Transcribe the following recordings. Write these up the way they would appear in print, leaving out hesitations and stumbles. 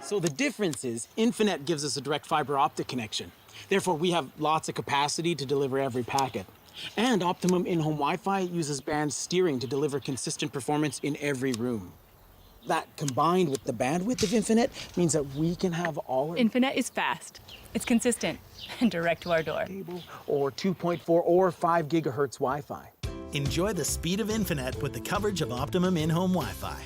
So the difference is Infinet gives us a direct fiber optic connection. Therefore, we have lots of capacity to deliver every packet. And Optimum in-home Wi-Fi uses band steering to deliver consistent performance in every room. That, combined with the bandwidth of Infinet, means that we can have all our... Infinet is fast, it's consistent, and direct to our door. Or 2.4 or 5 gigahertz Wi-Fi. Enjoy the speed of Infinet with the coverage of Optimum in-home Wi-Fi.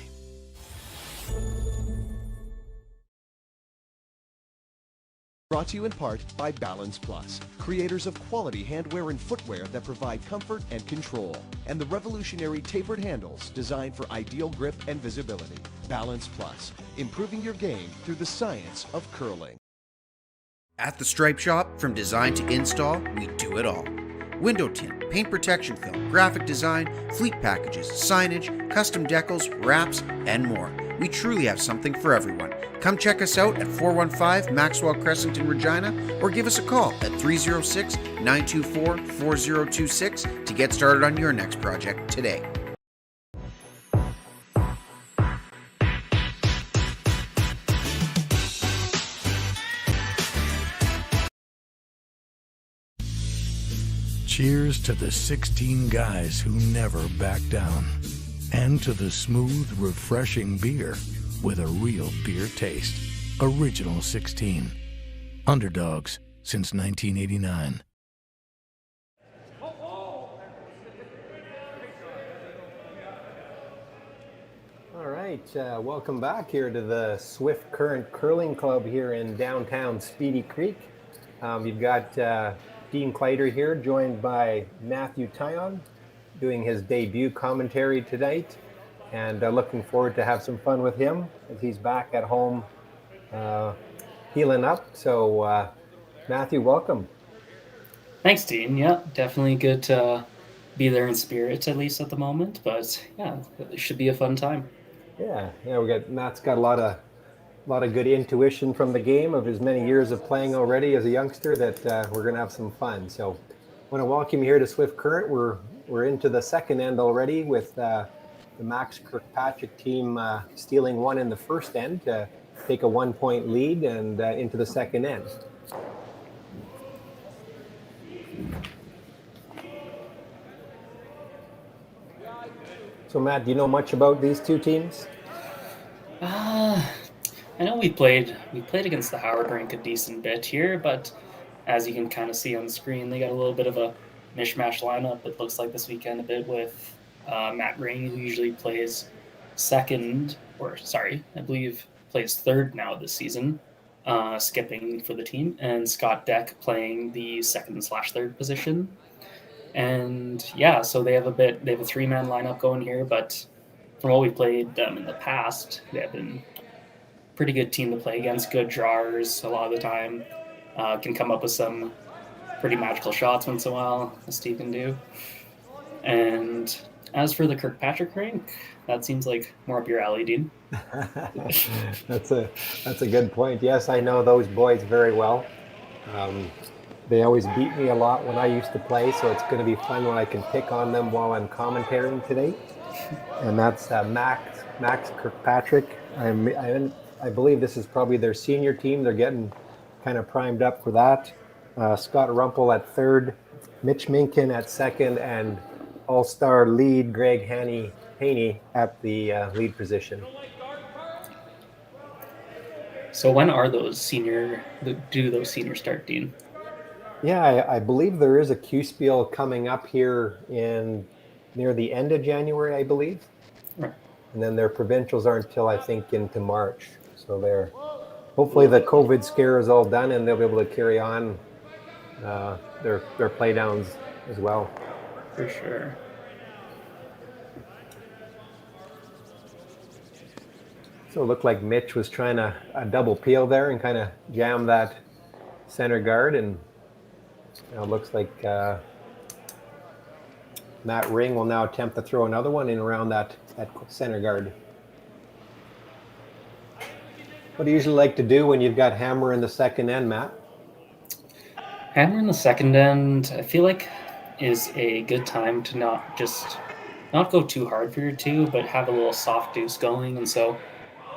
Brought to you in part by Balance Plus, creators of quality handwear and footwear that provide comfort and control, and the revolutionary tapered handles designed for ideal grip and visibility. Balance Plus, improving your game through the science of curling. At the Stripe Shop, from design to install, we do it all. Window tint, paint protection film, graphic design, fleet packages, signage, custom decals, wraps, and more. We truly have something for everyone. Come check us out at 415 Maxwell Crescent in Regina, or give us a call at 306-924-4026 to get started on your next project today. Cheers to the 16 guys who never back down, and to the smooth, refreshing beer with a real beer taste. Original 16. Underdogs since 1989. All right, welcome back here to the Swift Current Curling Club here in downtown Speedy Creek. You've got Dean Kleider here, joined by Matthew Tyon, doing his debut commentary tonight, and looking forward to have some fun with him as he's back at home healing up. So Matthew, welcome. Thanks, Dean. Yeah, definitely good to be there in spirit, at least at the moment, but yeah, it should be a fun time. Matt's got a lot of good intuition from the game of his many years of playing already as a youngster that we're going to have some fun. So I want to welcome you here to Swift Current. We're into the second end already with the Max Kirkpatrick team stealing one in the first end to take a 1-point lead and into the second end. So Matt, do you know much about these two teams? I know we played against the Howard rink a decent bit here, but as you can kind of see on the screen, they got a little bit of a mishmash lineup. It looks like this weekend a bit with Matt Ring, who usually plays I believe plays third now this season, skipping for the team, and Scott Deck playing the 2nd/3rd position. And yeah, so they have a 3-man lineup going here, but from what we played them in the past, they have been pretty good team to play against, good drawers a lot of the time, can come up with some pretty magical shots once in a while, as Steve can do. And as for the Kirkpatrick rink, that seems like more up your alley, Dean. That's a good point. Yes, I know those boys very well. They always beat me a lot when I used to play, so it's going to be fun when I can pick on them while I'm commentating today. And that's Max Kirkpatrick. I believe this is probably their senior team. They're getting kind of primed up for that. Scott Rumpel at third, Mitch Minkin at second, and all-star lead Greg Haney at the lead position. So when are those senior start, Dean? Yeah, I believe there is a Q-Spiel coming up here near the end of January, I believe. Right. And then their provincials aren't until, I think, into March. So hopefully the COVID scare is all done and they'll be able to carry on their play downs as well. For sure. So it looked like Mitch was trying to a double peel there and kind of jam that center guard, and it looks like Matt Ring will now attempt to throw another one in around that center guard. What do you usually like to do when you've got hammer in the second end, Matt? Hammer in the second end, I feel like, is a good time to not go too hard for your two, but have a little soft deuce going, and so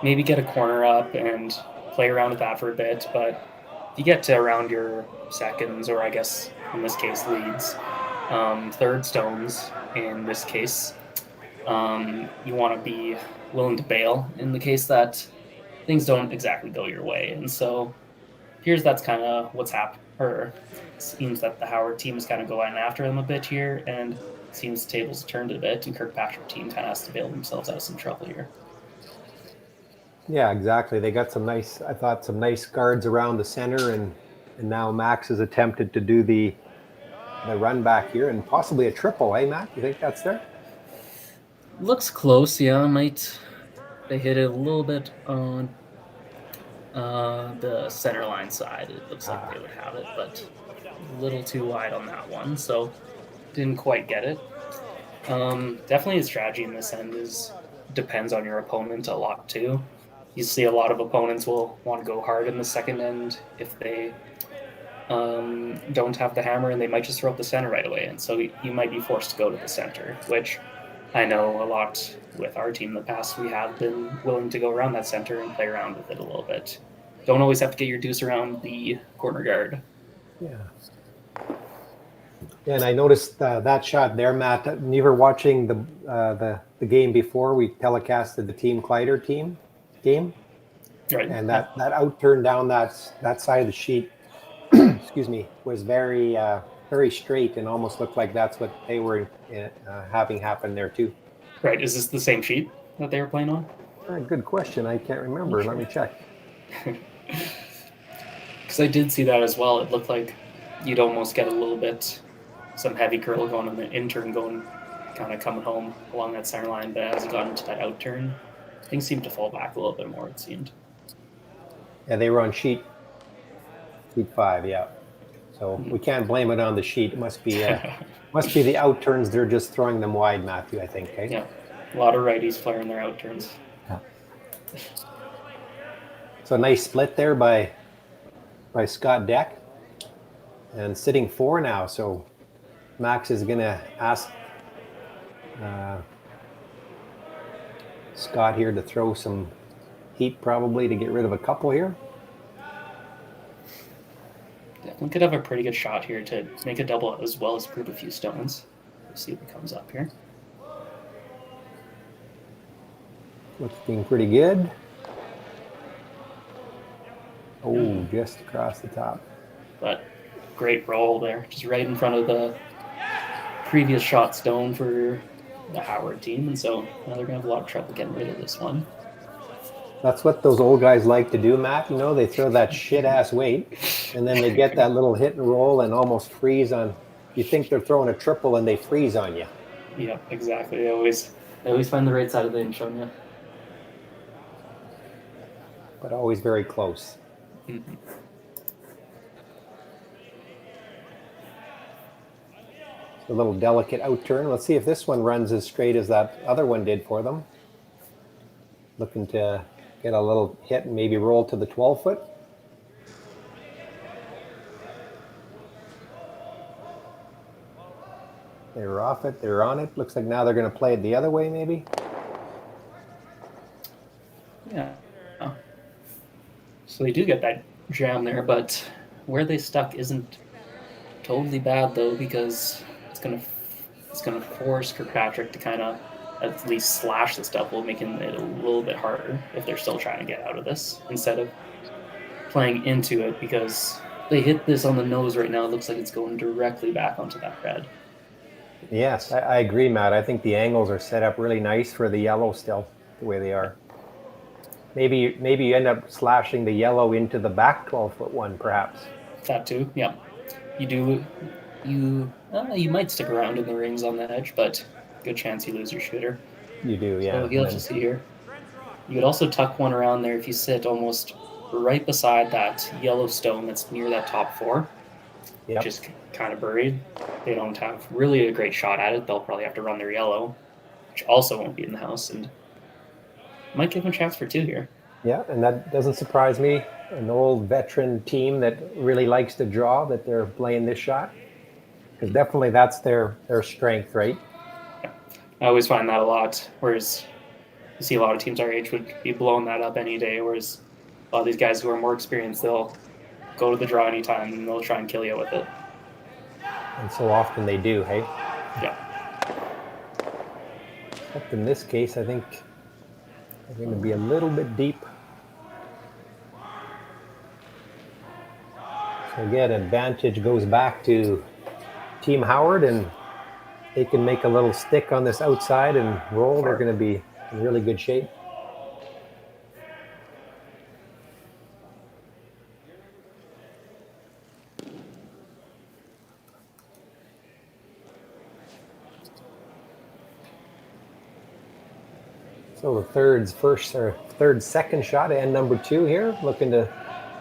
maybe get a corner up and play around with that for a bit. But if you get to around your seconds, or I guess in this case leads, third stones in this case, you want to be willing to bail in the case that things don't exactly go your way. And so that's kind of what's happened. Or it seems that the Howard team is kind of going after them a bit here, and it seems the tables have turned a bit, and Kirkpatrick team kind of has to bail themselves out of some trouble here. Yeah, exactly. They got some nice guards around the center, and now Max has attempted to do the run back here, and possibly a triple, eh, Matt? You think that's there? Looks close, yeah. They hit it a little bit on the center line side. It looks like they would have it, but a little too wide on that one, so didn't quite get it. Definitely the strategy in this end depends on your opponent a lot too. You see a lot of opponents will want to go hard in the second end if they don't have the hammer, and they might just throw up the center right away, and so you might be forced to go to the center, which I know a lot with our team in the past. We have been willing to go around that center and play around with it a little bit. Don't always have to get your deuce around the corner guard. Yeah. And I noticed that shot there, Matt. You were watching the game before we telecasted the Team Kleider game, Right. and that outturn down that side of the sheet, excuse me, was very very straight, and almost looked like that's what they were having happen there too. Right. Is this the same sheet that they were playing on? Good question. I can't remember. Sure. Let me check. Because I did see that as well. It looked like you'd almost get a little bit some heavy curl going on the intern going, kind of coming home along that center line, but as it got into that outturn, things seemed to fall back a little bit more, it seemed. Yeah, they were on sheet 5, yeah. So we can't blame it on the sheet. It must be the outturns. They're just throwing them wide, Matthew, I think. Okay? Yeah, a lot of righties flaring their outturns. Yeah. So a nice split there by Scott Deck, and sitting 4 now. So Max is going to ask Scott here to throw some heat, probably to get rid of a couple here. Definitely could have a pretty good shot here to make a double as well as group a few stones. We'll see what comes up here. Looking pretty good. Oh, just across the top. But great roll there, just right in front of the previous shot stone for the Howard team, and so now they're going to have a lot of trouble getting rid of this one. That's what those old guys like to do, Matt. You know, they throw that shit-ass weight, and then they get that little hit and roll and almost freeze on. You think they're throwing a triple, and they freeze on you. Yeah, exactly. They always find the right side of the inch on you. But always very close. Mm-hmm. A little delicate outturn. Let's see if this one runs as straight as that other one did for them. Looking to get a little hit and maybe roll to the 12-foot. They were off it. They're on it. Looks like now they're going to play it the other way, maybe. Yeah. So they do get that jam there, but where they stuck isn't totally bad though, because it's gonna force Kirkpatrick to kind of at least slash this double, making it a little bit harder if they're still trying to get out of this instead of playing into it, because they hit this on the nose right now. It looks like it's going directly back onto that red. Yes, I agree, Matt. I think the angles are set up really nice for the yellow still, the way they are. Maybe you end up slashing the yellow into the back 12-foot one, perhaps. That too, yeah. You You might stick around in the rings on the edge, but good chance you lose your shooter. You do, yeah. So you'll have to see here. You could also tuck one around there if you sit almost right beside that yellow stone that's near that top 4. Yep. Just kind of buried. They don't have really a great shot at it. They'll probably have to run their yellow, which also won't be in the house, and might give them a chance for 2 here. Yeah, and that doesn't surprise me. An old veteran team that really likes to draw, that they're playing this shot. Because definitely that's their strength, right? Yeah. I always find that a lot, whereas you see a lot of teams our age would be blowing that up any day, whereas a lot of these guys who are more experienced, they'll go to the draw anytime and they'll try and kill you with it. And so often they do, hey? Yeah. Except in this case, I think they're going to be a little bit deep. So again, advantage goes back to Team Howard, and they can make a little stick on this outside and roll. They're going to be in really good shape. So the third second shot and number 2 here, looking to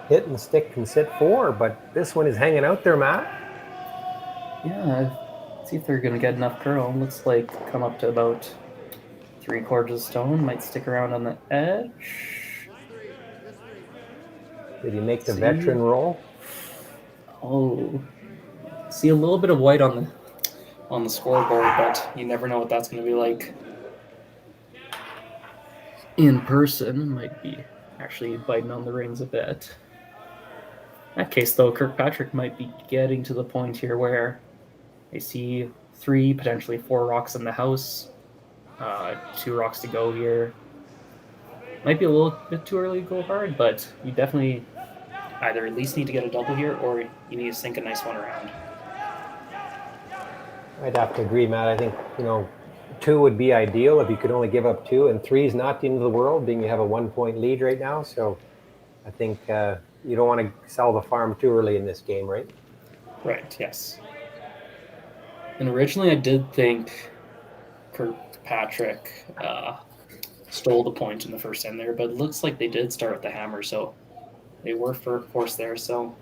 hit and stick and sit 4, but this one is hanging out there, Matt. Yeah, see if they're going to get enough curl. Looks like come up to about 3/4 of stone. Might stick around on the edge. Did he make the veteran roll? Oh, see a little bit of white on the scoreboard, but you never know what that's going to be like in person. Might be actually biting on the rings a bit. In that case, though, Kirkpatrick might be getting to the point here where I see 3, potentially 4 rocks in the house. 2 rocks to go here. Might be a little bit too early to go hard, but you definitely either at least need to get a double here, or you need to sink a nice one around. I'd have to agree, Matt. I think, 2 would be ideal if you could only give up 2, and 3 is not the end of the world, being you have a 1-point lead right now. So I think you don't want to sell the farm too early in this game, right? Right, yes. And originally I did think Kirkpatrick stole the point in the first end there, but it looks like they did start with the hammer, so they were forced there. So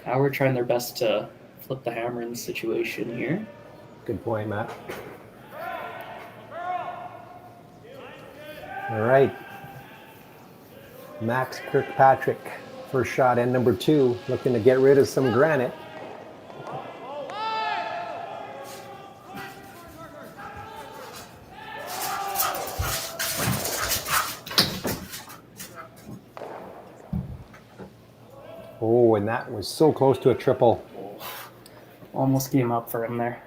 now we're trying their best to flip the hammer in the situation here. Good point, Matt. All right. Max Kirkpatrick, first shot and number 2, looking to get rid of some granite. Oh, and that was so close to a triple. Almost came up for him there.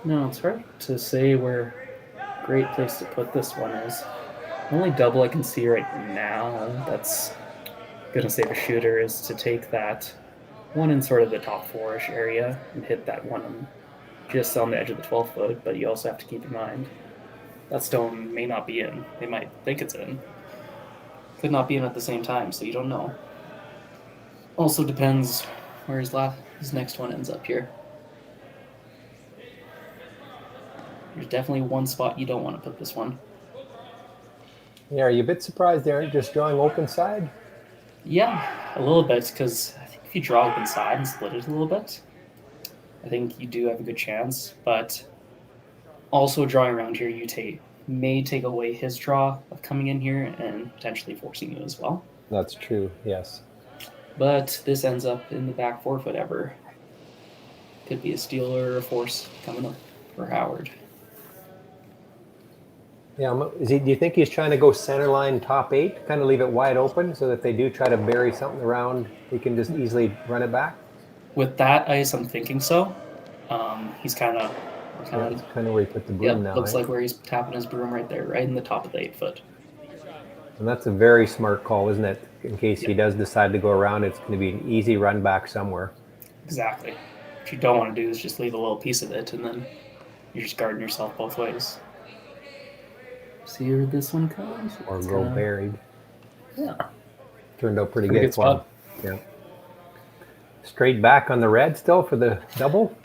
No, it's hard to say where a great place to put this one is. The only double I can see right now that's going to save a shooter is to take that one in sort of the top 4-ish area and hit that one just on the edge of the 12-foot, but you also have to keep in mind that stone may not be in. They might think it's in. Could not be in at the same time, so you don't know. Also depends where his next one ends up here. There's definitely one spot you don't want to put this one. Yeah, are you a bit surprised they aren't just drawing open side? Yeah, a little bit, because I think if you draw open side and split it a little bit, I think you do have a good chance. But also drawing around here, you may take away his draw of coming in here and potentially forcing you as well. That's true, yes. But this ends up in the back 4-foot ever. Could be a steal or a force coming up for Howard. Yeah, do you think he's trying to go center line top 8, kind of leave it wide open so that if they do try to bury something around, he can just easily run it back? With that ice, I'm thinking so. He's kind of That's kind of where he put the broom now. Looks like where he's tapping his broom right there, right in the top of the 8-foot. And that's a very smart call, isn't it? In case he does decide to go around, it's going to be an easy run back somewhere. Exactly. What you don't want to do is just leave a little piece of it, and then you're just guarding yourself both ways. See where this one comes. Or It's go kinda- buried. Yeah. Turned out pretty Pretty good good for him. spot. Yeah. Straight back on the red still for the double,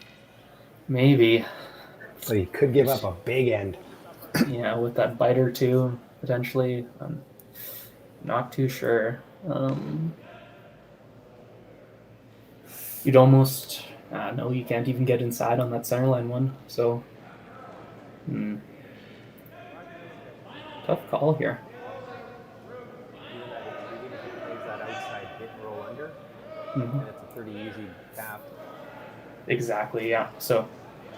Maybe. but he could give up a big end. Yeah, with that biter too, potentially. I'm not too sure. You'd almost no, you can't even get inside on that centerline one. So, tough call here. That outside hit and roll under, Mhm. and it's a pretty easy tap. Exactly, yeah. So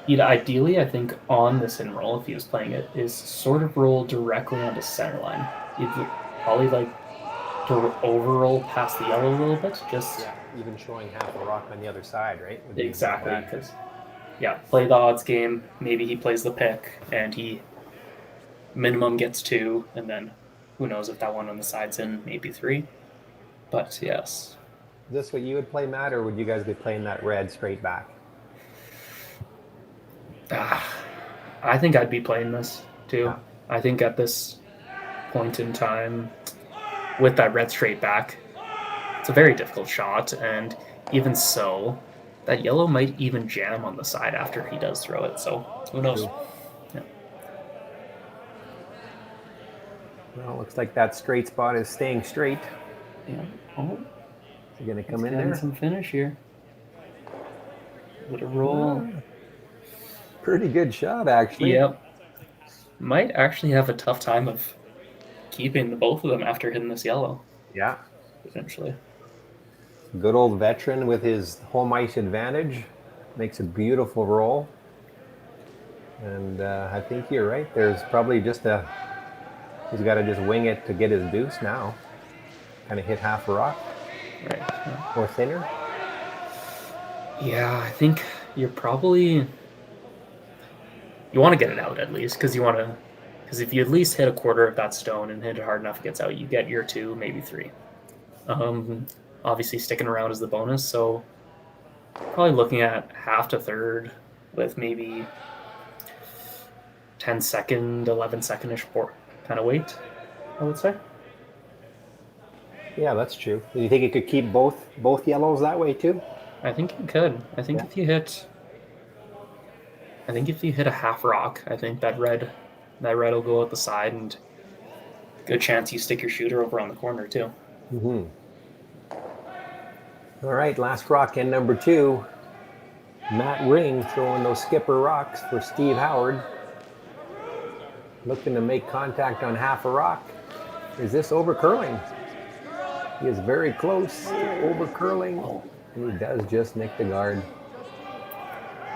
he'd ideally, I think, on this hit and roll, if he was playing it, is sort of roll directly onto center line. He'd probably like to overroll past the yellow a little bit, just Yeah, even showing half a rock on the other side, right? Would be exactly bad. because play the odds game. Maybe he plays the pick and he minimum gets 2, and then who knows if that one on the side's in, maybe 3. But yes, Is this what you would play, Matt, or would you guys be playing that red straight back? I think I'd be playing this too. Yeah. I think at this point in time, with that red straight back, it's a very difficult shot, and even so, that yellow might even jam on the side after he does throw it. So who knows? True. Yeah. Well, looks like that straight spot is staying straight. Yeah. Oh, Is he going to come in getting there? some finish here. Would a roll? Pretty good shot, actually. Yep. Might actually have a tough time of keeping the both of them after hitting this yellow, Yeah. potentially. Good old veteran with his home ice advantage. Makes a beautiful roll. And I think you're right. There's probably just he's got to just wing it to get his deuce now. Kind of hit half a rock Right. Yeah. or thinner. Yeah, I think you're probably you want to get it out at least because if you at least hit a quarter of that stone and hit it hard enough it gets out, you get your 2, maybe 3. Obviously sticking around is the bonus, so probably looking at half to third with maybe 10 second, 11 second-ish kind of wait, I would say. Yeah, that's true. Do you think you could keep both yellows that way too? I think you could. I think if you hit a half rock, I think that red will go out the side, and good chance you stick your shooter over on the corner too. Mm-hmm. All right, last rock in number 2. Matt Ring throwing those skipper rocks for Steve Howard. Looking to make contact on half a rock. Is this over curling? He is very close to over curling. And he does just nick the guard.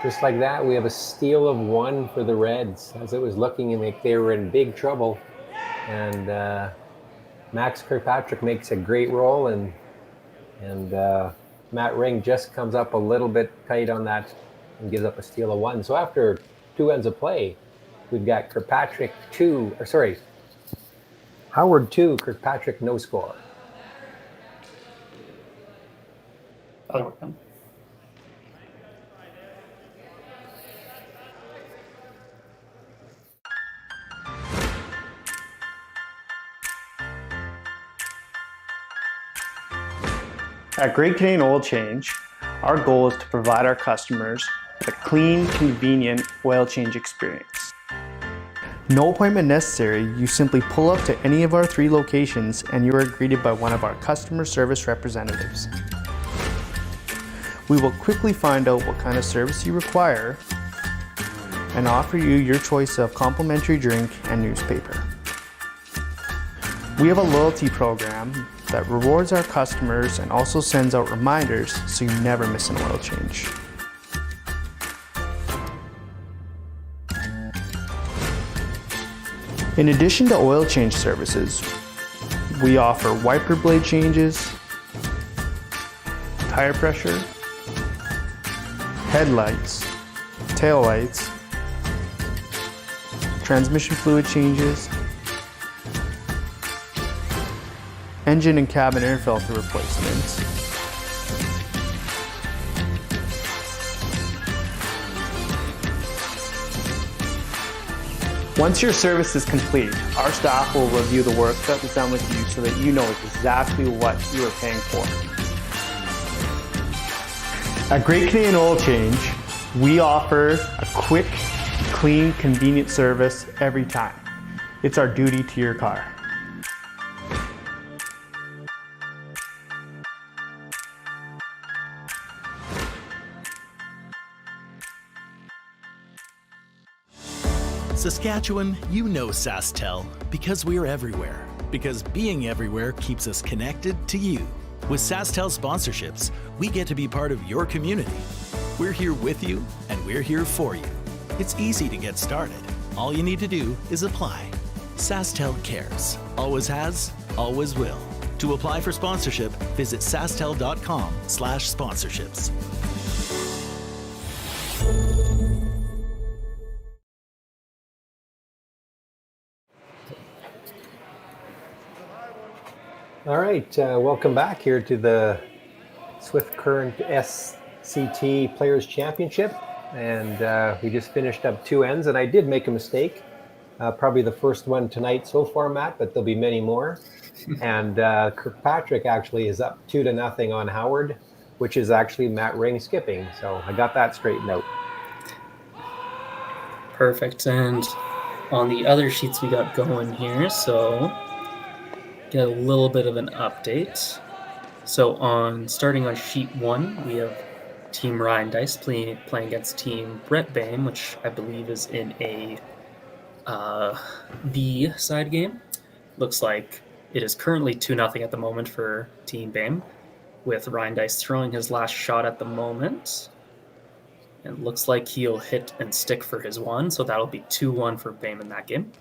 Just like that, we have a steal of 1 for the Reds. As it was looking like they were in big trouble. And Max Kirkpatrick makes a great roll, and Matt Ring just comes up a little bit tight on that and gives up a steal of 1. So after 2 ends of play, we've got Howard 2, Kirkpatrick no score. That'll work then. At Great Canadian Oil Change, our goal is to provide our customers with a clean, convenient oil change experience. No appointment necessary, you simply pull up to any of our 3 locations and you are greeted by one of our customer service representatives. We will quickly find out what kind of service you require and offer you your choice of complimentary drink and newspaper. We have a loyalty program that rewards our customers and also sends out reminders so you never miss an oil change. In addition to oil change services, we offer wiper blade changes, tire pressure, headlights, taillights, transmission fluid changes, engine and cabin air filter replacements, Once your service is complete, our staff will review the work that was done with you so that you know exactly what you are paying for. At Great Canadian Oil Change, we offer a quick, clean, convenient service every time. It's our duty to your car. Saskatchewan, you know SaskTel because we're everywhere. Because being everywhere keeps us connected to you. With SaskTel sponsorships, we get to be part of your community. We're here with you, and we're here for you. It's easy to get started. All you need to do is apply. SaskTel cares. Always has, always will. To apply for sponsorship, visit sastel.com/sponsorships. All right, welcome back here to the Swift Current SCT Players Championship. And we just finished up 2 ends, and I did make a mistake. Probably the first one tonight so far, Matt, but there'll be many more. And Kirkpatrick actually is up 2-0 on Howard, which is actually Matt Ring skipping. So I got that straightened out. Perfect. And on the other sheets we got going here, so get a little bit of an update. So starting on sheet 1, we have Team Ryan Dice playing against Team Brett Bame, which I believe is in a B side game. Looks like it is currently 2-0 at the moment for Team Bame, with Ryan Dice throwing his last shot at the moment. And looks like he'll hit and stick for his 1, so that'll be 2-1 for Bame in that game.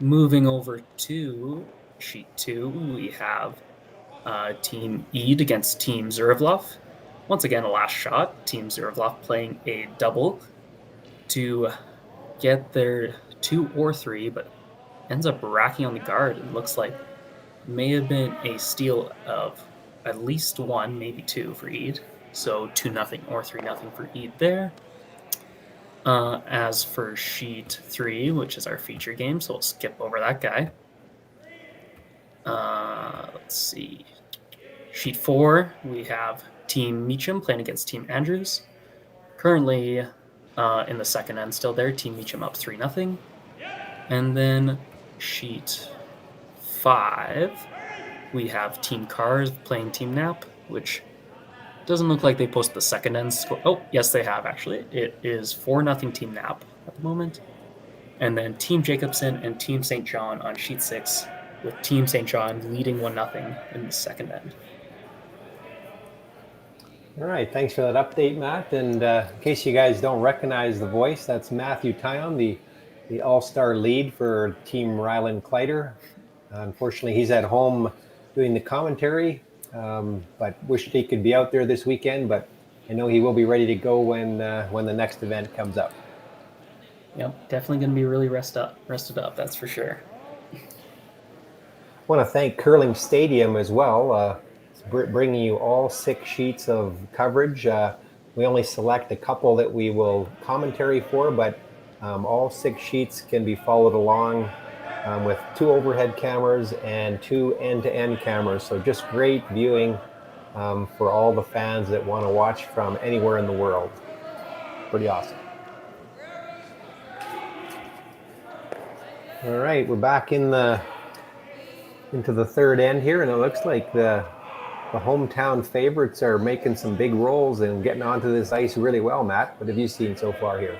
Moving over to sheet 2, we have Team Eid against Team Zurivlov. Once again, a last shot. Team Zurivlov playing a double to get their 2 or 3, but ends up racking on the guard. It looks like may have been a steal of at least 1, maybe 2 for Eid. So 2-0 or 3-0 for Eid there. As for sheet 3, which is our feature game, so we'll skip over that guy. Let's see. Sheet 4, we have Team Meacham playing against Team Andrews. Currently in the second end still there, Team Meacham up 3-0. And then sheet 5, we have Team Cars playing Team Knapp, which doesn't look like they posted the second end score. Oh, yes, they have, actually. It is 4-0 Team Knapp at the moment. And then Team Jacobson and Team St. John on sheet 6, with Team St. John leading 1-0 in the second end. All right, thanks for that update, Matt. And in case you guys don't recognize the voice, that's Matthew Tyon, the all-star lead for Team Ryland Kleider. Unfortunately, he's at home doing the commentary, but wished he could be out there this weekend. But I know he will be ready to go when the next event comes up. Yep, definitely going to be really rested up, that's for sure. I want to thank Curling Stadium as well, bringing you all 6 sheets of coverage. We only select a couple that we will commentary for, but all 6 sheets can be followed along with 2 overhead cameras and 2 end-to-end cameras. So just great viewing for all the fans that want to watch from anywhere in the world. Pretty awesome. All right, we're back into the third end here, and it looks like the hometown favorites are making some big rolls and getting onto this ice really well. Matt, what have you seen so far here?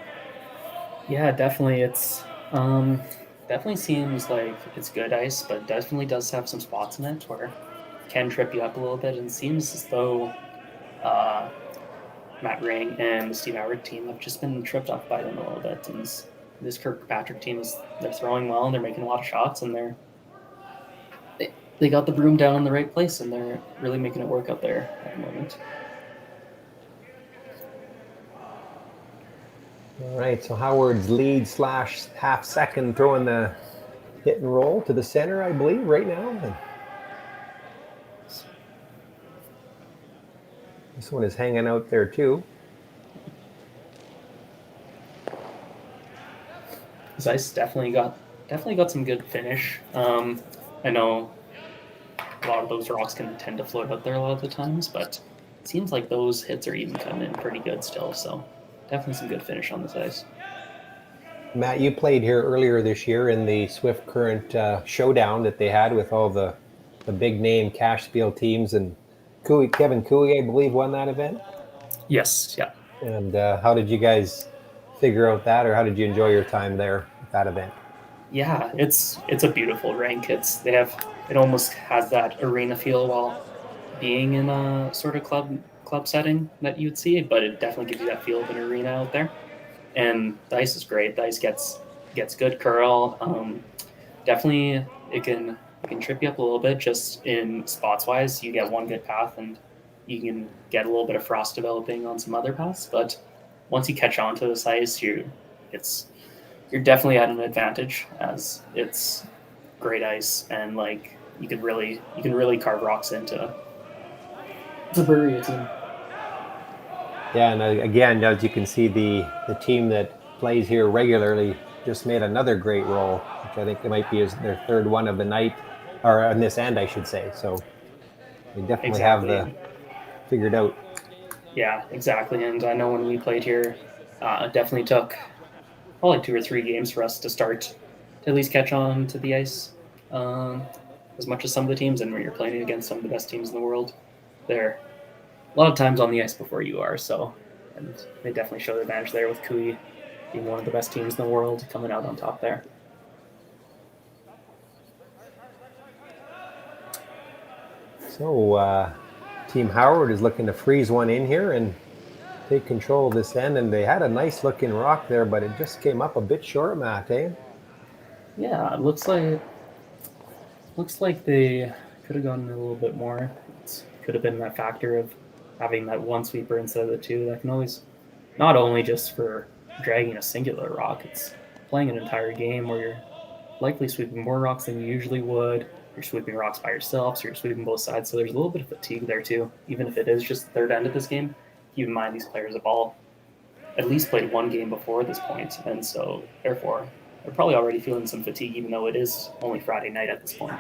Yeah, definitely. It's definitely seems like it's good ice, but definitely does have some spots in it where it can trip you up a little bit. And it seems as though Matt Ring and the Steve Howard team have just been tripped up by them a little bit. And this Kirkpatrick team they're throwing well and they're making a lot of shots, and they got the broom down in the right place, and they're really making it work out there at the moment. All right, so Howard's lead / half second throwing the hit and roll to the center, I believe, right now. And this one is hanging out there too. This this ice definitely got some good finish. I know a lot of those rocks can tend to float out there a lot of the times, but it seems like those hits are even coming in pretty good still. So definitely some good finish on this ice. Matt, you played here earlier this year in the Swift Current showdown that they had with all the big name cash spiel teams, and Kevin Cooey, I believe, won that event. Yes, yeah. And how did you guys figure out that, or how did you enjoy your time there at that event? Yeah, it's a beautiful rink. It almost has that arena feel while being in a sort of club setting that you'd see, but it definitely gives you that feel of an arena out there. And the ice is great. The ice gets good curl. Definitely it can trip you up a little bit just in spots wise. You get one good path and you can get a little bit of frost developing on some other paths. But once you catch on to this ice, you're definitely at an advantage, as it's great ice and like you can really carve rocks into to bury a team. Yeah, and again, as you can see, the team that plays here regularly just made another great roll, which I think it might be their third one of the night, or on this end, I should say. So they definitely have the figured out. Yeah, exactly. And I know when we played here, it definitely took probably 2 or 3 games for us to start to at least catch on to the ice as much as some of the teams. And when you're playing against some of the best teams in the world, they're a lot of times on the ice before you are. So, and they definitely show the advantage there with Kui being one of the best teams in the world coming out on top there. So Team Howard is looking to freeze one in here and take control of this end, and they had a nice looking rock there, but it just came up a bit short, Matt, eh? Yeah, it looks like they could have gone a little bit more. It could have been that factor of having that one sweeper instead of the two. That can always, not only just for dragging a singular rock, it's playing an entire game where you're likely sweeping more rocks than you usually would. You're sweeping rocks by yourself, so you're sweeping both sides. So there's a little bit of fatigue there too, even if it is just the third end of this game. Keep in mind these players have all at least played one game before this point, and so therefore they're probably already feeling some fatigue, even though it is only Friday night at this point.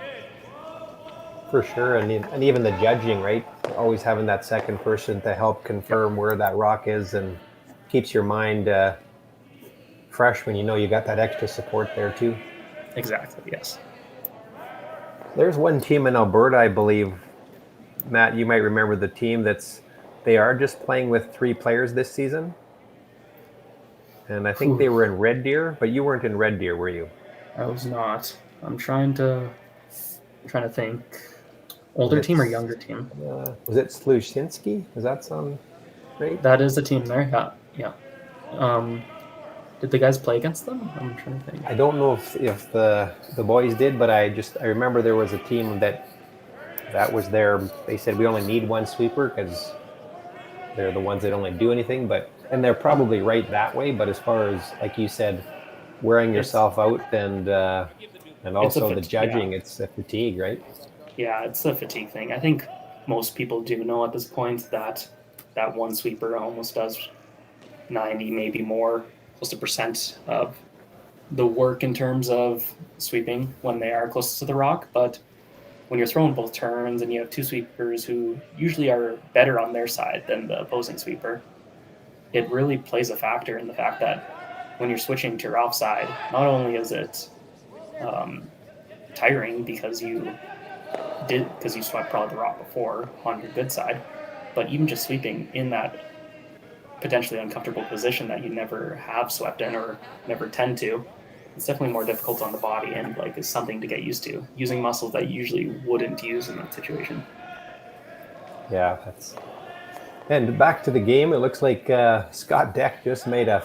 For sure, and even the judging, right? Always having that second person to help confirm where that rock is, and keeps your mind fresh when you know you got that extra support there too. Exactly, yes. There's one team in Alberta, I believe, Matt, you might remember the team they are just playing with 3 players this season. And I think they were in Red Deer, but you weren't in Red Deer, were you? I was not. I'm trying to think. Older team or younger team? Was it Slusinski? Does that sound right? That is the team there, yeah. Did the guys play against them? I'm trying to think. I don't know if the boys did, but I remember there was a team that was there. They said we only need one sweeper because they're the ones that only do anything, and they're probably right that way. But as far as, like you said, wearing yourself out and also the judging, it's a fatigue, right? Yeah, it's a fatigue thing. I think most people do know at this point that one sweeper almost does 90, maybe more, close to % of the work in terms of sweeping when they are closest to the rock. But when you're throwing both turns and you have 2 sweepers who usually are better on their side than the opposing sweeper, it really plays a factor in the fact that when you're switching to your offside, not only is it tiring because you swept probably the rock before on your good side, but even just sweeping in that potentially uncomfortable position that you never have swept in or never tend to, it's definitely more difficult on the body and is something to get used to, using muscles that you usually wouldn't use in that situation. Yeah, and back to the game. It looks like Scott Deck just made a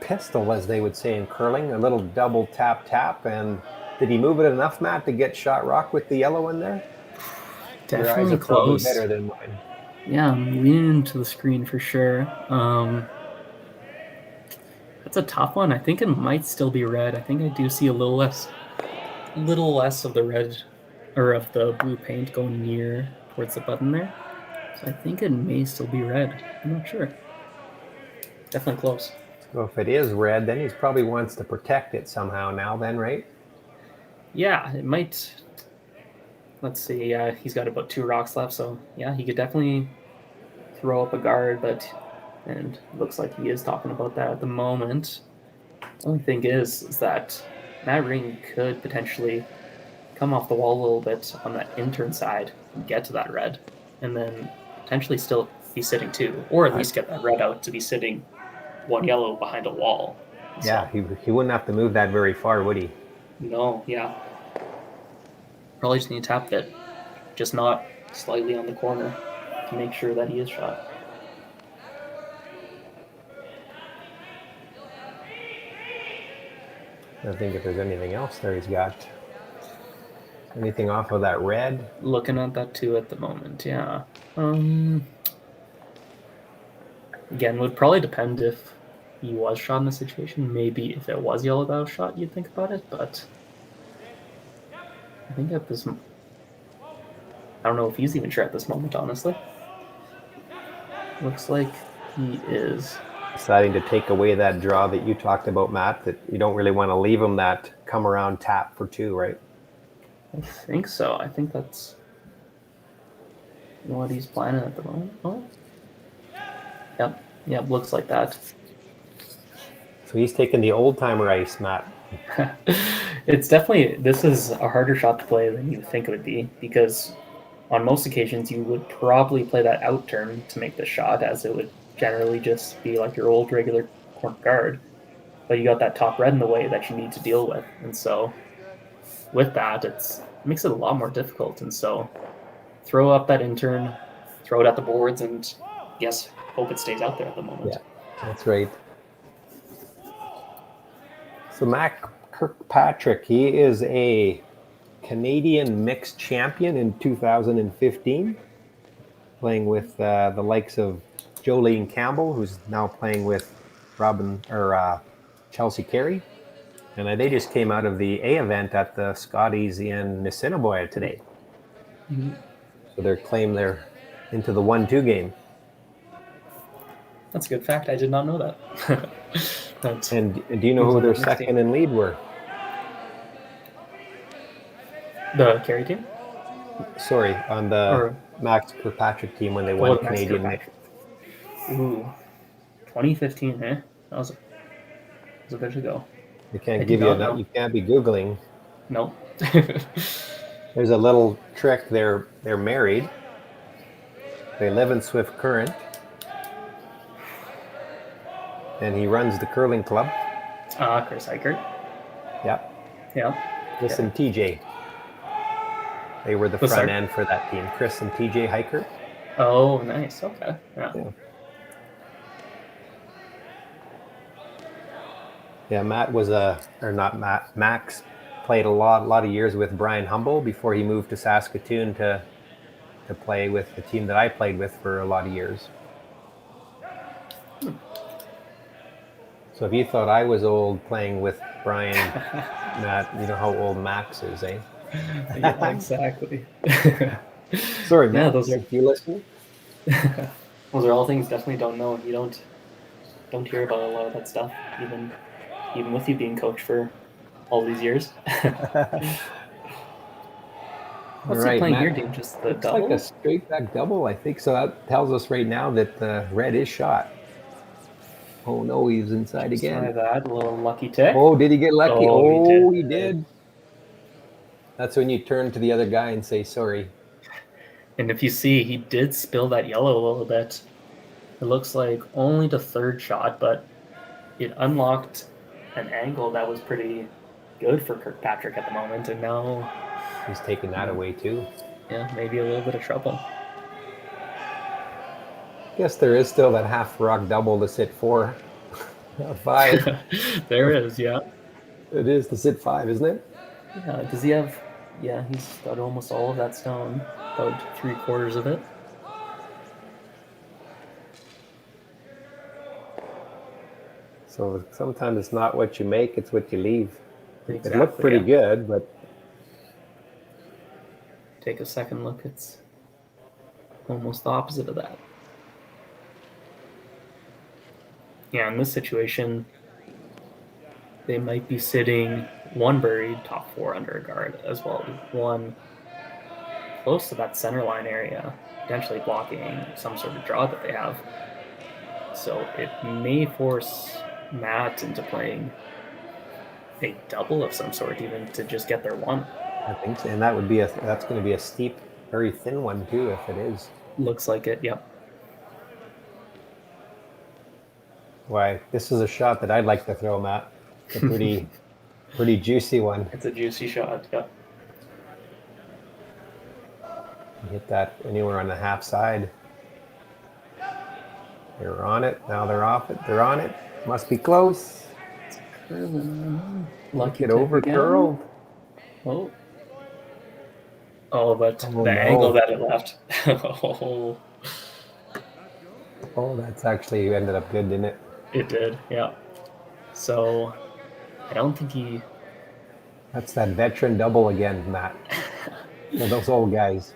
pistol, as they would say in curling, a little double tap, and did he move it enough, Matt, to get shot rock with the yellow in there? Definitely Your eyes are close. probably better than mine. Yeah, I'm leaning into the screen for sure. That's a tough one. I think it might still be red. I think I do see a little less of the red or of the blue paint going near towards the button there. So I think it may still be red. I'm not sure. Definitely close. Well, if it is red, then he probably wants to protect it somehow now then, right? Yeah, it might. Let's see. He's got about 2 rocks left, so yeah, he could definitely throw up a guard, and it looks like he is talking about that at the moment. Only thing is that Matt Ring could potentially come off the wall a little bit on that intern side and get to that red, and then potentially still be sitting 2, or at least get that red out to be sitting 1 yellow behind a wall. Yeah, he wouldn't have to move that very far, would he? No, yeah. Probably just need to tap it, just not slightly on the corner to make sure that he is shot. I think if there's anything else there he's got. Anything off of that red? Looking at that too at the moment, yeah. Again, would probably depend if he was shot in the situation. Maybe if it was yellow that was shot, you'd think about it, but I think at this, I don't know if he's even sure at this moment, honestly. Looks like he is Deciding to take away that draw that you talked about, Matt, that you don't really want to leave him that come around tap for 2, right? I think so. I think that's what he's planning at the moment. Oh. Yep, looks like that. So he's taking the old-timer ice, Matt. It's definitely, this is a harder shot to play than you think it would be, because on most occasions you would probably play that out turn to make the shot, as it would generally just be like your old regular corner guard. But you got that top red in the way that you need to deal with, and so with that, it makes it a lot more difficult. And so throw up that intern, throw it at the boards, and yes, hope it stays out there at the moment. Yeah, that's right. So Mac Kirkpatrick, he is a Canadian mixed champion in 2015, playing with the likes of Jolene Campbell, who's now playing with Chelsea Carey. And they just came out of the A event at the Scotties in Assiniboia today. Mm-hmm. So they're into the 1-2 game. That's a good fact. I did not know that. And do you know who their second and lead were? The Carey team? Sorry, on the Max Kirkpatrick team when they won Canadian mix. Ooh, 2015, eh? That was a bit ago. You can't give you you can't be Googling. Nope. There's a little trick. They're married. They live in Swift Current. And he runs the curling club. Chris Eichert. Yep. Yeah. Chris and TJ. They were the front end for that team. Chris and TJ Hiker. Oh, nice. Okay. Yeah. Yeah, Max played a lot of years with Brian Humble before he moved to Saskatoon to play with the team that I played with for a lot of years. So if you thought I was old playing with Brian, Matt, you know how old Max is, eh? Yeah, exactly. Sorry, Matt. Yeah, those are you listening? Those are all things definitely don't know. You don't hear about a lot of that stuff, even with you being coach for all these years. What's he playing here, Dean? Just the double? Like a straight back double, I think. So that tells us right now that the red is shot. Oh no, he's inside again. Try that, a little lucky tick. Oh, did he get lucky? Oh, he did. That's when you turn to the other guy and say sorry. And if you see, he did spill that yellow a little bit. It looks like only the third shot, but it unlocked an angle that was pretty good for Kirkpatrick at the moment, and now he's taking that away too. Yeah, maybe a little bit of trouble. Guess there is still that half rock double to sit 4, 5. There is, yeah. It is to sit 5, isn't it? Yeah. Does he have? Yeah, he's got almost all of that stone, about 3/4 of it. So sometimes it's not what you make, it's what you leave. Exactly, it looked pretty good, but take a second look, it's almost the opposite of that. Yeah, in this situation, they might be sitting one buried top 4 under a guard, as well as one close to that center line area, potentially blocking some sort of draw that they have. So it may force Matt into playing a double of some sort, even to just get their one. I think so. And that would be that's going to be a steep, very thin one too, if it is. Looks like it, yep. Why, this is a shot that I'd like to throw, Matt. It's a pretty juicy one. It's a juicy shot, yep. You hit that anywhere on the half side. They're on it. Now they're off it. They're on it. Must be close. Lucky Get over curled. Oh. Oh, but Oh, the no. angle that it left. Oh, Oh, that's actually ended up good, didn't it? it did, yeah. So, I don't think he... That's that veteran double again, Matt. For those old guys.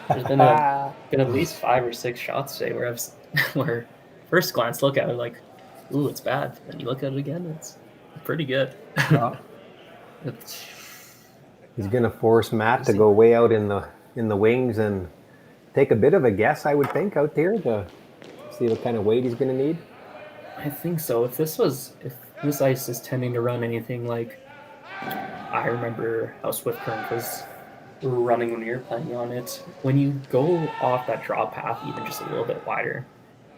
There's been at least 5 or 6 shots today where where first glance look at it like, ooh, it's bad. Then you look at it again, it's pretty good. Oh. He's going to force Matt to go way out in the wings and take a bit of a guess, I would think, out there to see what kind of weight he's going to need. I think so. If this ice is tending to run anything like, I remember how Swift Current was running when we were playing on it. When you go off that draw path even just a little bit wider,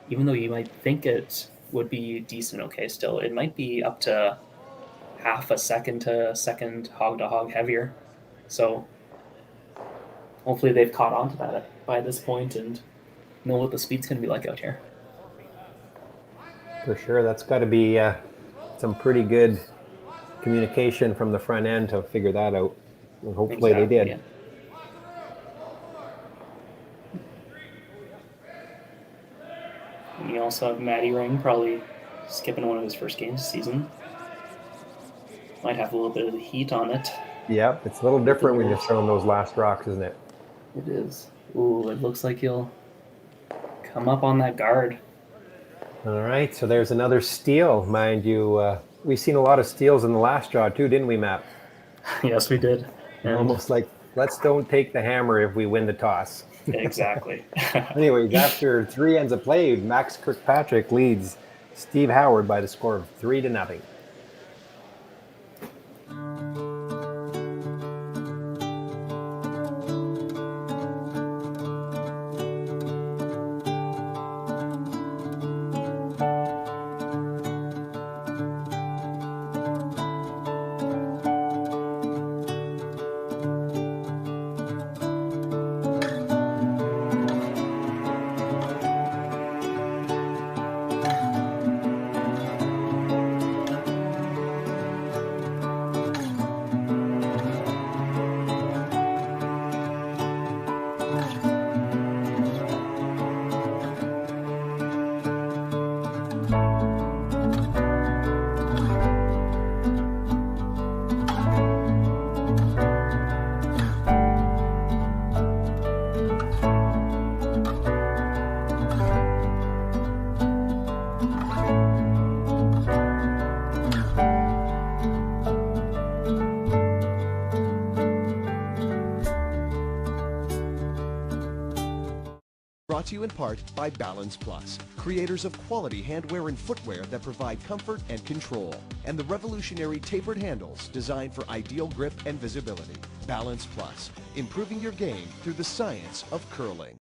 even though you might think it would be decent okay still, it might be up to half a second to second hog to hog heavier. So hopefully they've caught on to that by this point and know what the speed's going to be like out here. For sure, that's got to be some pretty good communication from the front end to figure that out. And hopefully they did. Yeah. And you also have Matty Ring probably skipping one of his first games this season. Might have a little bit of the heat on it. Yep, it's a little different when you're throwing those last rocks, isn't it? It is. Ooh, it looks like he'll come up on that guard. All right, so there's another steal, mind you. We've seen a lot of steals in the last draw too, didn't we, Matt? Yes, we did. And almost like, let's don't take the hammer if we win the toss. Exactly. Anyways, after 3 ends of play, Max Kirkpatrick leads Steve Howard by the score of 3-0. Brought to you in part by Balance Plus, creators of quality handwear and footwear that provide comfort and control, and the revolutionary tapered handles designed for ideal grip and visibility. Balance Plus, improving your game through the science of curling.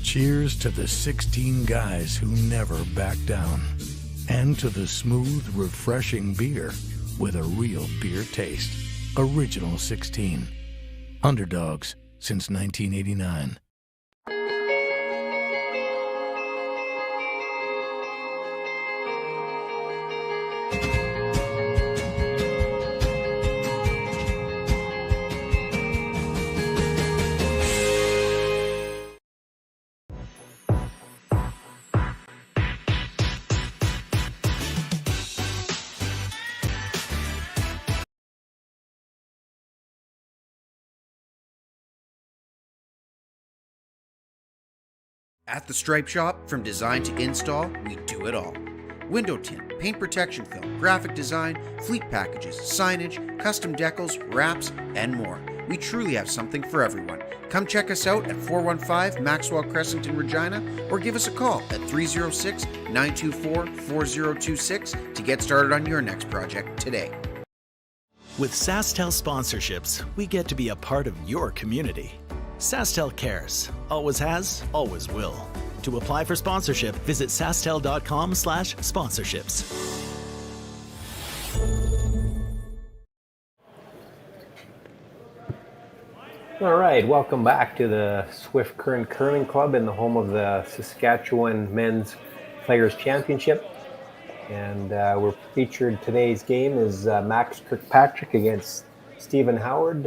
Cheers to the 16 guys who never back down. And to the smooth, refreshing beer with a real beer taste. Original 16. Underdogs since 1989. At the Stripe Shop, from design to install, we do it all. Window tint, paint protection film, graphic design, fleet packages, signage, custom decals, wraps, and more. We truly have something for everyone. Come check us out at 415 Maxwell Crescent in Regina, or give us a call at 306-924-4026 to get started on your next project today. With SaskTel sponsorships, we get to be a part of your community. SaskTel cares. Always has, always will. To apply for sponsorship, visit SaskTel.com/sponsorships. All right, welcome back to the Swift Current Curling Club in the home of the Saskatchewan Men's Players Championship. And we're featured today's game is Max Kirkpatrick against Stephen Howard.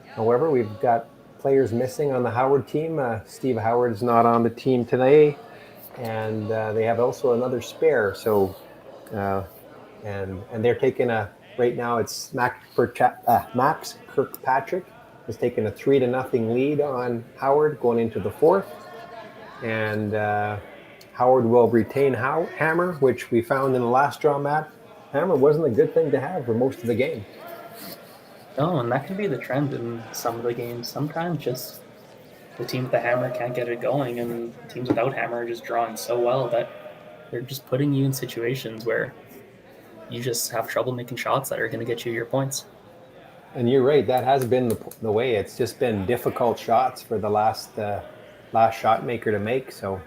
However, we've got players missing on the Howard team. Steve Howard's not on the team today, and they have also another spare. So, and they're taking right now it's Max Kirkpatrick has taken a 3-0 lead on Howard going into the fourth, and Howard will retain Hammer, which we found in the last draw, Matt. Hammer wasn't a good thing to have for most of the game. No, and that can be the trend in some of the games. Sometimes just the team with the hammer can't get it going, and teams without hammer are just drawing so well that they're just putting you in situations where you just have trouble making shots that are going to get you your points. And you're right, that has been the way. It's just been difficult shots for the last shot maker to make, so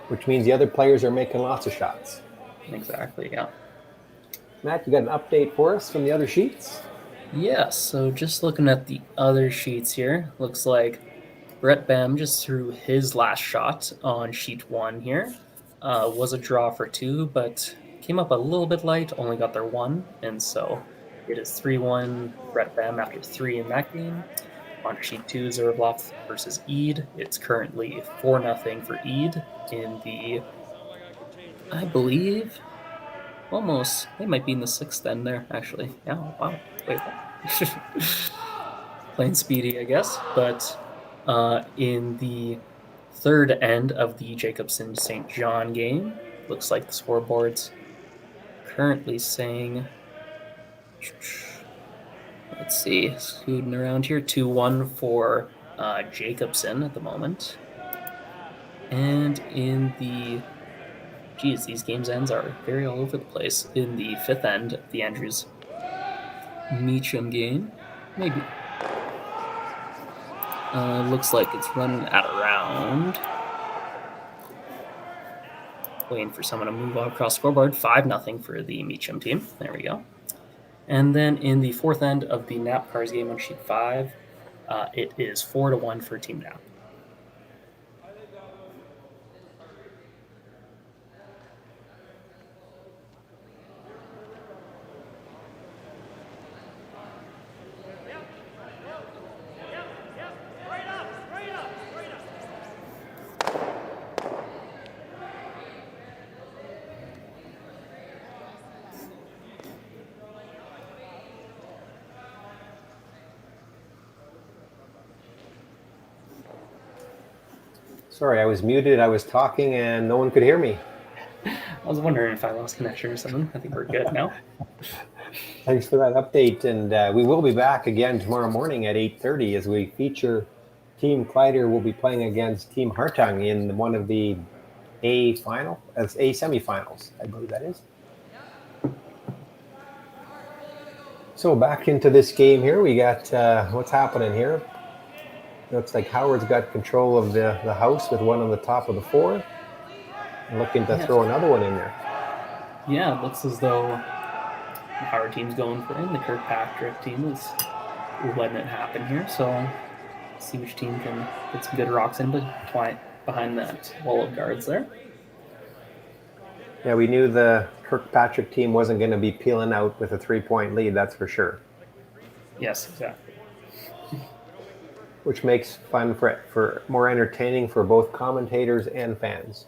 which means the other players are making lots of shots. Exactly, yeah. Matt, you got an update for us from the other sheets? Yeah, so just looking at the other sheets here, looks like Brett Bam just threw his last shot on sheet 1 here. Was a draw for 2, but came up a little bit light, only got their 1, and so it is 3-1 Brett Bam after 3 in that game. On sheet 2, Zervlov versus Eid. It's currently 4-0 for Eid in the, I believe, almost, they might be in the 6th end there, actually. Yeah, wow. Wait, playing speedy, I guess. But in the 3rd end of the Jacobson St. John game, looks like the scoreboard's currently saying, let's see, scooting around here, 2-1 for Jacobson at the moment. And in the, geez, these games ends are very all over the place. In the 5th end of the Andrews Meacham game, maybe. Looks like it's running at around. Waiting for someone to move across scoreboard. 5-0 for the Meacham team. There we go. And then in the 4th end of the Nap Cars game on sheet 5, it is 4-1 for Team Nap. Sorry, I was muted. I was talking and no one could hear me. I was wondering if I lost connection or something. I think we're good now. Thanks for that update. And we will be back again tomorrow morning at 8:30 as we feature Team Kleider will be playing against Team Hartung in one of the A semifinals, I believe that is. So back into this game here, we got what's happening here. Looks like Howard's got control of the house with one on the top of the 4. And looking to throw another one in there. Yeah, it looks as though the Howard team's going for it. The Kirkpatrick team is letting it happen here. So see which team can get some good rocks in behind that wall of guards there. Yeah, we knew the Kirkpatrick team wasn't going to be peeling out with a 3-point lead, that's for sure. Yes, exactly. Which makes fun for more entertaining for both commentators and fans.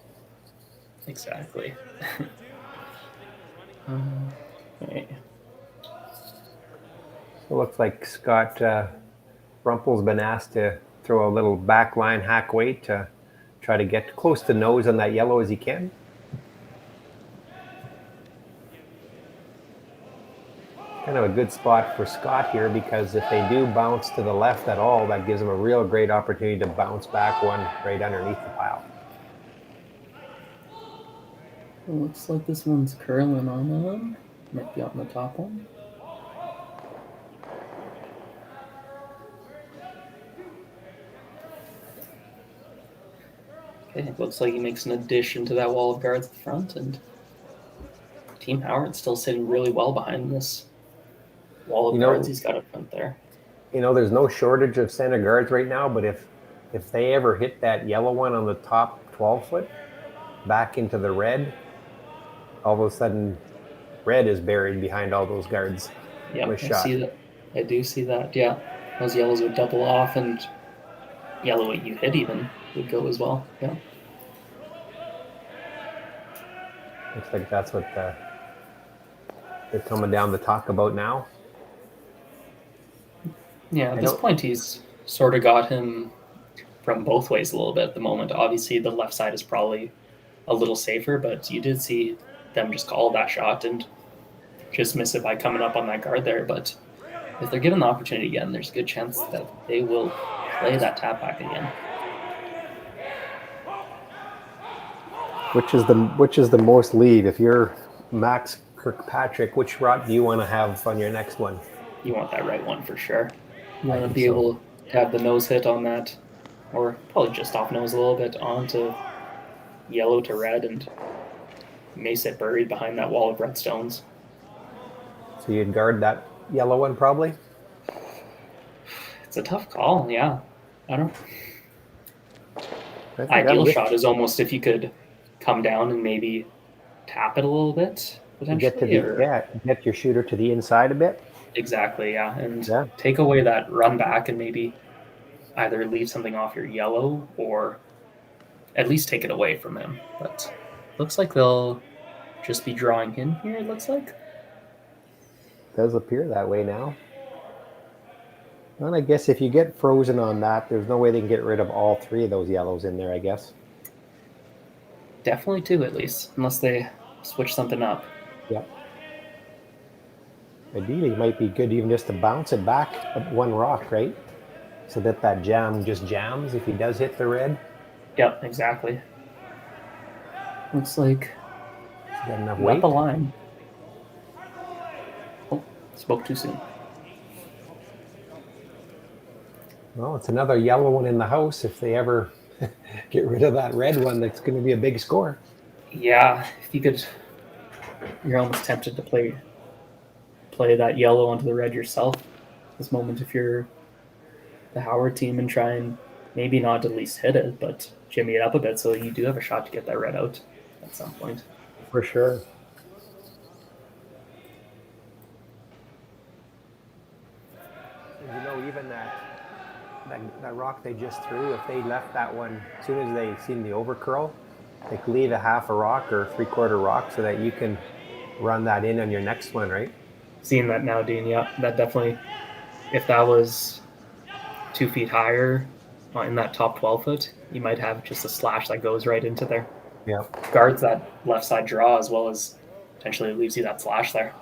Exactly. Okay. It looks like Scott Rumpel's been asked to throw a little backline hack weight to try to get close to nose on that yellow as he can. Kind of a good spot for Scott here, because if they do bounce to the left at all, that gives them a real great opportunity to bounce back one right underneath the pile. It looks like this one's curling on them. Might be on the top one. Okay, it looks like he makes an addition to that wall of guards at the front, and Team Howard's still sitting really well behind this wall of guards he's got up front there. You know, there's no shortage of center guards right now, but if they ever hit that yellow one on the top 12 foot back into the red, all of a sudden red is buried behind all those guards. Yeah, I see that. I do see that. Yeah, those yellows would double off, and yellow what you hit even would go as well. Yeah. Looks like that's what they're coming down to talk about now. Yeah, at this point, he's sort of got him from both ways a little bit at the moment. Obviously, the left side is probably a little safer, but you did see them just call that shot and just miss it by coming up on that guard there. But if they're given the opportunity again, there's a good chance that they will play that tap back again. Which is the most lead? If you're Max Kirkpatrick, which rock do you want to have on your next one? You want that right one for sure. You want to be able to have the nose hit on that, or probably just off nose a little bit onto yellow to red, and may sit buried behind that wall of red stones. So you'd guard that yellow one probably? It's a tough call, yeah. I don't. Ideal shot is almost if you could come down and maybe tap it a little bit potentially. Get your shooter to the inside a bit. Exactly, yeah, and take away that run back and maybe either leave something off your yellow or at least take it away from him. But looks like they'll just be drawing in here. It looks like does appear that way now. Well, I guess if you get frozen on that, there's no way they can get rid of all three of those yellows in there, I guess. Definitely two at least, unless they switch something up. Yep. Ideally, it might be good even just to bounce it back at one rock, right? So that jam just jams if he does hit the red. Yep, exactly. Looks like got enough weight. Up the line. Oh, spoke too soon. Well, it's another yellow one in the house. If they ever get rid of that red one, that's going to be a big score. Yeah, if you could, you're almost tempted to play that yellow onto the red yourself this moment if you're the Howard team, and try and maybe not at least hit it, but jimmy it up a bit so you do have a shot to get that red out at some point. For sure. You know, even that rock they just threw, if they left that one, as soon as they seen the overcurl, they could leave a half a rock or 3/4 rock so that you can run that in on your next one, right? Seeing that now, Dean, yeah, that definitely, if that was 2 feet higher in that top 12 foot, you might have just a slash that goes right into there. Yeah. Guards that left side draw as well as potentially leaves you that slash there.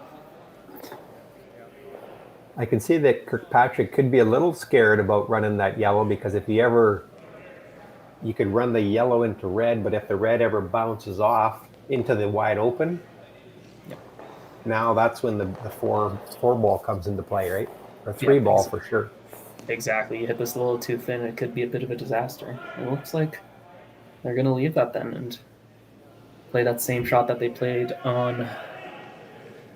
I can see that Kirkpatrick could be a little scared about running that yellow, because if you could run the yellow into red, but if the red ever bounces off into the wide open, now that's when the four ball comes into play, right? Or three ball for sure. Exactly. You hit this a little too thin, it could be a bit of a disaster. It looks like they're going to leave that then and play that same shot that they played on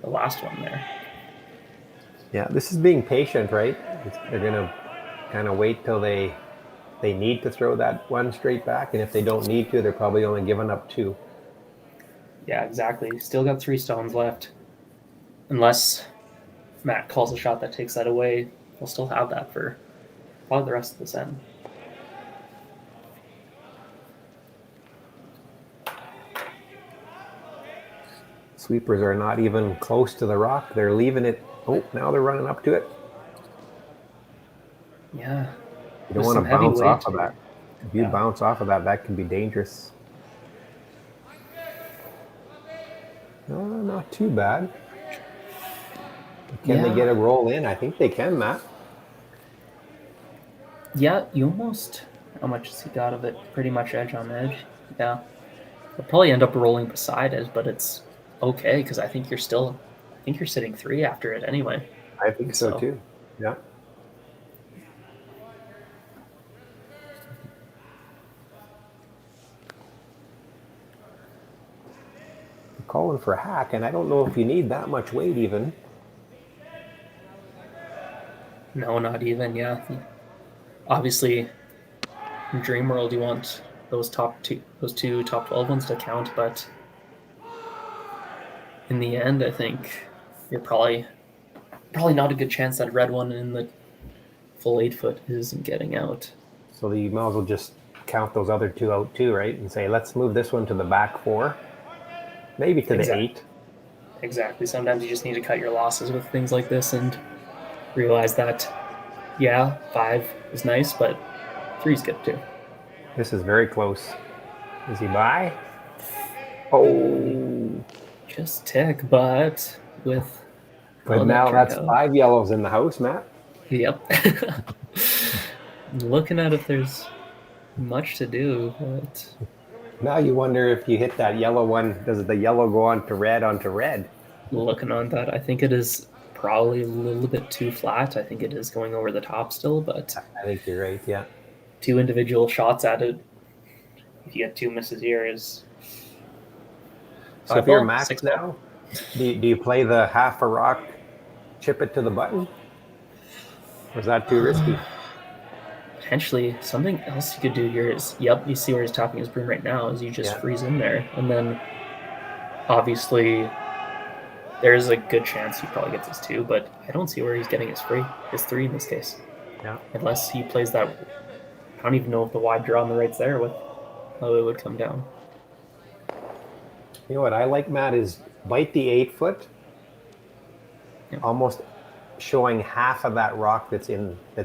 the last one there. Yeah, this is being patient, right? They're going to kind of wait till they need to throw that one straight back, and if they don't need to, they're probably only giving up 2. Yeah, exactly. Still got 3 stones left. Unless Matt calls a shot that takes that away, we'll still have that for probably the rest of this end. Sweepers are not even close to the rock. They're leaving it. Oh, now they're running up to it. Yeah. You don't want to bounce off of that. If you bounce off of that, that can be dangerous. No, not too bad. Can they get a roll in? I think they can, Matt. Yeah, you almost... How much has he got of it? Pretty much edge on edge. Yeah. They'll probably end up rolling beside it, but it's okay, because I think you're sitting 3 after it anyway. I think so too. Yeah. Calling for a hack, and I don't know if you need that much weight even. No, not even. Yeah, obviously, in Dream World, you want those two top 12 ones to count, but in the end, I think you're probably not a good chance that red one in the full 8 foot isn't getting out. So you might as well just count those other 2 out too, right? And say, let's move this one to the back 4. Maybe to the 8. Exactly. Sometimes you just need to cut your losses with things like this and realize that, yeah, 5 is nice, but 3's good too. This is very close. Is he by? Oh. Just tick, but with... But now that's 5 yellows in the house, Matt. Yep. Looking at if there's much to do, but... Now you wonder if you hit that yellow one, does the yellow go onto red? Looking on that, I think it is probably a little bit too flat. I think it is going over the top still, but... I think you're right, yeah. 2 individual shots at it, if you get 2 misses here, is... So if you're Max now, do you play the half a rock, chip it to the button? Or is that too risky? Potentially, something else you could do here is, you see where he's tapping his broom right now, is you just freeze in there. And then, obviously, there's a good chance he probably gets his 2, but I don't see where he's getting his 3 in this case. Yeah. Unless he plays that, I don't even know if the wide draw on the right's there with how it would come down. You know what I like, Matt, is bite the 8 foot, almost showing half of that rock that's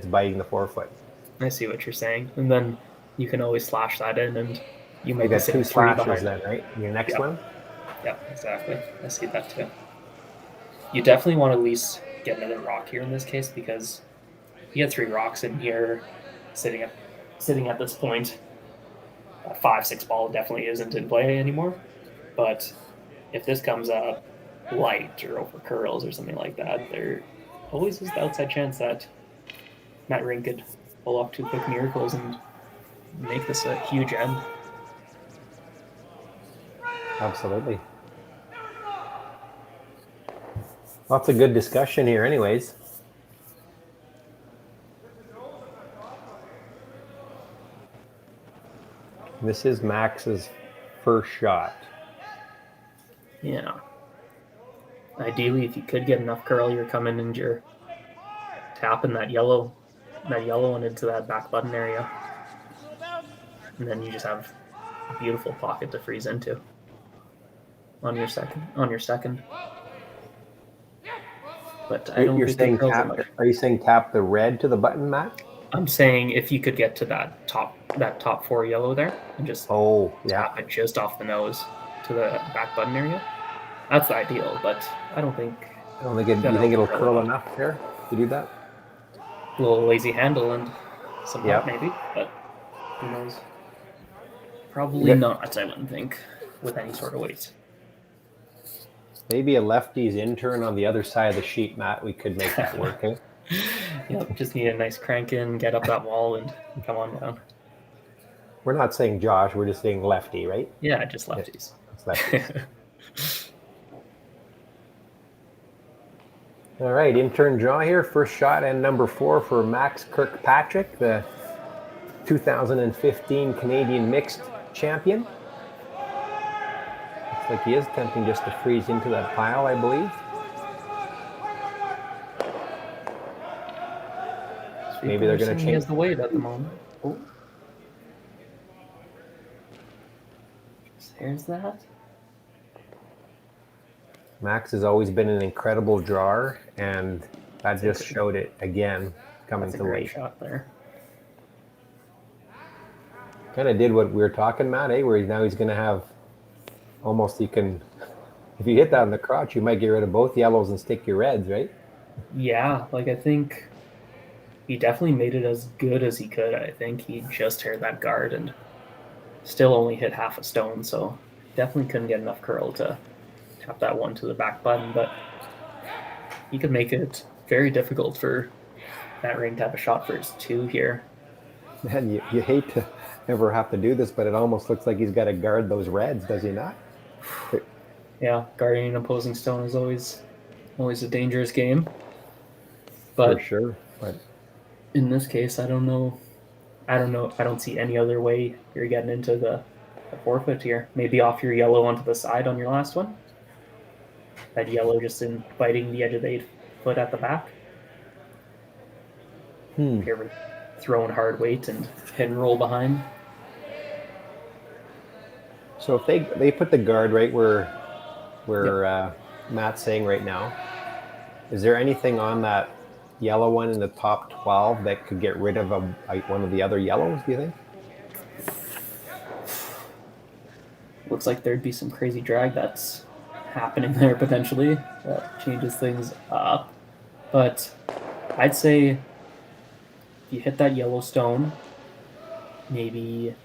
biting the 4 foot. I see what you're saying, and then you can always slash that in, and you might get be 2 3 slashes behind. then, right? Your next one. Yeah, exactly. I see that too. You definitely want to at least get another rock here in this case, because you get 3 rocks in here, sitting at this point. That 5-6 ball definitely isn't in play anymore. But if this comes up light or over curls or something like that, there always is the outside chance that Matt Ring could pull off 2 quick miracles and make this a huge end. Absolutely. Lots of good discussion here anyways. This is Max's first shot. Yeah. Ideally, if you could get enough curl, you're coming and you're tapping that yellow one into that back button area. And then you just have a beautiful pocket to freeze into on your second. But I don't You're think saying it curls tap, that much. are you saying tap the red to the button, Matt? I'm saying if you could get to that top 4 yellow there and just tap it just off the nose to the back button area, that's the ideal. But I don't think. You think it'll curl enough there to do that? A little lazy handle and some help maybe, but who knows? Probably not. I wouldn't think with any sort of weight. Maybe a lefty's intern on the other side of the sheet, Matt. We could make that work. Eh? Yep, just need a nice crank in, get up that wall, and come on down. We're not saying Josh, we're just saying lefty, right? Yeah, just lefties. It's lefties. All right, intern draw here. First shot and number 4 for Max Kirkpatrick, the 2015 Canadian Mixed Champion. Looks like he is attempting just to freeze into that pile, I believe. Maybe they're going to change. He has the weight at the moment. Oh. There's that. Max has always been an incredible drawer, and that just showed it again, coming to Great late. shot there. Kind of did what we were talking, Matt, where he's going to have almost, you can, if you hit that in the crotch, you might get rid of both yellows and stick your reds, right? Yeah, like I think he definitely made it as good as he could. I think he just haired that guard and still only hit half a stone, so definitely couldn't get enough curl to tap that one to the back button, but he could make it very difficult for Matt Ring to have a shot for his 2 here. Man, you hate to ever have to do this, but it almost looks like he's got to guard those reds, does he not? Yeah, guarding an opposing stone is always a dangerous game. But for sure. But in this case, I don't know. I don't see any other way you're getting into the forfeit here. Maybe off your yellow onto the side on your last one. That yellow just in biting the edge of the 8 foot at the back. If you're ever throwing hard weight and hit and roll behind. So if they put the guard right where Matt's saying right now, is there anything on that yellow one in the top 12 that could get rid of one of the other yellows, do you think? Looks like there'd be some crazy drag that's happening there potentially. That changes things up. But I'd say if you hit that yellow stone, maybe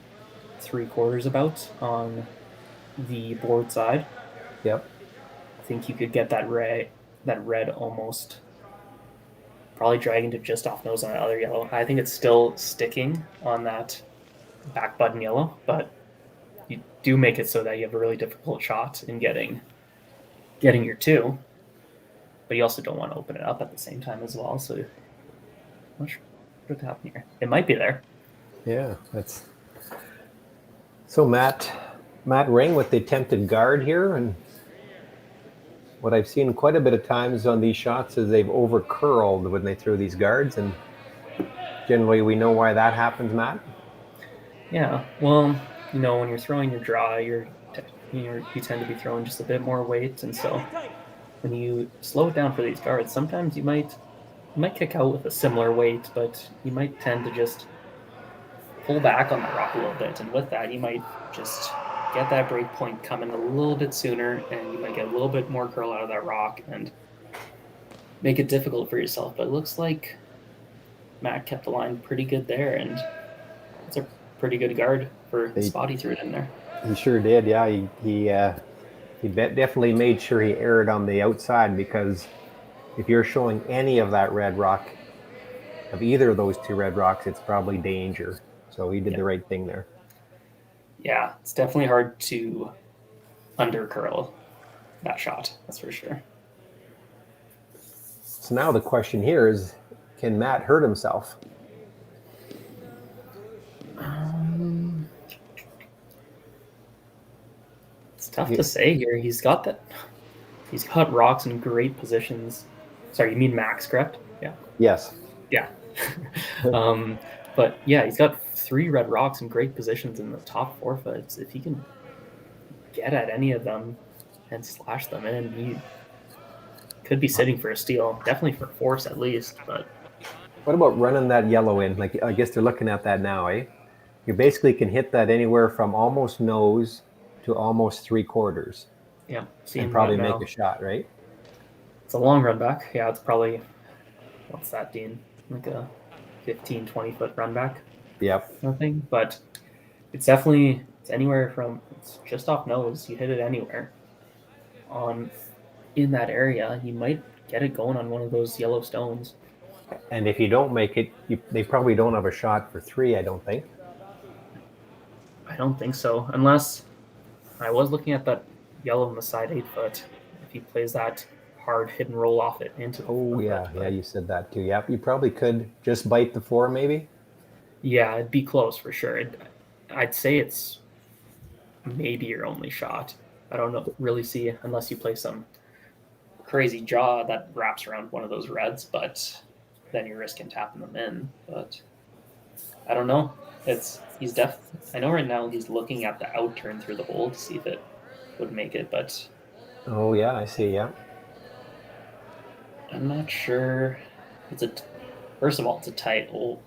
3/4 about on the board side. Yep. I think you could get that red almost probably dragging to just off nose on the other yellow. I think it's still sticking on that back button yellow, but you do make it so that you have a really difficult shot in getting your 2. But you also don't want to open it up at the same time as well. So I'm not sure what's happening here. It might be there. Yeah, that's so Matt Ring with the attempted guard here, and what I've seen quite a bit of times on these shots is they've over curled when they throw these guards, and generally we know why that happens, Matt. Yeah, well, when you're throwing your draw, you tend to be throwing just a bit more weight, and so when you slow it down for these guards, sometimes you might kick out with a similar weight, but you might tend to just pull back on the rock a little bit, and with that, you might just get that break point coming a little bit sooner, and you might get a little bit more curl out of that rock and make it difficult for yourself. But it looks like Matt kept the line pretty good there, and it's a pretty good guard for the spot he threw it in there. He sure did, yeah. He definitely made sure he aired on the outside, because if you're showing any of that red rock, of either of those 2 red rocks, it's probably danger. So he did the right thing there. Yeah, it's definitely hard to under curl that shot, that's for sure. So now the question here is, can Matt hurt himself? It's tough to say here. He's got rocks in great positions. Sorry, you mean Max, correct? Yeah. Yes. Yeah. But yeah, he's got 3 red rocks in great positions in the top 4 foots. If he can get at any of them and slash them in, he could be sitting for a steal. Definitely for force at least. But what about running that yellow in? Like, I guess they're looking at that now, eh? You basically can hit that anywhere from almost nose to almost 3/4. Yeah. And probably make a shot, right? It's a long run back. Yeah, it's probably, what's that, Dean? Like a 15, 20 foot run back. Yep. Nothing, but it's anywhere from, it's just off nose. You hit it anywhere in that area, you might get it going on one of those yellow stones. And if you don't make it, they probably don't have a shot for 3, I don't think. I don't think so, unless I was looking at that yellow on the side 8 foot. If he plays that hard hit and roll off it into the yeah, you said that too. Yep, you probably could just bite the 4 maybe. Yeah, it'd be close for sure. I'd say it's maybe your only shot. I don't really see, unless you play some crazy jaw that wraps around one of those reds, but then you're risking tapping them in. But I don't know. I know right now he's looking at the out turn through the hole to see if it would make it, but oh yeah, I see. Yeah, I'm not sure. First of all, it's a tight hole.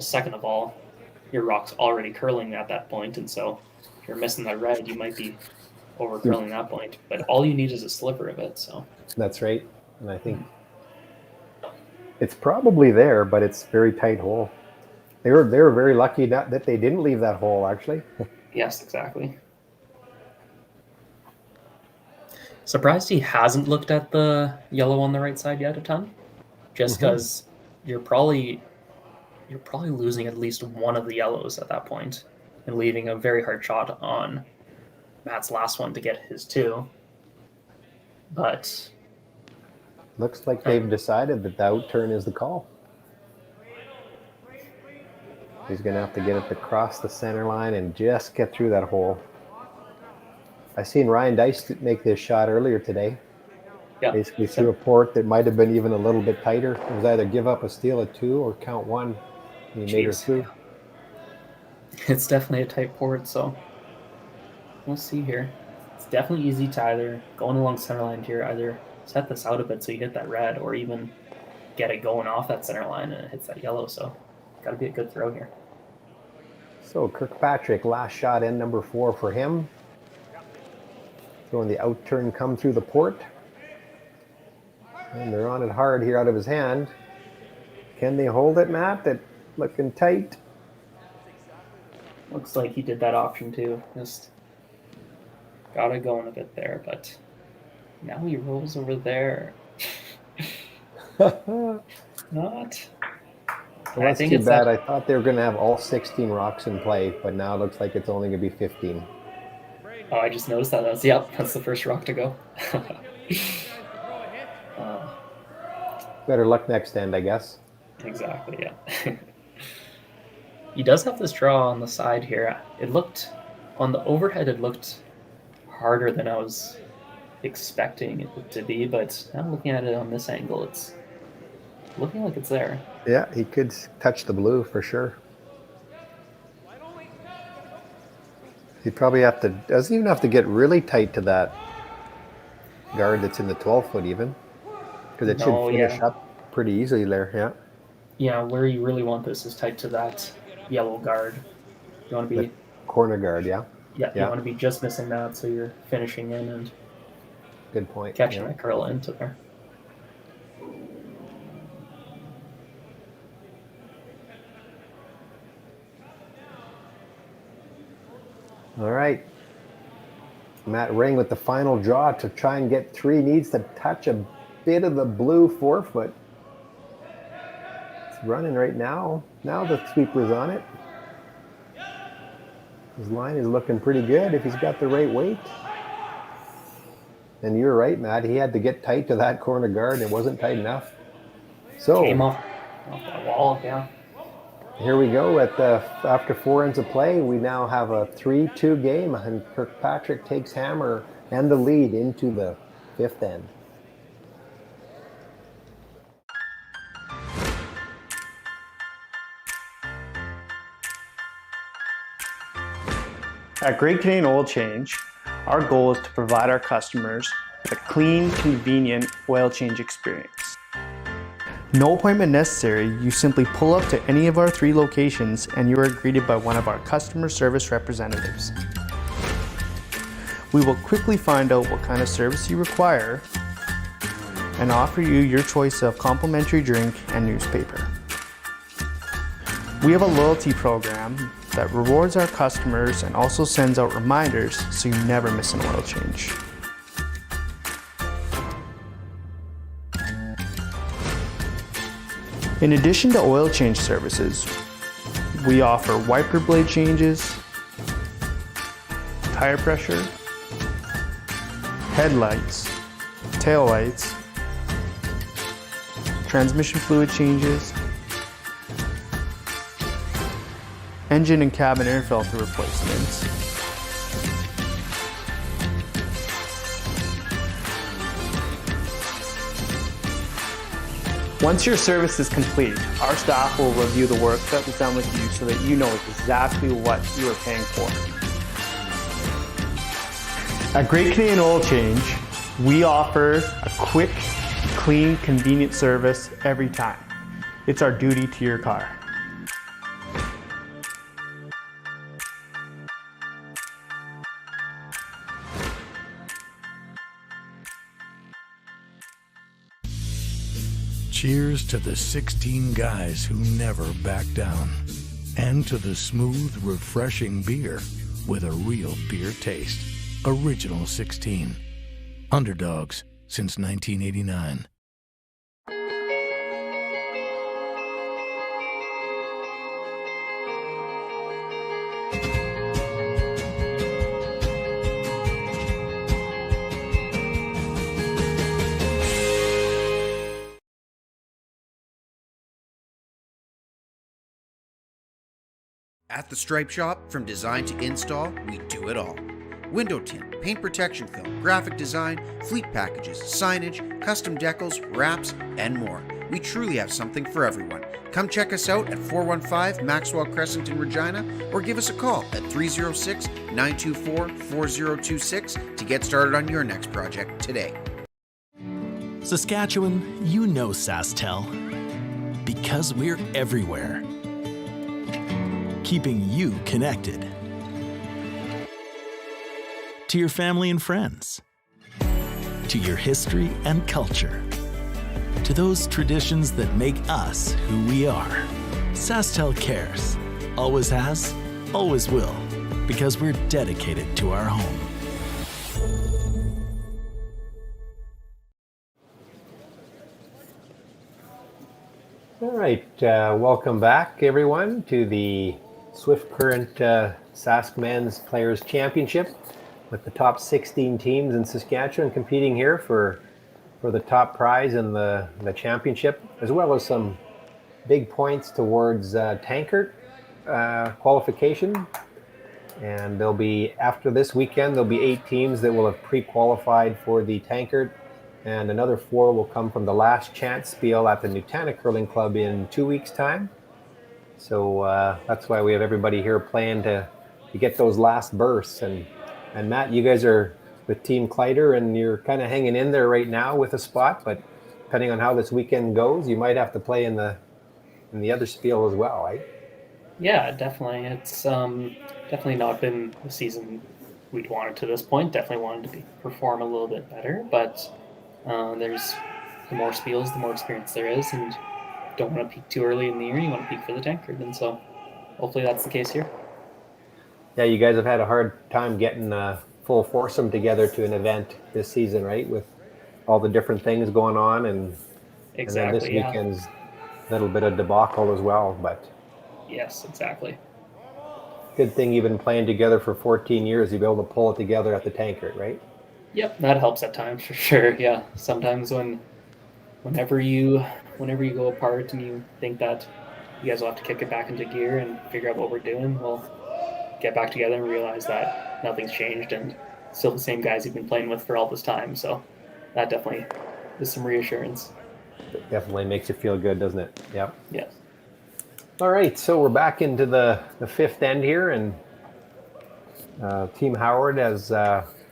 Second of all, your rock's already curling at that point, and so if you're missing that red, you might be over curling that point. But all you need is a sliver of it. So That's right. And I think it's probably there, but it's a very tight hole. They were very lucky that they didn't leave that hole, actually. yes, exactly. Surprised he hasn't looked at the yellow on the right side yet a ton, just because you're probably losing at least one of the yellows at that point and leaving a very hard shot on Matt's last one to get his 2. But Looks like they've decided that the out turn is the call. He's going to have to get it across the center line and just get through that hole. I seen Ryan Dice make this shot earlier today. yeah, Basically through a port that might have been even a little bit tighter. It was either give up a steal at 2 or count 1. And he made her Jeez. through. it's definitely a tight port, so we'll see here. It's definitely easy to either going along center line here, either set this out a bit so you hit that red, or even get it going off that center line and it hits that yellow. So got to be a good throw here. So Kirkpatrick, last shot in, number 4 for him. Throwing the out turn come through the port. And they're on it hard here out of his hand. Can they hold it, Matt? That looking tight. Looks like he did that option too. Just got it going a bit there, but now he rolls over there. Not. Well, I that's think too it's bad. that- I thought they were going to have all 16 rocks in play, but now it looks like it's only going to be 15. Oh, I just noticed that. That's the first rock to go. Better luck next end, I guess. Exactly, yeah. He does have this draw on the side here. It looked, on the overhead, it looked harder than I was expecting it to be, but now looking at it on this angle, it's looking like it's there. Yeah, he could touch the blue for sure. He'd probably have to, doesn't even have to get really tight to that guard that's in the 12 foot even. Because it should finish up pretty easily there, yeah. Yeah, where you really want this is tight to that yellow guard. You want to be... The corner guard, yeah. Yeah, you want to be just missing that so you're finishing in and good point. Catching that curl into there. All right. Matt Ring with the final draw to try and get 3. Needs to touch a bit of the blue 4 foot. It's running right now. Now the sweeper's on it. His line is looking pretty good if he's got the right weight. And you're right, Matt. He had to get tight to that corner guard and it wasn't tight enough. So came off that wall, yeah. Here we go at the after 4 ends of play. We now have a 3-2 game, and Kirkpatrick takes hammer and the lead into the 5th end. At Great Canadian Oil Change, our goal is to provide our customers with a clean, convenient oil change experience. No appointment necessary, you simply pull up to any of our 3 locations and you are greeted by one of our customer service representatives. We will quickly find out what kind of service you require and offer you your choice of complimentary drink and newspaper. We have a loyalty program that rewards our customers and also sends out reminders so you never miss an oil change. In addition to oil change services, we offer wiper blade changes, tire pressure, headlights, taillights, transmission fluid changes, engine and cabin air filter replacements, once your service is complete, our staff will review the work that was done with you so that you know exactly what you are paying for. At Great Canadian Oil Change, we offer a quick, clean, convenient service every time. It's our duty to your car. Cheers to the 16 guys who never back down. And to the smooth, refreshing beer with a real beer taste. Original 16. Underdogs since 1989. At the Stripe Shop, from design to install, we do it all. Window tint, paint protection film, graphic design, fleet packages, signage, custom decals, wraps, and more. We truly have something for everyone. Come check us out at 415 Maxwell Crescent in Regina, or give us a call at 306-924-4026 to get started on your next project today. Saskatchewan, you know SaskTel. Because we're everywhere. Keeping you connected. To your family and friends. To your history and culture. To those traditions that make us who we are. SaskTel cares. Always has, always will. Because we're dedicated to our home. All right, welcome back, everyone, to the Swift Current Sask Men's Players Championship with the top 16 teams in Saskatchewan competing here for the top prize in the championship, as well as some big points towards tankard qualification. And there'll be, after this weekend, there'll be 8 teams that will have pre-qualified for the tankard, and another 4 will come from the last chance spiel at the Nutana Curling Club in 2 weeks' time. So that's why we have everybody here playing to get those last bursts. And Matt, you guys are with Team Kleider, and you're kind of hanging in there right now with a spot, but depending on how this weekend goes, you might have to play in the other spiel as well, right? Yeah, definitely. It's definitely not been the season we'd wanted to this point. Definitely wanted to perform a little bit better, but there's the more spiels, the more experience there is, and don't want to peak too early in the year. You want to peak for the tankard, and so hopefully that's the case here. Yeah, you guys have had a hard time getting a full foursome together to an event this season, right? With all the different things going on, and Exactly. And then this weekend's a little bit of debacle as well, but Yes, exactly. good thing you've been playing together for 14 years. You'll be able to pull it together at the tankard, right? Yep, that helps at times for sure. Yeah, sometimes whenever you go apart and you think that you guys will have to kick it back into gear and figure out what we're doing, we'll get back together and realize that nothing's changed and still the same guys you've been playing with for all this time. So that definitely is some reassurance. It definitely makes you feel good, doesn't it? Yep. Yes. All right, so we're back into the fifth end here, and Team Howard has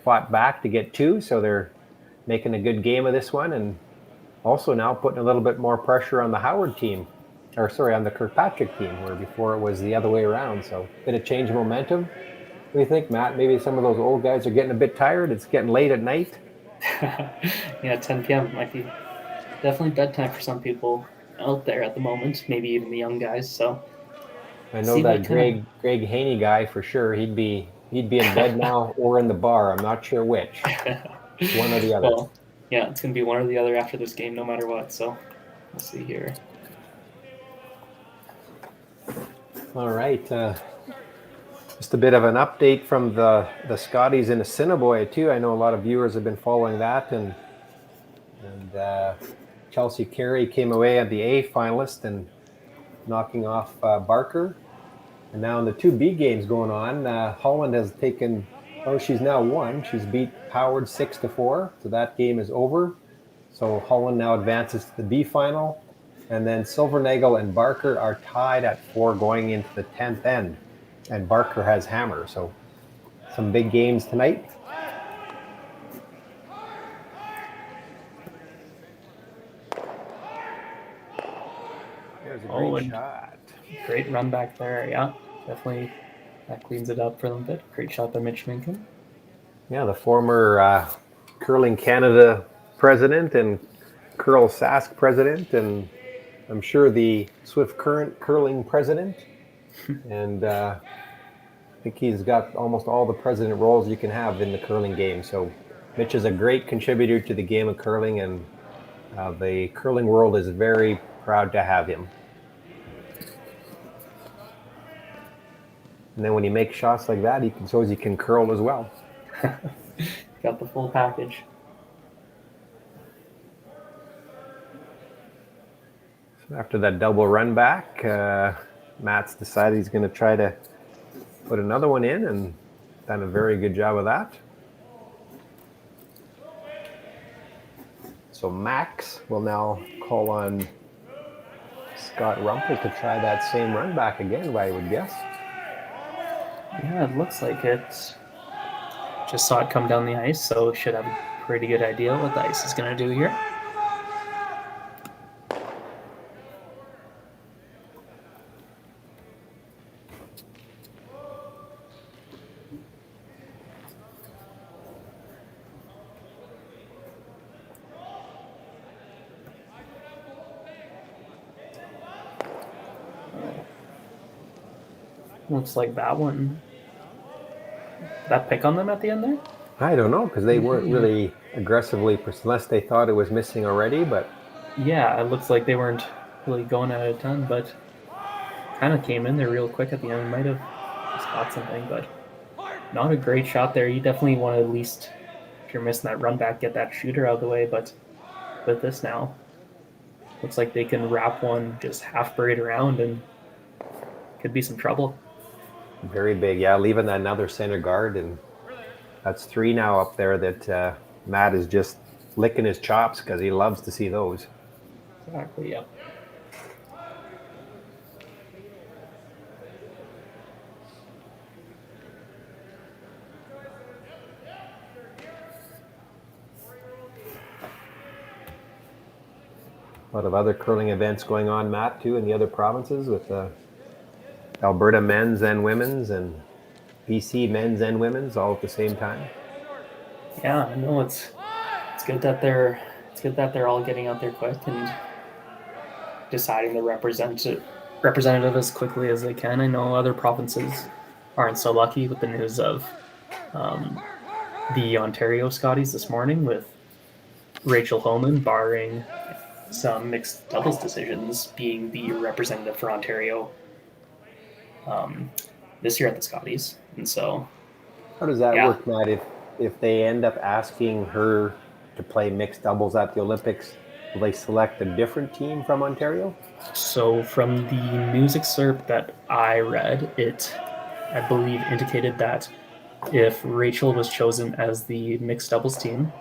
fought back to get 2, so they're making a good game of this one, and also now putting a little bit more pressure on the Howard team, or sorry, on the Kirkpatrick team, where before it was the other way around. So a bit of change of momentum. What do you think, Matt? Maybe some of those old guys are getting a bit tired. It's getting late at night. Yeah, 10 p.m. might be definitely bedtime for some people out there at the moment, maybe even the young guys. So I know that Greg Haney guy for sure. He'd be in bed now or in the bar. I'm not sure which. One or the other. Well, yeah, it's gonna be one or the other after this game, no matter what. So we'll see here. All right. Just a bit of an update from the Scotties in Assiniboia too. I know a lot of viewers have been following that, and Chelsea Carey came away at the A finalist and knocking off Barker. And now in the 2B games going on, Holland has taken, she's now won. She's beat Howard 6-4. So that game is over. So Holland now advances to the B final. And then Silvernagel and Barker are tied at 4 going into the 10th end. And Barker has hammer. So some big games tonight. There's a great shot. Great run back there, yeah. Definitely that cleans it up for them a bit. Great shot by Mitch Minkin. Yeah, the former Curling Canada president and Curl Sask president, and I'm sure the Swift Current curling president. And I think he's got almost all the president roles you can have in the curling game. So Mitch is a great contributor to the game of curling, and the curling world is very proud to have him. And then when he makes shots like that, shows he can curl as well. Got the full package. So after that double run back, Matt's decided he's going to try to put another one in, and done a very good job of that. So Max will now call on Scott Rumpel to try that same run back again, I would guess. Yeah, it looks like it. Just saw it come down the ice, so should have a pretty good idea what the ice is going to do here. Looks like that one. That pick on them at the end there? I don't know, because they weren't really aggressively, unless they thought it was missing already, but... Yeah, it looks like they weren't really going at it a ton, but kind of came in there real quick at the end. Might have spot something, but not a great shot there. You definitely want to, at least, if you're missing that run back, get that shooter out of the way, but with this now, looks like they can wrap one just half buried around and could be some trouble. Very big, yeah, leaving another center guard, and that's 3 now up there that Matt is just licking his chops because he loves to see those. Exactly, yep. A lot of other curling events going on, Matt, too, in the other provinces with Alberta men's and women's, and BC men's and women's all at the same time. Yeah, I know it's good that they're all getting out there quick and deciding the representative as quickly as they can. I know other provinces aren't so lucky with the news of the Ontario Scotties this morning, with Rachel Homan barring some mixed doubles decisions being the representative for Ontario this year at the Scotties. And so how does that work, Matt? If they end up asking her to play mixed doubles at the Olympics, will they select a different team from Ontario? So from the news excerpt that I read, it, I believe, indicated that if Rachel was chosen as the mixed doubles team,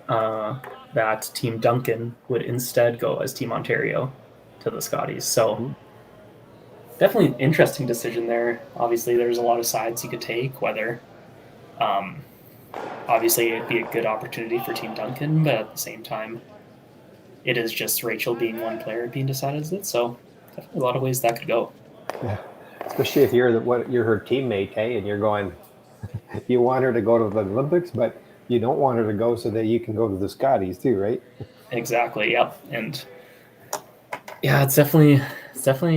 that Team Duncan would instead go as Team Ontario to the Scotties. So definitely an interesting decision there. Obviously, there's a lot of sides you could take, whether obviously it'd be a good opportunity for Team Duncan, but at the same time, it is just Rachel being one player being decided as it. So definitely a lot of ways that could go. Yeah, especially if you're her teammate, hey, and you're going, you want her to go to the Olympics, but you don't want her to go so that you can go to the Scotties too, right? Exactly. Yep. And yeah, it's definitely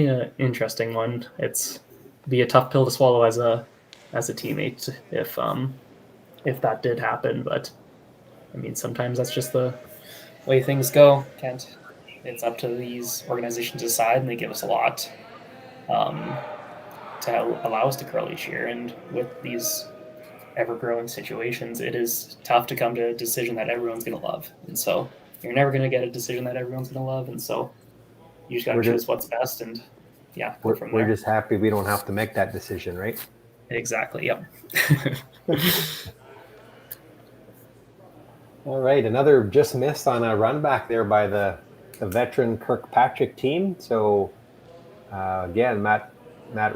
an interesting one. It's be a tough pill to swallow as a teammate if that did happen. But I mean, sometimes that's just the way things go. It's up to these organizations to decide, and they give us a lot to allow us to curl each year. And with these ever-growing situations, it is tough to come to a decision that everyone's going to love. And so you're never going to get a decision that everyone's going to love. And so you just got to choose what's best, and go from there. We're just happy we don't have to make that decision, right? Exactly. Yep. All right, another just missed on a run back there by the veteran Kirkpatrick team. So again, Matt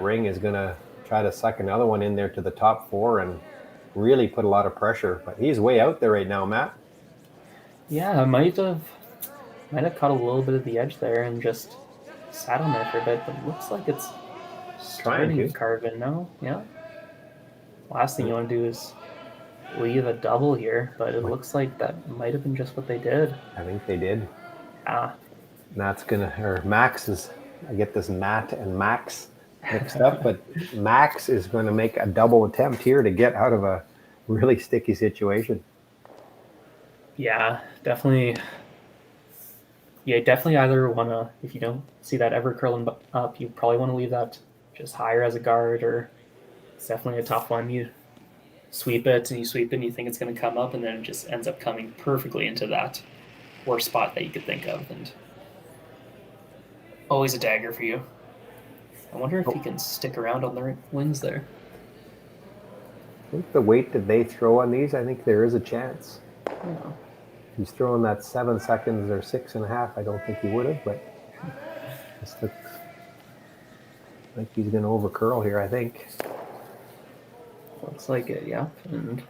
Ring is going to try to suck another one in there to the top 4 and really put a lot of pressure. But he's way out there right now, Matt. Yeah, might have caught a little bit of the edge there and just sat on there for a bit, but it looks like it's starting to carve in now. Yeah. Last thing you want to do is leave a double here, but it looks like that might have been just what they did. I think they did. Ah, Matt's gonna, or Max is, I get this Matt and Max mixed up, but Max is going to make a double attempt here to get out of a really sticky situation. yeah, definitely. Yeah, definitely either want to, if you don't see that ever curling up, you probably want to leave that just higher as a guard, or it's definitely a tough one. You sweep it and you think it's going to come up, and then it just ends up coming perfectly into that worst spot that you could think of, and always a dagger for you. I wonder if he can stick around on the wings there. I think the weight that they throw on these, I think there is a chance. Yeah. He's throwing that 7 seconds or 6.5. I don't think he would have, but this looks like he's going to over curl here, I think. Looks like it, yeah. And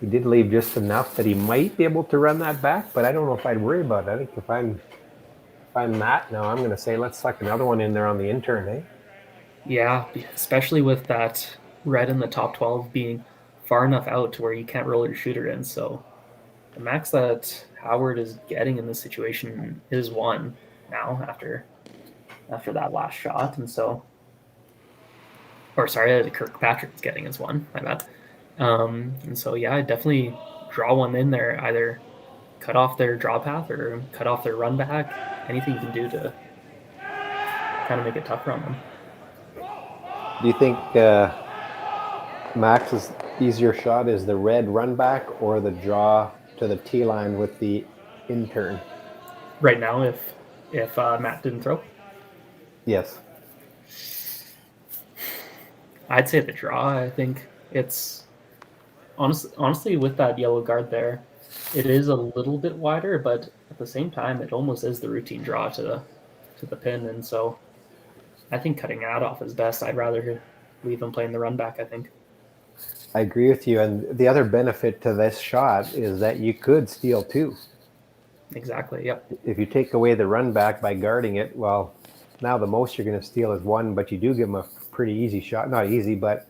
he did leave just enough that he might be able to run that back, but I don't know if I'd worry about it. I think if I'm Matt now, I'm going to say let's suck another one in there on the intern, eh? yeah, especially with that red in the top 12 being far enough out to where you can't roll your shooter in. So the max that Howard is getting in this situation is 1 now after that last shot. And so, or sorry, Kirkpatrick is getting is 1, my bad. And so, yeah, I definitely draw one in there, either cut off their draw path or cut off their run back, anything you can do to kind of make it tougher on them. Do you think Max's easier shot is the red run back or the draw to the tee line with the intern? Right now, if Matt didn't throw? Yes. I'd say the draw. I think it's honestly with that yellow guard there, it is a little bit wider, but at the same time, it almost is the routine draw to the pin, and so I think cutting that off is best. I'd rather leave him playing the run back, I think. I agree with you, and the other benefit to this shot is that you could steal 2. Exactly, yep. If you take away the run back by guarding it, well, now the most you're going to steal is 1, but you do give him a pretty easy shot. Not easy, but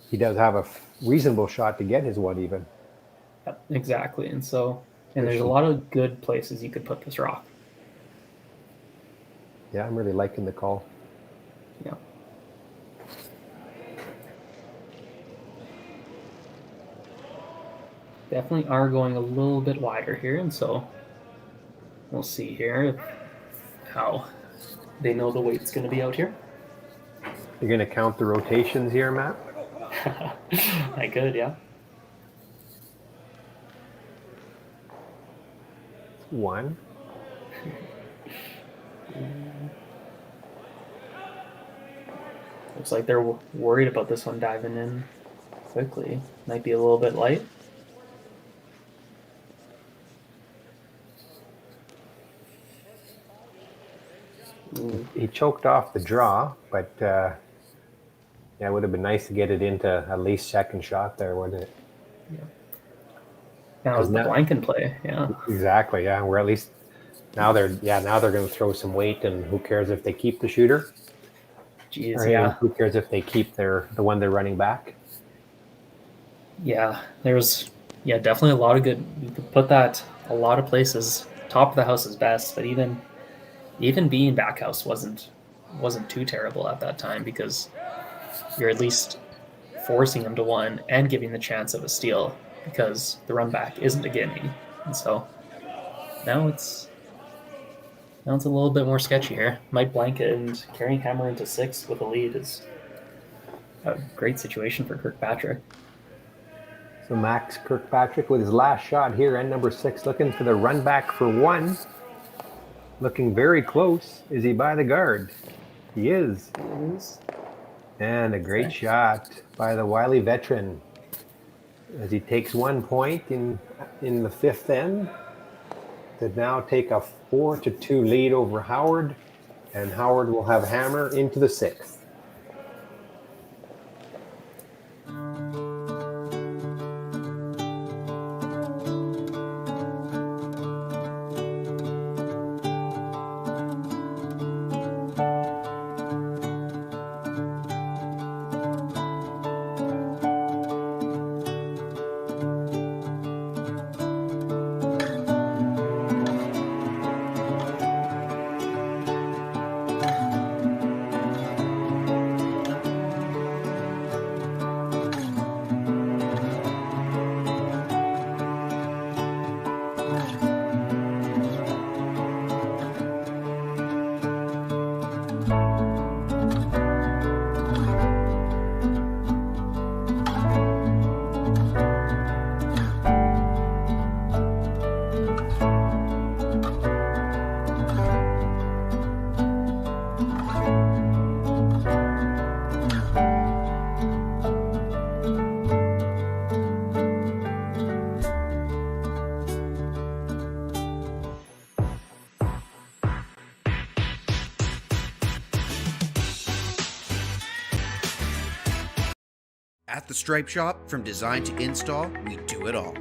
he does have a reasonable shot to get his 1 even. Yep, exactly, and so, and there's a lot of good places you could put this rock. Yeah, I'm really liking the call. Yeah. Definitely are going a little bit wider here, and so we'll see here how they know the weight's going to be out here. You're going to count the rotations here, Matt? I could, yeah. 1. Looks like they're worried about this one diving in quickly. Might be a little bit light. He choked off the draw, but yeah, it would have been nice to get it into at least second shot there, wouldn't it? Yeah. Now it's the blank in play, yeah. Exactly, yeah. We're at least now they're going to throw some weight, and who cares if they keep the shooter? Jeez, or, yeah. Who cares if they keep the one they're running back? Yeah, there's definitely a lot of good. You could put that a lot of places. Top of the house is best, but even being back house wasn't too terrible at that time, because you're at least forcing them to 1 and giving the chance of a steal, because the run back isn't a gimme. And so now it's a little bit more sketchy here. Might blanket, and carrying hammer into 6 with a lead is a great situation for Kirkpatrick. So Max Kirkpatrick with his last shot here, and number 6 looking for the run back for 1. Looking very close. Is he by the guard? He is. And a great shot by the wily veteran as he takes 1 point in the 5th end to now take a 4-2 lead over Howard, and Howard will have hammer into the 6th. At the Stripe Shop, from design to install, we do it all.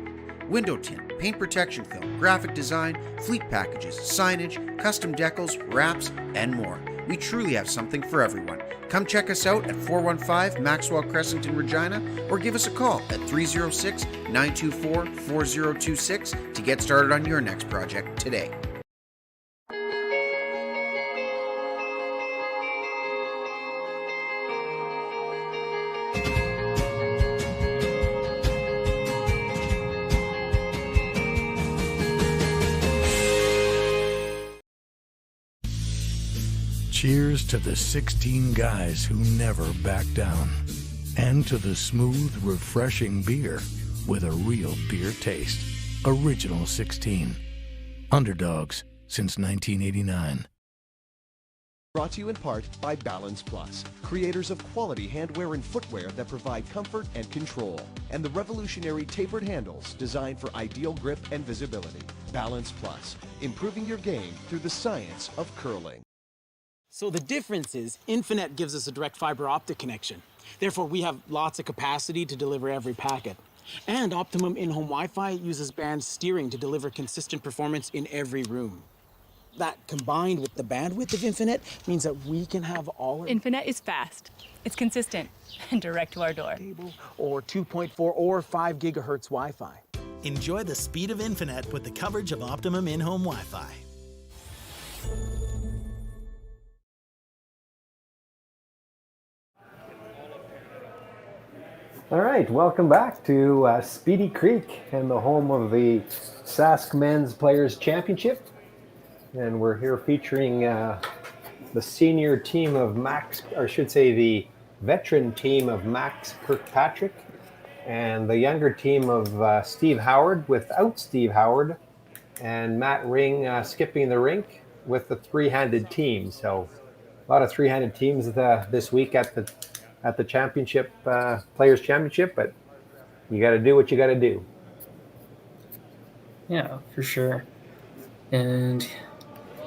Window tint, paint protection film, graphic design, fleet packages, signage, custom decals, wraps, and more. We truly have something for everyone. Come check us out at 415 Maxwell Crescent in Regina, or give us a call at 306-924-4026 to get started on your next project today. Cheers to the 16 guys who never back down. And to the smooth, refreshing beer with a real beer taste. Original 16. Underdogs since 1989. Brought to you in part by Balance Plus, creators of quality handwear and footwear that provide comfort and control, and the revolutionary tapered handles designed for ideal grip and visibility. Balance Plus, improving your game through the science of curling. So the difference is Infinet gives us a direct fiber optic connection. Therefore, we have lots of capacity to deliver every packet. And Optimum in-home Wi-Fi uses band steering to deliver consistent performance in every room. That, combined with the bandwidth of Infinet, means that we can have all our Infinet is fast. It's consistent and direct to our door. or 2.4 or 5 gigahertz Wi-Fi. Enjoy the speed of Infinet with the coverage of Optimum in-home Wi-Fi. All right, welcome back to Speedy Creek and the home of the Sask Men's Players Championship. And we're here featuring the senior team of Max, or I should say the veteran team of Max Kirkpatrick, and the younger team of Steve Howard without Steve Howard, and Matt Ring skipping the rink with the three-handed team. So a lot of three-handed teams this week at the championship, Players Championship, but you got to do what you got to do. Yeah, for sure. And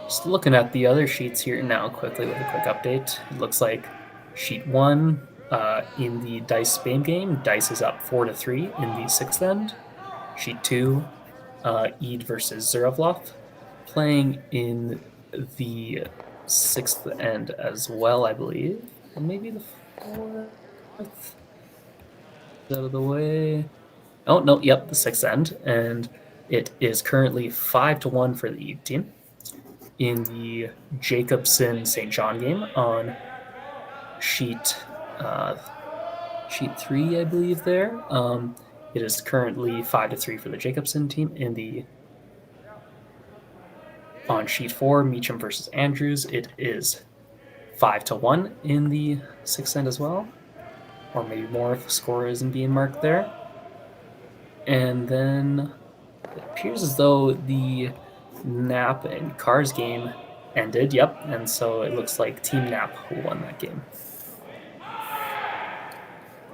just looking at the other sheets here now quickly with a quick update. It looks like sheet 1 in the Dice Spain game, Dice is up 4-3 in the 6th end. Sheet 2, Eid versus Zurovlov, playing in the 6th end as well, I believe. And maybe the 4th. Out of the way. Oh, no, yep, the 6th end. And it is currently 5-1 for the Eid team. In the Jacobson St. John game on sheet 3, I believe there. It is currently 5-3 for the Jacobson team. On sheet 4, Meacham versus Andrews, it is 5-1 in the 6th end as well, or maybe more if the score isn't being marked there. And then it appears as though the Knapp and Cars game ended. Yep, and so it looks like Team Knapp who won that game.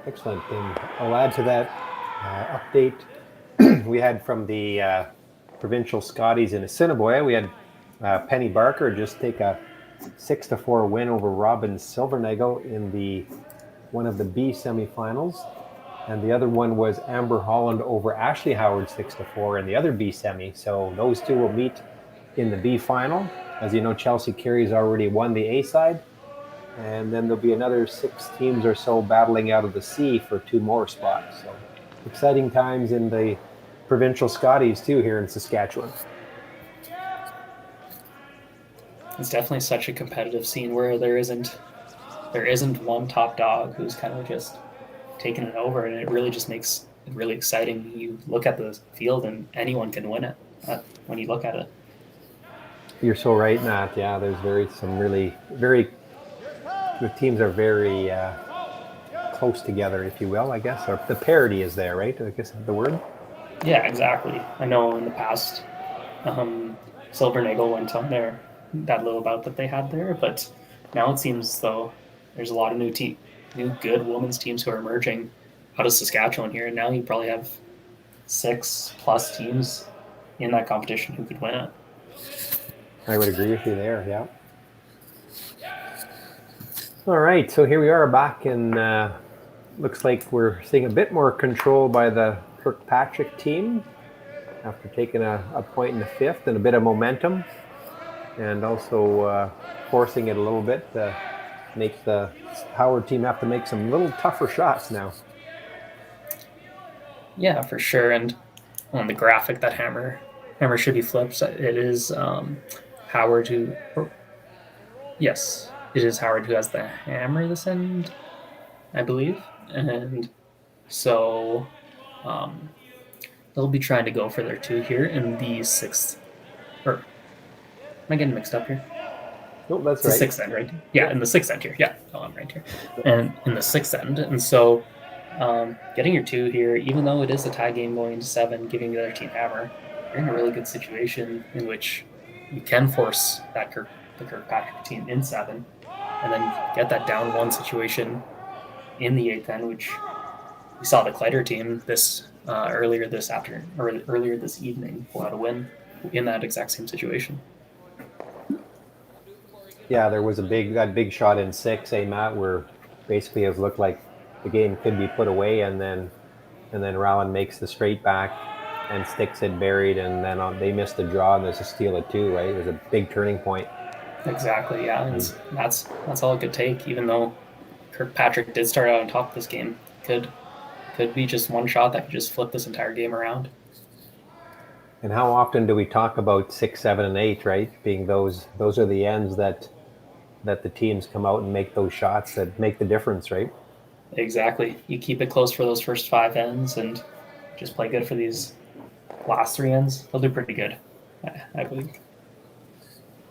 Excellent. And I'll add to that update we had from the provincial Scotties in Assiniboia. We had Penny Barker just take a 6-4 win over Robin Silvernagle in one of the B semifinals. And the other one was Amber Holland over Ashley Howard 6-4 in the other B semi. So those two will meet in the B final. As you know, Chelsea Carey's already won the A side. And then there'll be another 6 teams or so battling out of the C for 2 more spots. So exciting times in the provincial Scotties too here in Saskatchewan. It's definitely such a competitive scene where there isn't one top dog who's kind of just taking it over, and it really just makes it really exciting. You look at the field and anyone can win it when you look at it. You're so right, Matt. Yeah, there's the teams are very close together, if you will, I guess. Or the parity is there, right? I guess the word. Yeah, exactly. I know in the past, Silvernagle went on that little bout that they had there, but now it seems though there's a lot of new good women's teams who are emerging out of Saskatchewan here, and now you probably have 6+ teams in that competition who could win it. I would agree with you there, yeah. All right, so here we are back in looks like we're seeing a bit more control by the Kirkpatrick team after taking a point in the fifth and a bit of momentum, and also forcing it a little bit to make the Howard team have to make some little tougher shots now. Yeah, for sure. And on the graphic, that hammer should be flipped. It is Howard who. Yes, it is Howard who has the hammer this end, I believe, and so they'll be trying to go for their 2 here in the 6th. Or am I getting mixed up here? Nope, that's it's right. The 6th end, right? Yeah, in the 6th end here. Yeah, oh, I'm right here. And in the 6th end, and so getting your 2 here, even though it is a tie game going into 7, giving the other team hammer, you're in a really good situation in which you can force that the Kirkpatrick team in 7, and then get that down 1 situation in the 8th end, which we saw the Clyder team this earlier this evening pull out a win in that exact same situation. Yeah, there was that big shot in 6, Matt, where basically it looked like the game could be put away, and then Rowan makes the straight back and sticks it buried, and then they missed the draw, and there's a steal of 2, right? It was a big turning point. Exactly, yeah. And that's all it could take, even though Kirkpatrick did start out on top of this game. Could be just one shot that could just flip this entire game around. And how often do we talk about 6, 7, and 8, right? Being those are the ends that the teams come out and make those shots that make the difference, right? Exactly. You keep it close for those first 5 ends and just play good for these last 3 ends. They'll do pretty good, I believe.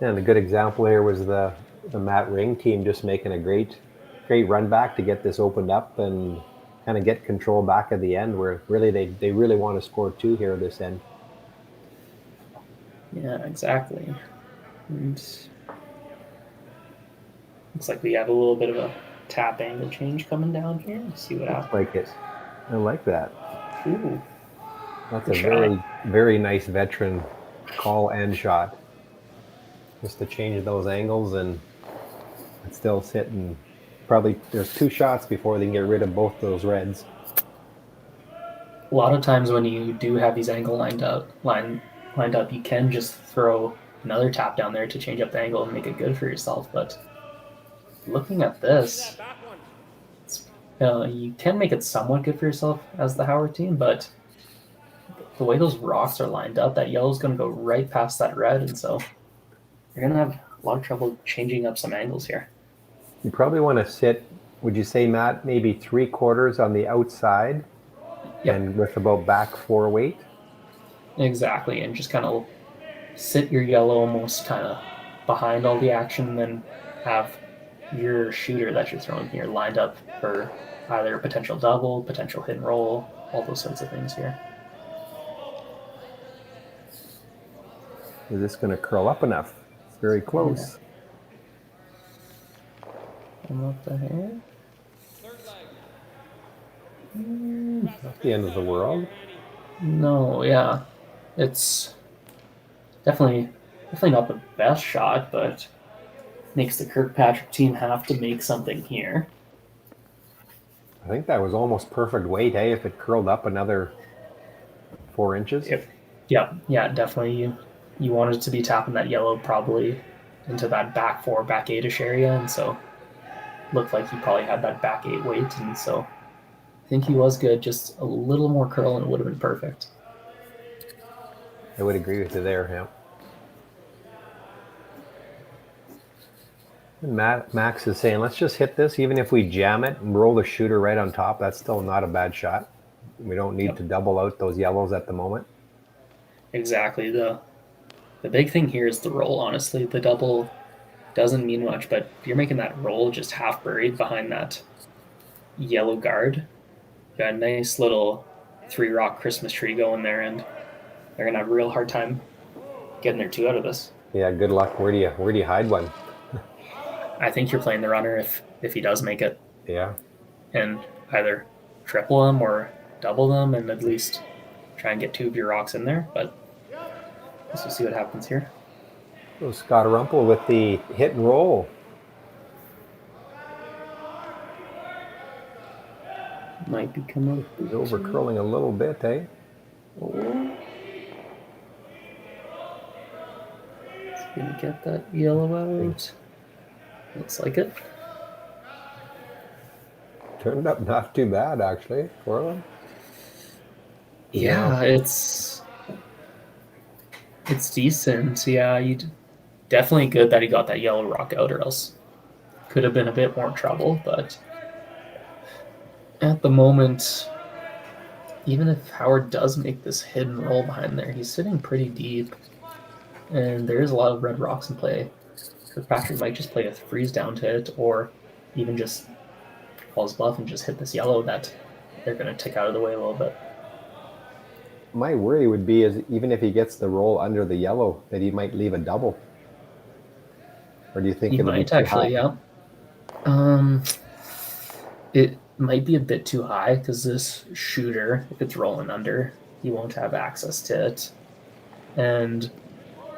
Yeah, and a good example here was the Matt Ring team just making a great run back to get this opened up and kind of get control back at the end, where really they really want to score 2 here at this end. Yeah, exactly. And looks like we have a little bit of a tap angle change coming down here. Let's see what happens. Like it. I like that. Ooh. That's a very, very nice veteran call and shot. Just to change those angles and still sit, and probably there's 2 shots before they can get rid of both those reds. A lot of times when you do have these angle lined up, you can just throw another tap down there to change up the angle and make it good for yourself. But looking at this, you can make it somewhat good for yourself as the Howard team, but the way those rocks are lined up, that yellow is going to go right past that red, and so you're going to have a lot of trouble changing up some angles here. You probably want to sit, would you say, Matt, maybe 3/4 on the outside? Yep. And with about back 4 weight? Exactly, and just kind of sit your yellow almost kind of behind all the action, and then have your shooter that you're throwing here lined up for either a potential double, potential hit and roll, all those sorts of things here. Is this going to curl up enough? It's very close. Yeah. And what the heck? Not the end of the world. No, yeah. It's definitely not the best shot, but makes the Kirkpatrick team have to make something here. I think that was almost perfect weight, if it curled up another 4 inches. Yeah, definitely. You wanted to be tapping that yellow probably into that back 4, back 8-ish area, and so looked like he probably had that back 8 weight, and so I think he was good. Just a little more curl and it would have been perfect. I would agree with you there, yeah. And Max is saying, let's just hit this. Even if we jam it and roll the shooter right on top, that's still not a bad shot. We don't need to double out those yellows at the moment. Exactly. The big thing here is the roll, honestly. The double doesn't mean much, but if you're making that roll just half buried behind that yellow guard, you got a nice little 3-rock Christmas tree going there, and they're going to have a real hard time getting their 2 out of this. Yeah, good luck. Where do you hide one? I think you're playing the runner if he does make it. Yeah. And either triple them or double them and at least try and get 2 of your rocks in there. But let's see what happens here. So Scott Rumpel with the hit and roll. Might be coming up. He's over curling a little bit, eh? Oh. Is he gonna get that yellow out? Looks like it. Turned up not too bad, actually, for him. Yeah, it's decent. Yeah, definitely good that he got that yellow rock out, or else could have been a bit more trouble. But at the moment, even if Howard does make this hidden roll behind there, he's sitting pretty deep, and there is a lot of red rocks in play. Kirkpatrick might just play a freeze down to it, or even just call his bluff and just hit this yellow that they're going to tick out of the way a little bit. My worry would be is even if he gets the roll under the yellow, that he might leave a double. Or do you think He it'll be might too actually, high? yeah. It might be a bit too high because this shooter, if it's rolling under, he won't have access to it, and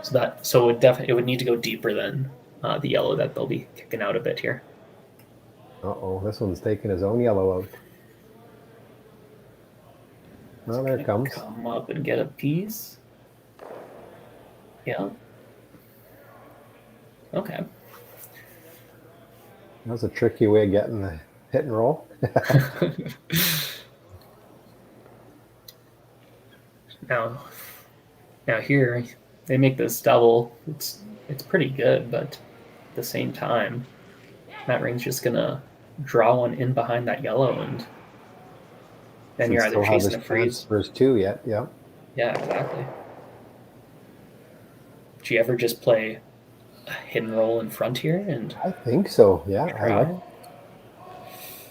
so it would need to go deeper than the yellow that they'll be kicking out a bit here. Uh-oh, this one's taking his own yellow out. Well, there it comes. Come up and get a piece. Yeah. Okay. That was a tricky way of getting the hit and roll. Now here they make this double. It's pretty good, but at the same time, Matt Ring's just gonna draw one in behind that yellow, and then you're either chasing a freeze. There's two yet, yeah. Yeah, exactly. Do you ever just play a hidden roll in front here? And I think so, yeah. try?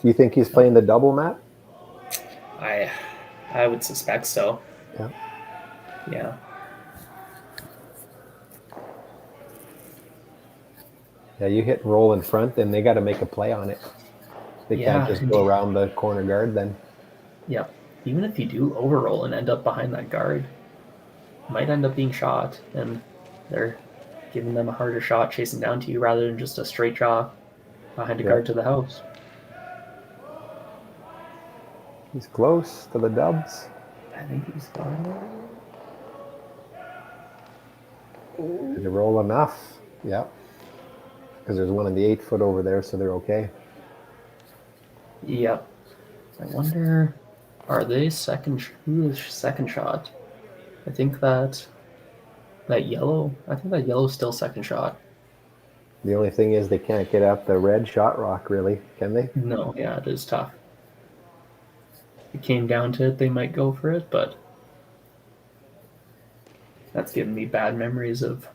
You think he's playing the double, Matt? I would suspect so. Yeah. Yeah. Yeah, you hit and roll in front, then they got to make a play on it. They can't just go around the corner guard then. Yep. Even if you do overroll and end up behind that guard, you might end up being shot, and they're giving them a harder shot chasing down to you rather than just a straight draw behind a guard to the house. He's close to the dubs. I think he's gone. Did you roll enough? Yeah. Because there's one in the 8 foot over there, so they're okay. Yep. I wonder, are they who is second shot? I think that yellow's still second shot. The only thing is they can't get out the red shot rock, really, can they? No, yeah, it is tough. If it came down to it, they might go for it, but that's giving me bad memories of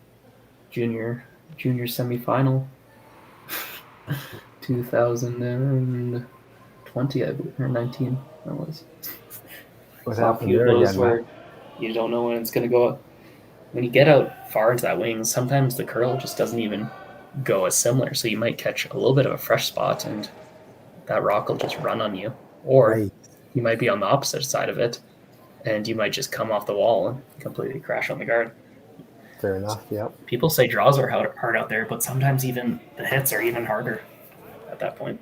junior semifinal 2020, I believe, or 19. That was. What happened there again? Where you don't know when it's going to go up. When you get out far into that wing, sometimes the curl just doesn't even go as similar, so you might catch a little bit of a fresh spot, and that rock will just run on you, or you might be on the opposite side of it, and you might just come off the wall and completely crash on the guard. Fair enough, yep. People say draws are hard out there, but sometimes even the hits are even harder at that point.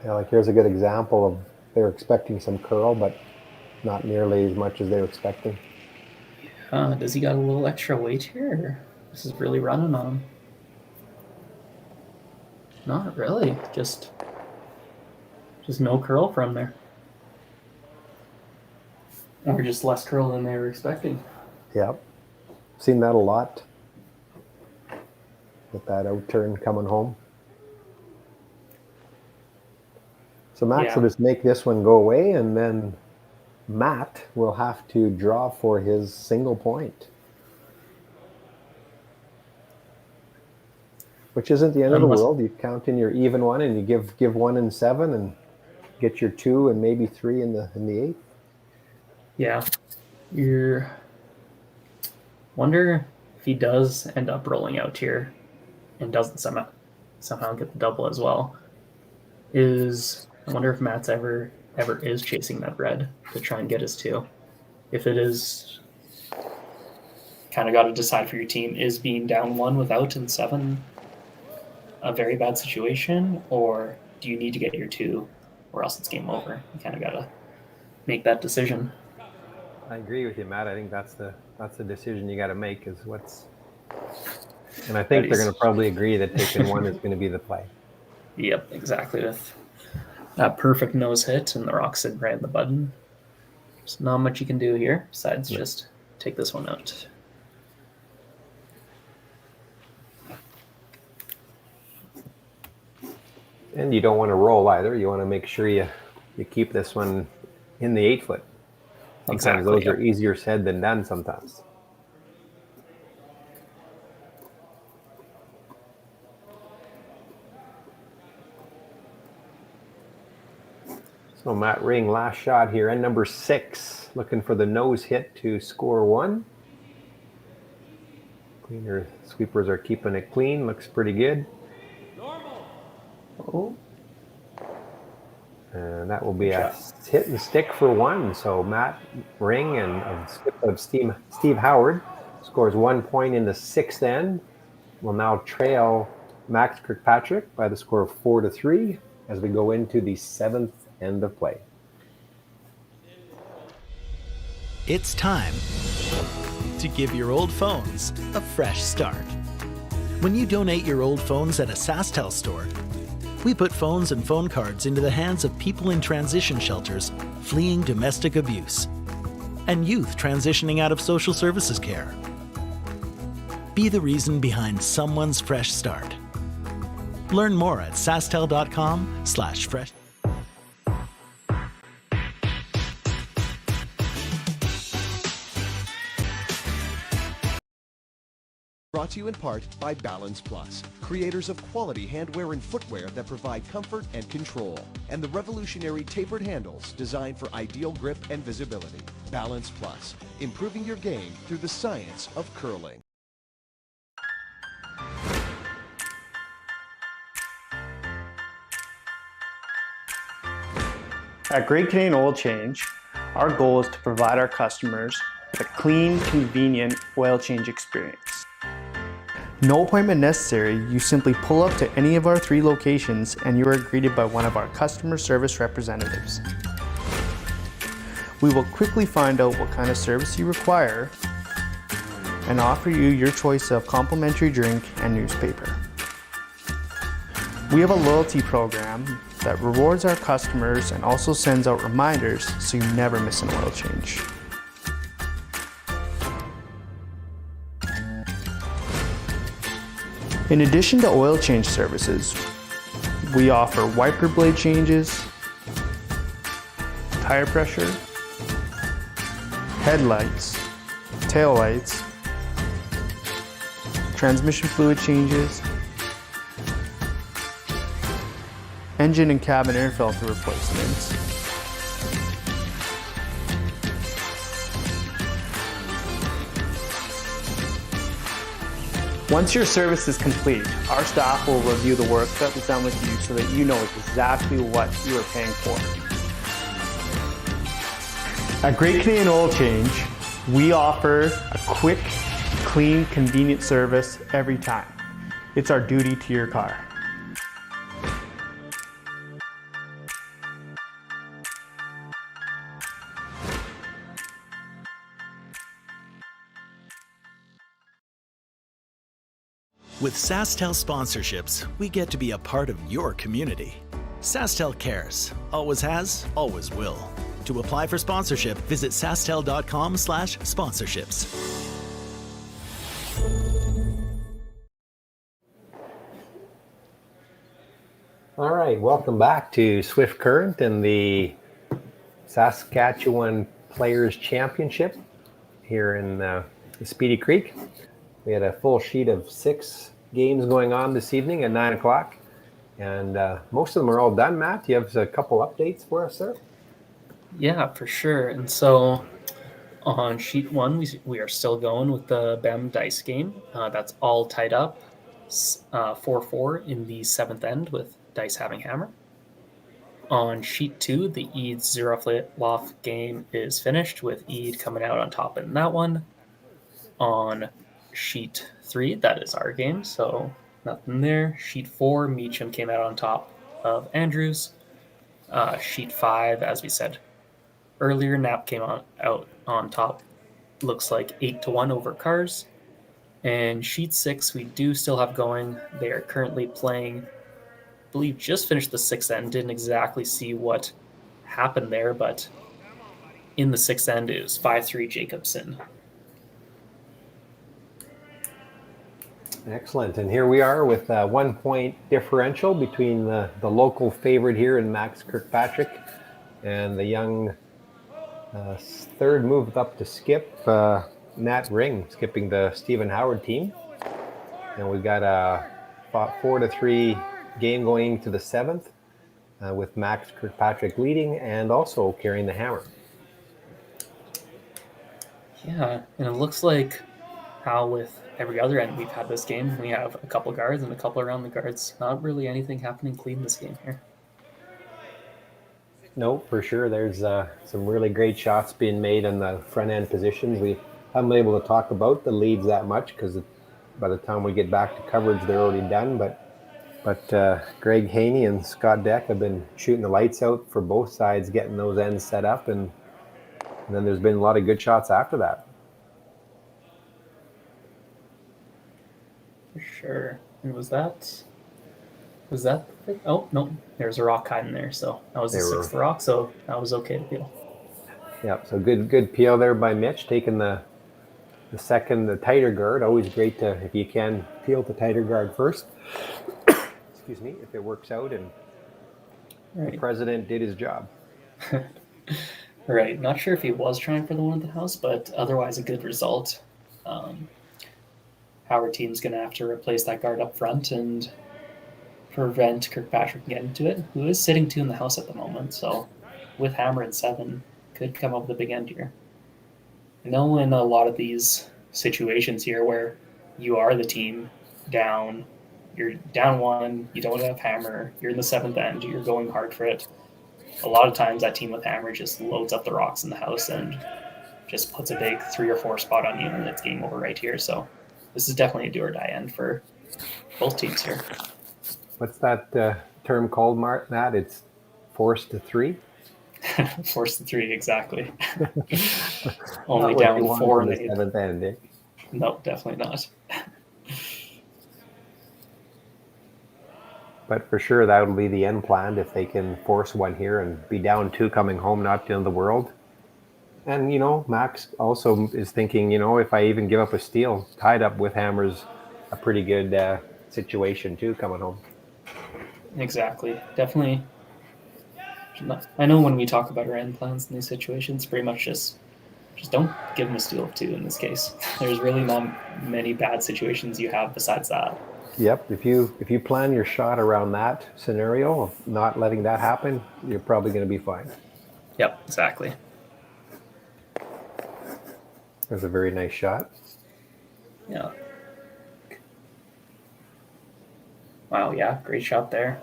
Yeah, like here's a good example of they're expecting some curl, but not nearly as much as they were expecting. Does he got a little extra weight here? Or this is really running on him. Not really, just no curl from there. Or just less curl than they were expecting. Yep. Seen that a lot. With that out turn coming home. So Max will just make this one go away, and then Matt will have to draw for his single point. Which isn't the end of the world. You count in your even one, and you give 1 and 7, and get your 2 and maybe 3 in the 8. Yeah. Wonder if he does end up rolling out here and doesn't somehow get the double as well. I wonder if Matt's ever is chasing that red to try and get his 2. If it is, kind of got to decide for your team, is being down 1 without and 7 a very bad situation, or do you need to get your 2 or else it's game over. You kind of got to make that decision. I agree with you, Matt. I think that's the decision you got to make is what's. And I think they're going to probably agree that taking one is going to be the play. Yep, exactly. With that perfect nose hit and the rock sitting right in the button, there's not much you can do here besides just take this one out. And you don't want to roll either. You want to make sure you keep this one in the 8-foot. Sometimes those are easier said than done sometimes. So Matt Ring, last shot here, and number 6, looking for the nose hit to score 1. Cleaner sweepers are keeping it clean. Looks pretty good. Oh. And that will be a hit and stick for 1. So Matt Ring of Steve Howard scores 1 point in the 6th end. Will now trail Max Kirkpatrick by the score of 4-3 as we go into the 7th end of play. It's time to give your old phones a fresh start. When you donate your old phones at a SaskTel store, we put phones and phone cards into the hands of people in transition shelters fleeing domestic abuse and youth transitioning out of social services care. Be the reason behind someone's fresh start. Learn more at SaskTel.com/fresh. Brought to you in part by Balance Plus, creators of quality handwear and footwear that provide comfort and control, and the revolutionary tapered handles designed for ideal grip and visibility. Balance Plus, improving your game through the science of curling. At Great Canadian Oil Change, our goal is to provide our customers with a clean, convenient oil change experience. No appointment necessary, you simply pull up to any of our 3 locations and you are greeted by one of our customer service representatives. We will quickly find out what kind of service you require and offer you your choice of complimentary drink and newspaper. We have a loyalty program that rewards our customers and also sends out reminders so you never miss an oil change. In addition to oil change services, we offer wiper blade changes, tire pressure, headlights, taillights, transmission fluid changes, engine and cabin air filter replacements, once your service is complete, our staff will review the work that was done with you so that you know exactly what you are paying for. At Great Canadian Oil Change, we offer a quick, clean, convenient service every time. It's our duty to your car. With SaskTel sponsorships, we get to be a part of your community. SaskTel cares, always has, always will. To apply for sponsorship, visit SaskTel.com/sponsorships. All right, welcome back to Swift Current and the Saskatchewan Players Championship here in the Speedy Creek. We had a full sheet of 6 games going on this evening at 9 o'clock, and most of them are all done. Matt, do you have a couple updates for us, sir? Yeah, for sure. And so on sheet 1, we are still going with the BEM dice game. That's all tied up 4-4 in the 7th end with dice having hammer. On sheet 2, the Eid Zero Loft game is finished with Eid coming out on top in that one. On sheet 3, that is our game, so nothing there. Sheet 4, Meacham came out on top of Andrews. Sheet 5, as we said earlier, Nap came out on top. Looks like 8-1 over Cars. And Sheet 6, we do still have going. They are currently playing, I believe, just finished the 6th end. Didn't exactly see what happened there, but in the 6th end, it was 5-3 Jacobson. Excellent. And here we are with a 1 point differential between the local favorite here in Max Kirkpatrick and the young third move up to skip, Nat Ring, skipping the Stephen Howard team. And we've got a 4-3 game going to the 7th with Max Kirkpatrick leading and also carrying the hammer. Yeah, and it looks like how with every other end we've had this game, we have a couple guards and a couple around the guards. Not really anything happening clean this game here. No, for sure. There's some really great shots being made in the front end positions. We haven't been able to talk about the leads that much because by the time we get back to coverage, they're already done. But Greg Haney and Scott Deck have been shooting the lights out for both sides, getting those ends set up, and then there's been a lot of good shots after that. For sure. And was that oh no, there's a rock hiding there, so that was the 6th rock, so that was okay to peel. Yeah, so good peel there by Mitch, taking the tighter guard. Always great to, if you can, peel the tighter guard first. Excuse me, if it works out, and the president did his job. Right, not sure if he was trying for the one at the house, but otherwise a good result. Howard team's going to have to replace that guard up front and prevent Kirkpatrick from getting to it, who is sitting 2 in the house at the moment. So with hammer and 7, could come up with a big end here. I know in a lot of these situations here where you are the team down, you're down 1, you don't have hammer, you're in the 7th end, you're going hard for it. A lot of times that team with hammer just loads up the rocks in the house and just puts a big 3 or 4 spot on you, and it's game over right here. So this is definitely a do or die end for both teams here. What's that term called, Matt? It's forced to 3? Forced to 3, exactly. Only down 4 in the 7th end, eh? No, definitely not. But for sure, that will be the end plan if they can force one here and be down 2 coming home, not the end of the world. And, Max also is thinking, if I even give up a steal, tied up with hammers, a pretty good situation too coming home. Exactly. Definitely. I know when we talk about our end plans in these situations, pretty much just don't give them a steal of 2 in this case. There's really not many bad situations you have besides that. Yep. If you plan your shot around that scenario of not letting that happen, you're probably going to be fine. Yep, exactly. That's a very nice shot. Yeah. Wow, yeah, great shot there.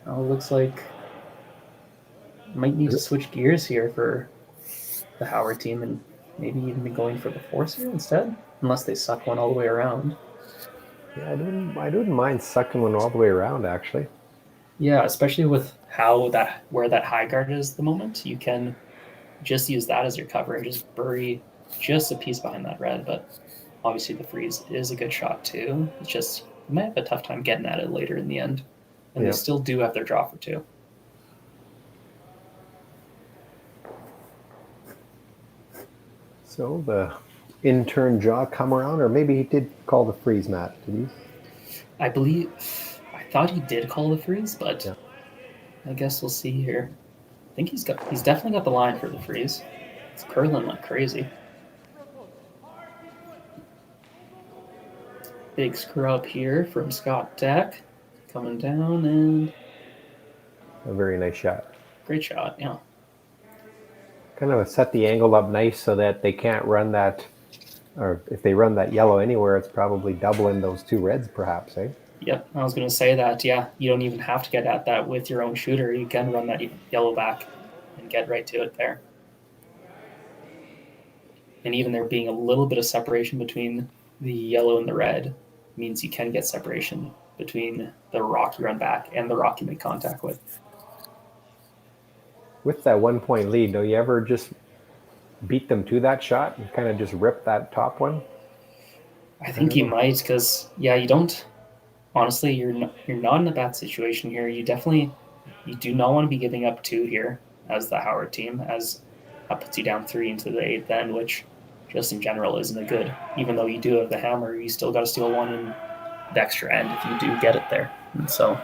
Oh, it looks like might need to switch gears here for the Howard team and maybe even be going for the force here instead, unless they suck one all the way around. Yeah, I wouldn't mind sucking one all the way around, actually. Yeah, especially with where that high guard is at the moment, you can just use that as your cover and just bury just a piece behind that red. But obviously the freeze is a good shot too. It's just you might have a tough time getting at it later in the end, and They still do have their draw for 2. So the intern jaw come around, or maybe he did call the freeze, Matt. Did he? I thought he did call the freeze, but I guess we'll see here. I think he's definitely got the line for the freeze. It's curling like crazy. Big screw up here from Scott Deck, coming down, and a very nice shot. Great shot, yeah. Kind of set the angle up nice so that they can't run that, or if they run that yellow anywhere, it's probably doubling those 2 reds perhaps, eh? Yep, I was going to say that, yeah. You don't even have to get at that with your own shooter. You can run that yellow back and get right to it there. And even there being a little bit of separation between the yellow and the red means you can get separation between the rock you run back and the rock you make contact with. With that 1 point lead, do you ever just beat them to that shot and kind of just rip that top one? I think you might, because you don't. Honestly, you're not in a bad situation here. You do not want to be giving up 2 here as the Howard team, as that puts you down 3 into the 8th end, which just in general isn't a good. Even though you do have the hammer, you still got to steal 1 in the extra end if you do get it there. And so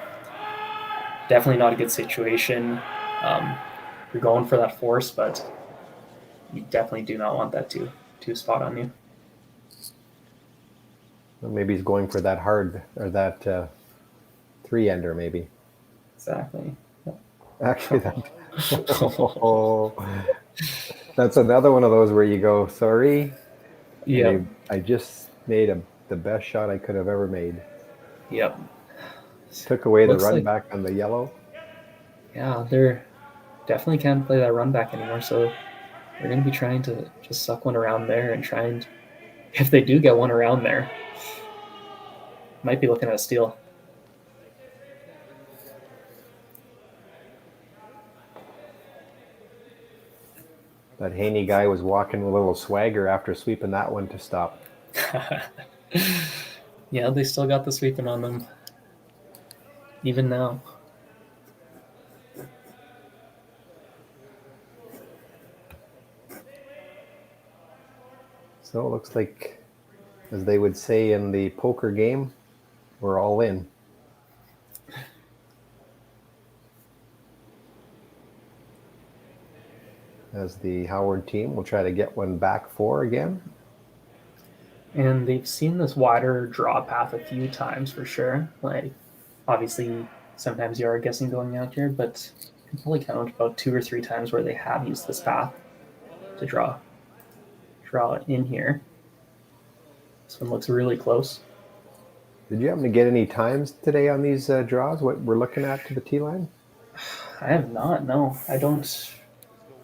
definitely not a good situation. You're going for that force, but you definitely do not want that 2 spot on you. Well, maybe he's going for that hard, or that 3-ender maybe. Exactly. Yep. Actually, that's another one of those where you go, sorry. Yeah. I just made the best shot I could have ever made. Yep. Took away the Looks run like- back on the yellow. Yeah, they're definitely can't play that run back anymore, so they're going to be trying to just suck one around there and try and, if they do get one around there, might be looking at a steal. That Haney guy was walking with a little swagger after sweeping that one to stop. Yeah, they still got the sweeping on them, even now. So it looks like, as they would say in the poker game, we're all in. As the Howard team will try to get one back 4 again. And they've seen this wider draw path a few times for sure. Like, obviously, sometimes you are guessing going out here, but you can probably count about 2 or 3 times where they have used this path to draw in here. This one looks really close. Did you happen to get any times today on these draws? What we're looking at to the tee line? I have not. No, I don't.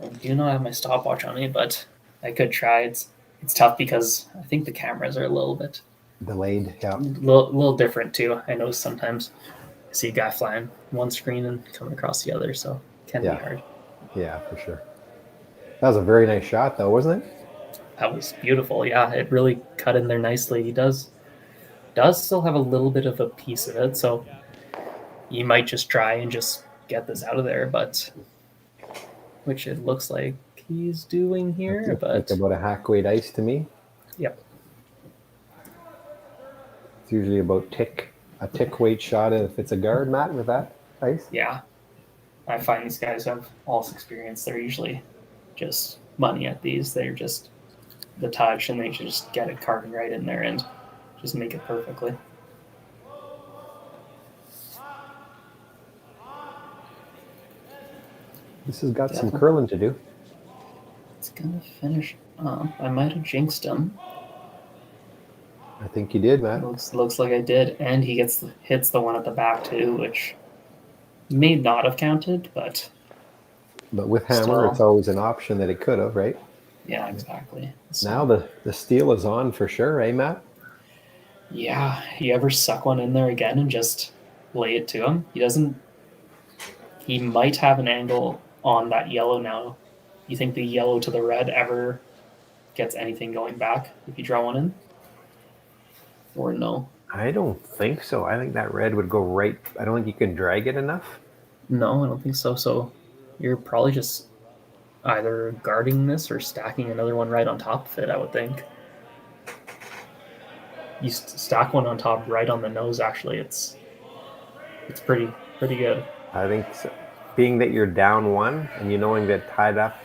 I do not have my stopwatch on me, but I could try. It's tough because I think the cameras are a little bit Delayed, yeah. little different too. I know sometimes I see a guy flying one screen and coming across the other, so it can be hard. Yeah, for sure. That was a very nice shot, though, wasn't it? That was beautiful. Yeah, it really cut in there nicely. He does still have a little bit of a piece of it, so you might just try and just get this out of there, but which it looks like he's doing here. Looks but like about a hack weight ice to me. Yep. It's usually about a tick weight shot if it's a guard, Matt, with that ice. Yeah. I find these guys have all this experience. They're usually just money at these. They're just the touch, and they just get it carving right in there and just make it perfectly. This has got some curling to do. It's gonna finish up. I might have jinxed him. I think you did, Matt. Looks like I did, and he hits the one at the back too, which may not have counted, but with hammer, still. It's always an option that it could have, right? Yeah, exactly. So, Now the steal is on for sure, eh, Matt? yeah, you ever suck one in there again and just lay it to him? He might have an angle on that yellow now. You think the yellow to the red ever gets anything going back if you draw one in? Or no? I don't think so. I think that red would go right. I don't think you can drag it enough. No, I don't think so. So you're probably just either guarding this or stacking another one right on top of it, I would think. You stack one on top right on the nose, actually. It's pretty good. I think so. Being that you're down 1 and you knowing that tied up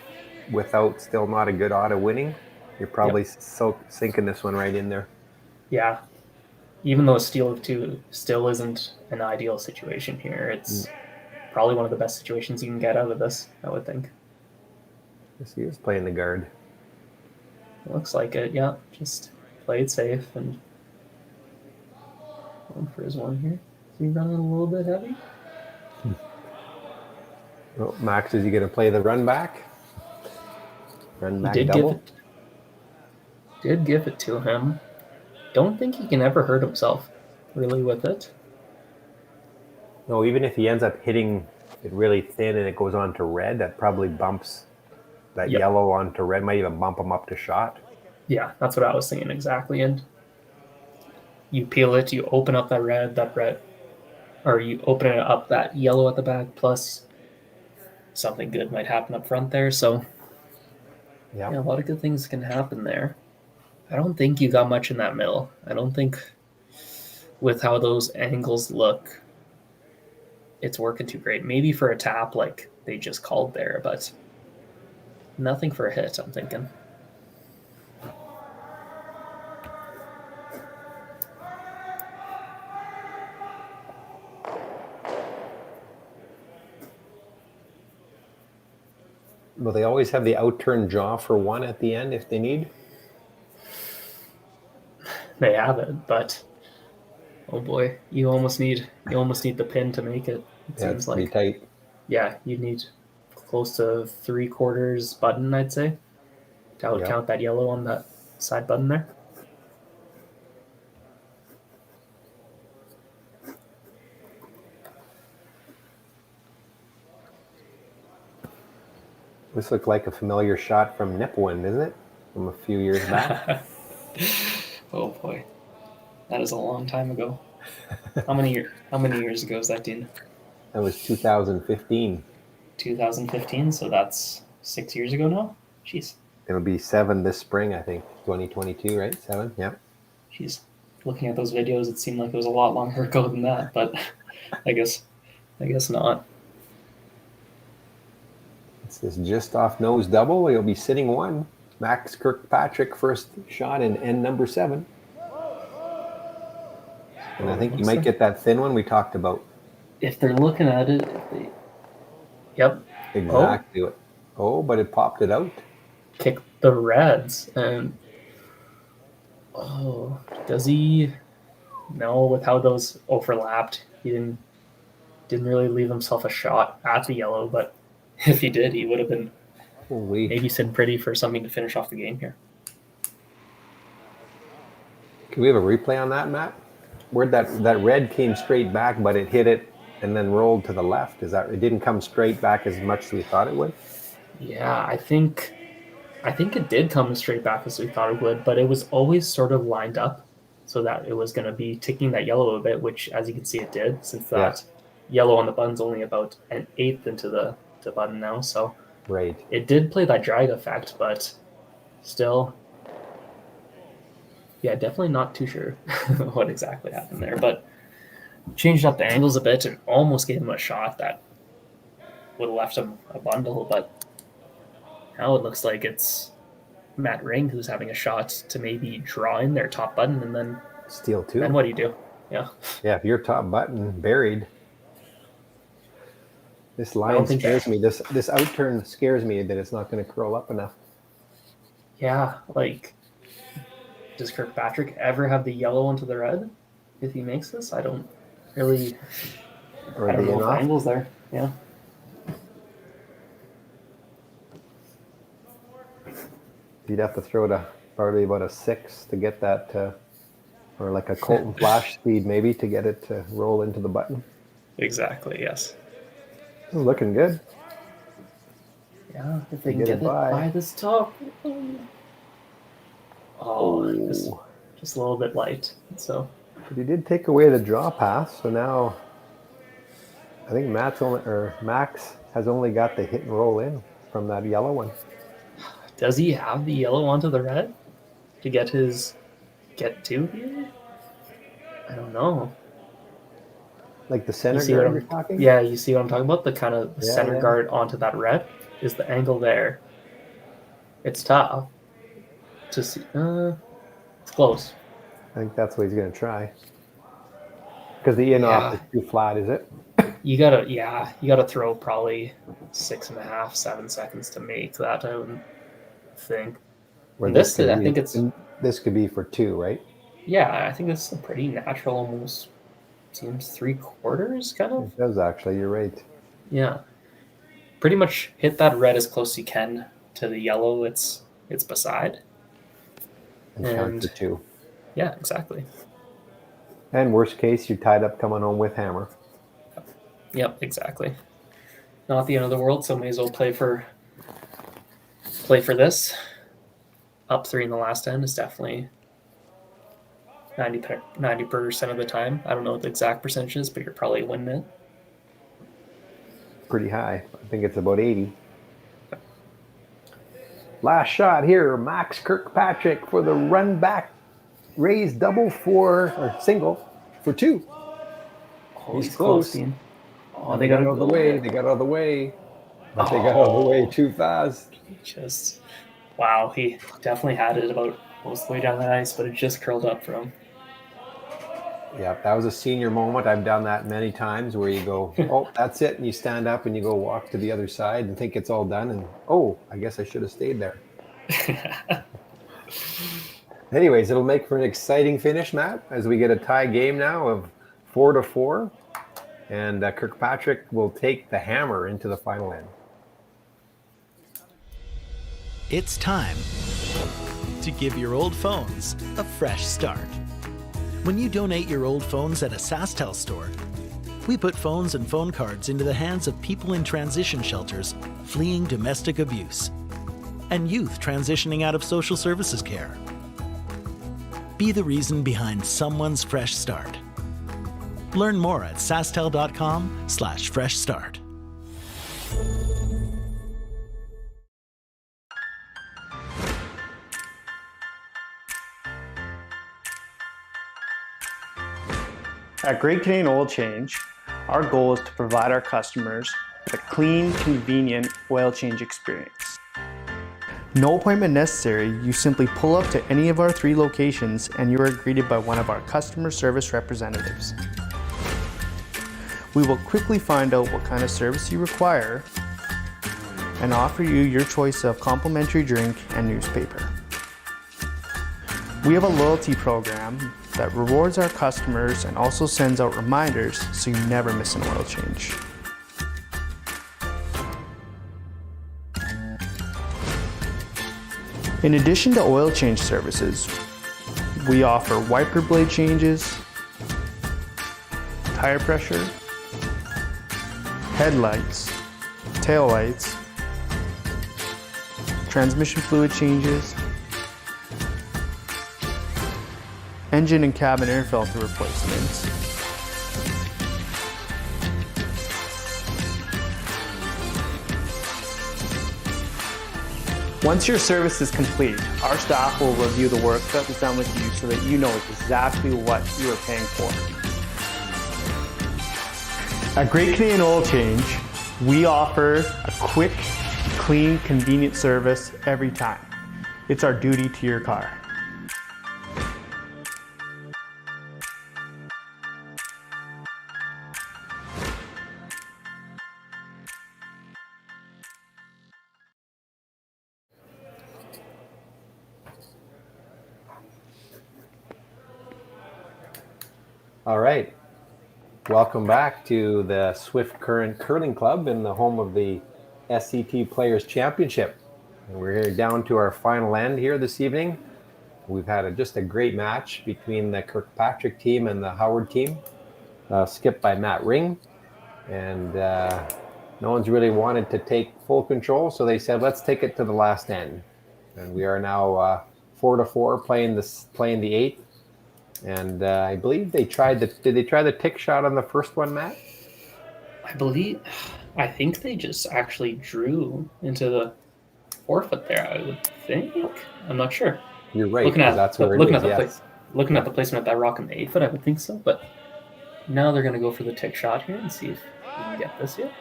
without still not a good odd of winning, you're probably sinking this one right in there. Yeah. Even though a steal of 2 still isn't an ideal situation here, it's probably one of the best situations you can get out of this, I would think. He was playing the guard. Looks like it, yeah. Just play it safe and going for his one here. Is he running a little bit heavy? Oh, Max, is he going to play the run back? Run back Did double? give it to him. Don't think he can ever hurt himself really with it. No, even if he ends up hitting it really thin and it goes on to red, that probably bumps that Yep. yellow onto red, might even bump them up to shot. Yeah, that's what I was thinking exactly. And you peel it, you open up that red, or you open it up that yellow at the back, plus something good might happen up front there. So Yeah. yeah, a lot of good things can happen there. I don't think you got much in that middle. I don't think with how those angles look, it's working too great. Maybe for a tap like they just called there, but nothing for a hit, I'm thinking. Will they always have the out-turn jaw for one at the end if they need? They have it, but oh boy, you almost need the pin to make it. It Yeah, seems it's pretty like tight. yeah, you need close to 3/4 button, I'd say, to Yeah. count that yellow on that side button there. This looked like a familiar shot from Nipwind, isn't it? From a few years back. Oh boy, that is a long time ago. How many years ago is that, Dean? That was 2015. 2015. So that's 6 years ago now. Jeez. It'll be 7 this spring, I think. 2022, right? 7? Yeah. Jeez. Looking at those videos, it seemed like it was a lot longer ago than that, but I guess not. It's this just off nose double. He'll be sitting 1. Max Kirkpatrick first shot in end number 7. And I think you might get that thin one we talked about. If they're looking at it, yep. Exactly. Oh, but it popped it out. Kick the reds, and does he? No, with how those overlapped, he didn't really leave himself a shot at the yellow. But if he did, he would have been maybe sitting pretty for something to finish off the game here. Can we have a replay on that, Matt? Where that red came straight back, but it hit it and then rolled to the left. Is that it? Didn't come straight back as much as we thought it would. Yeah, I think it did come straight back as we thought it would, but it was always sort of lined up so that it was going to be ticking that yellow a bit, which, as you can see, it did, since that yellow on the button's only about an eighth into the button now. So right, it did play that drag effect, but still, yeah, definitely not too sure what exactly happened there, but changed up the angles a bit and almost gave him a shot that would have left him a bundle, but now it looks like it's Matt Ring who's having a shot to maybe draw in their top button and then steal 2. Then what do you do? Yeah. Yeah, if your top button buried. This line scares me. This outturn scares me that it's not going to curl up enough. Yeah, like, does Kirkpatrick ever have the yellow onto the red if he makes this? I don't really. Or I don't know if off. angles there. Yeah. You'd have to throw it probably about a 6 to get that, or like a Colton flash speed maybe to get it to roll into the button. Exactly. Yes. This is looking good. Yeah, if they can get it by this top. Just a little bit light. So. But he did take away the draw path, so now I think Max has only got the hit and roll in from that yellow one. Does he have the yellow onto the red to get to here? I don't know. Like the center guard you're talking? Yeah, you see what I'm talking about? The kind of center guard onto that red is the angle there. It's tough to see. It's close. I think that's what he's going to try. Because the in-off is too flat, is it? You gotta throw probably 6.5, 7 seconds to make that, I would think. This could be for 2, right? Yeah, I think this is a pretty natural, almost seems 3/4 kind of. It does actually, you're right. Yeah. Pretty much hit that red as close as you can to the yellow it's beside. And count to 2. Yeah, exactly. And worst case, you're tied up coming home with hammer. Yep, exactly. not the end of the world, so may as well play for this. Up 3 in the last end is definitely 90% of the time. I don't know what the exact percentage is, but you're probably winning it. Pretty high. I think it's about 80. Last shot here, Max Kirkpatrick for the run back, raise double or single for 2. Oh, He's close. Oh, They got out of the way. They got out of the way. But they got out of the way too fast. Wow, he definitely had it about most of the way down the ice, but it just curled up for him. Yeah, that was a senior moment. I've done that many times where you go, oh, that's it. And you stand up and you go walk to the other side and think it's all done. And, oh, I guess I should have stayed there. Anyways, it'll make for an exciting finish, Matt, as we get a tie game now of 4-4. And Kirkpatrick will take the hammer into the final end. It's time to give your old phones a fresh start. When you donate your old phones at a SaskTel store, we put phones and phone cards into the hands of people in transition shelters fleeing domestic abuse and youth transitioning out of social services care. Be the reason behind someone's fresh start. Learn more at SaskTel.com/fresh start. At Great Canadian Oil Change, our goal is to provide our customers with a clean, convenient oil change experience. No appointment necessary, you simply pull up to any of our 3 locations and you are greeted by one of our customer service representatives. We will quickly find out what kind of service you require and offer you your choice of complimentary drink and newspaper. We have a loyalty program that rewards our customers and also sends out reminders so you never miss an oil change. In addition to oil change services, we offer wiper blade changes, tire pressure, headlights, taillights, transmission fluid changes, engine and cabin air filter replacements, once your service is complete, our staff will review the work that was done with you so that you know exactly what you are paying for. At Great Canadian Oil Change, we offer a quick, clean, convenient service every time. It's our duty to your car. All right. Welcome back to the Swift Current Curling Club in the home of the SCT Players Championship. And we're here down to our final end here this evening. We've had just a great match between the Kirkpatrick team and the Howard team, skipped by Matt Ring. And no one's really wanted to take full control, so they said, let's take it to the last end. And we are now 4-4 playing the 8th. And I believe did they try the tick shot on the first one, Matt? I think they just actually drew into the forefoot there, I would think. I'm not sure. You're right. That's where looking at the placement of that rock in the 8 foot, I would think so. But now they're going to go for the tick shot here and see if we can get this yet.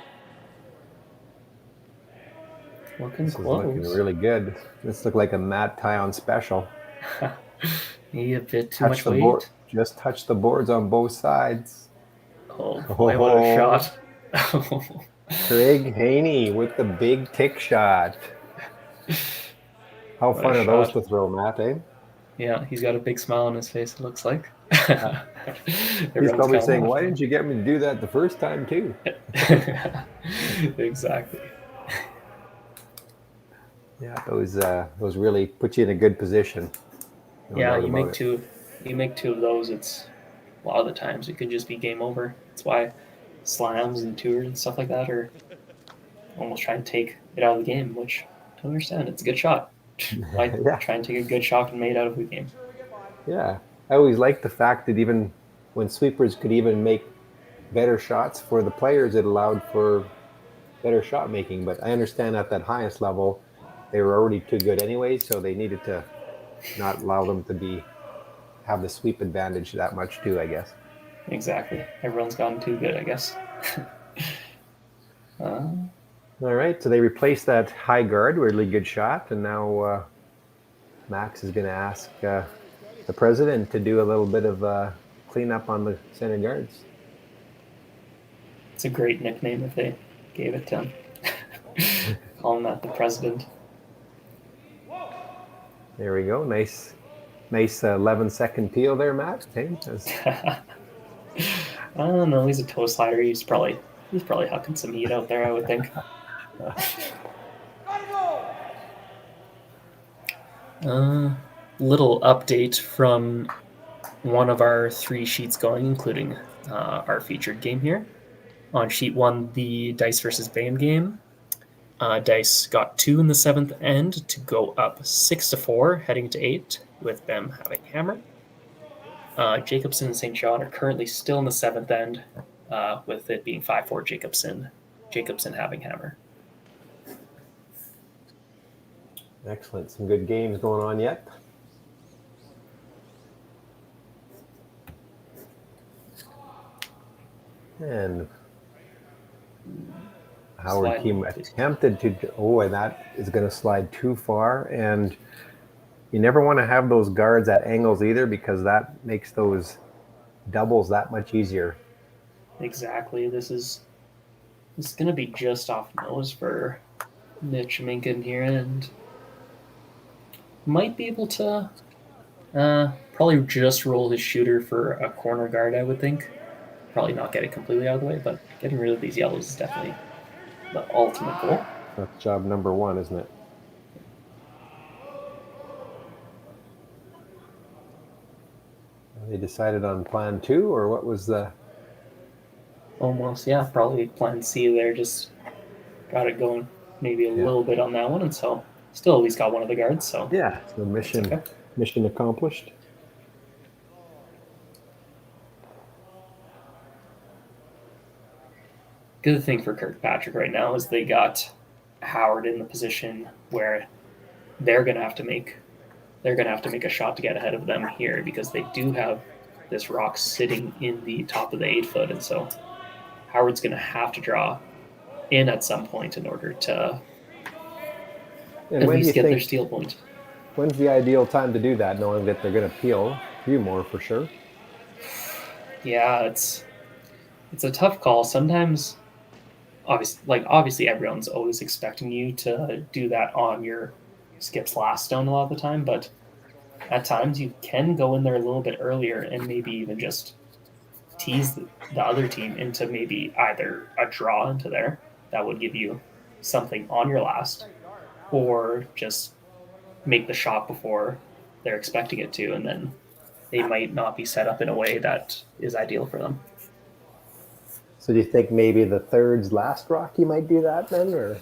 Looking close. Looking really good. This looked like a Matt Tyon special. Maybe a bit too much weight. Just touch the boards on both sides. Oh boy, what a shot. Craig Haney with the big tick shot. How fun are those to throw, Matt, eh? Yeah, he's got a big smile on his face, it looks like. He's probably saying, why didn't you get me to do that the first time too? Exactly. Yeah, those really put you in a good position. Yeah, you make two of those, it's a lot of the times it could just be game over. That's why slams and tours and stuff like that are almost try and take it out of the game, which I don't understand. It's a good shot. Why try and take a good shot and make it out of the game? Yeah, I always liked the fact that even when sweepers could even make better shots for the players, it allowed for better shot making. But I understand at that highest level, they were already too good anyway, so they needed to not allow them to have the sweep advantage that much too, I guess. Exactly. Everyone's gotten too good, I guess. All right, so they replaced that high guard, really good shot, and now Max is going to ask the president to do a little bit of cleanup on the center guards. It's a great nickname if they gave it to him. Call him that, the president. There we go. Nice 11-second peel there, Matt. Hey, I don't know. He's a toe slider. He's probably hucking some heat out there, I would think. Little update from one of our 3 sheets going, including our featured game here. On sheet 1, the Dice versus Bam game. Dice got 2 in the 7th end to go up 6-4, heading to 8, with Bam having hammer. Jacobson and St. John are currently still in the 7th end, with it being 5-4 Jacobson having hammer. Excellent. Some good games going on yet. And Howard team attempted to, and that is going to slide too far. And you never want to have those guards at angles either, because that makes those doubles that much easier. Exactly. This is going to be just off nose for Mitch Minkin here, and might be able to probably just roll his shooter for a corner guard, I would think. Probably not get it completely out of the way, but getting rid of these yellows is definitely the ultimate goal. That's job number 1, isn't it? They decided on plan 2, or what was the... Almost, yeah. Probably plan C there. Just got it going maybe a little bit on that one, and so still at least got one of the guards. So yeah, so mission accomplished. Good thing for Kirkpatrick right now is they got Howard in the position where they're gonna have to make a shot to get ahead of them here, because they do have this rock sitting in the top of the 8-foot, and so Howard's gonna have to draw in at some point in order to at least get their steal point. When's the ideal time to do that, knowing that they're going to peel a few more for sure? Yeah, it's a tough call. Sometimes, obviously everyone's always expecting you to do that on your skips last stone a lot of the time, but at times you can go in there a little bit earlier and maybe even just tease the other team into maybe either a draw into there that would give you something on your last, or just make the shot before they're expecting it to, and then they might not be set up in a way that is ideal for them. So do you think maybe the third's last rock you might do that then, or?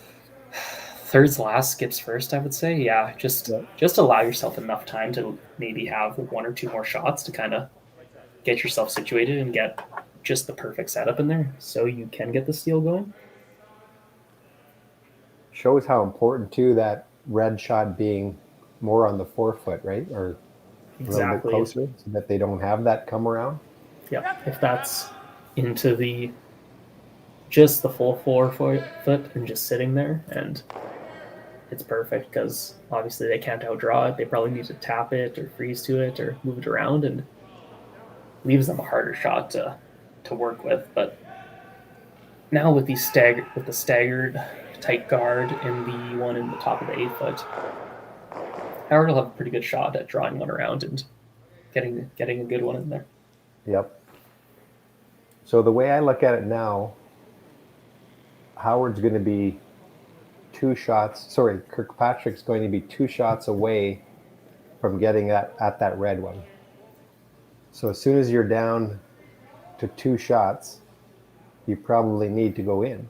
Third's last, skips first, I would say. Yeah, just allow yourself enough time to maybe have 1 or 2 more shots to kind of get yourself situated and get just the perfect setup in there so you can get the steal going. Shows how important too that red shot being more on the 4-foot, right? Or exactly. A little bit closer, so that they don't have that come around. Yeah, if that's into just the full 4-foot and just sitting there, and it's perfect, because obviously they can't outdraw it. They probably need to tap it or freeze to it or move it around, and leaves them a harder shot to work with. But now with the staggered tight guard and the one in the top of the 8-foot, Howard will have a pretty good shot at drawing one around and getting a good one in there. Yep. So the way I look at it now, Howard's going to be Kirkpatrick's going to be 2 shots away from getting at that red one. So as soon as you're down to 2 shots, you probably need to go in.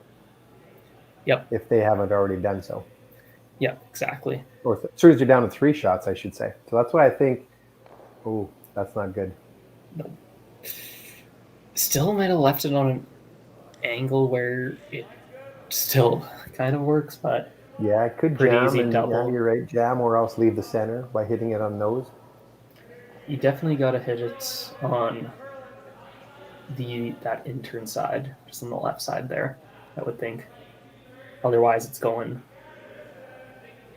Yep. if they haven't already done so. Yeah, exactly. Or as soon as you're down to 3 shots, I should say. So that's why I think, oh, that's not good. Nope. Still might have left it on an angle where it still kind of works, but Yeah, it could pretty jam, easy and double. yeah, you're right, jam, or else leave the center by hitting it on nose. You definitely got to hit it on that intern side, just on the left side there, I would think. Otherwise, it's going.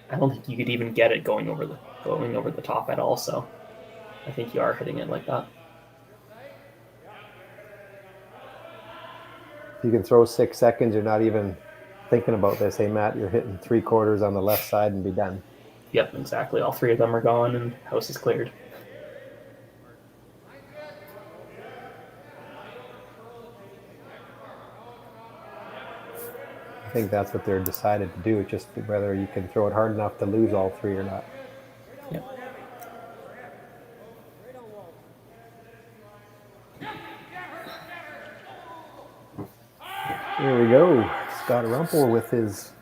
I don't think you could even get it going over the top at all. So, I think you are hitting it like that. You can throw 6 seconds. You're not even thinking about this. Hey, Matt, you're hitting 3/4 on the left side and be done. Yep, exactly. All 3 of them are gone and house is cleared. I think that's what they're decided to do. It's just whether you can throw it hard enough to lose all 3 or not. Yep. Here we go. Scott Rumpel with his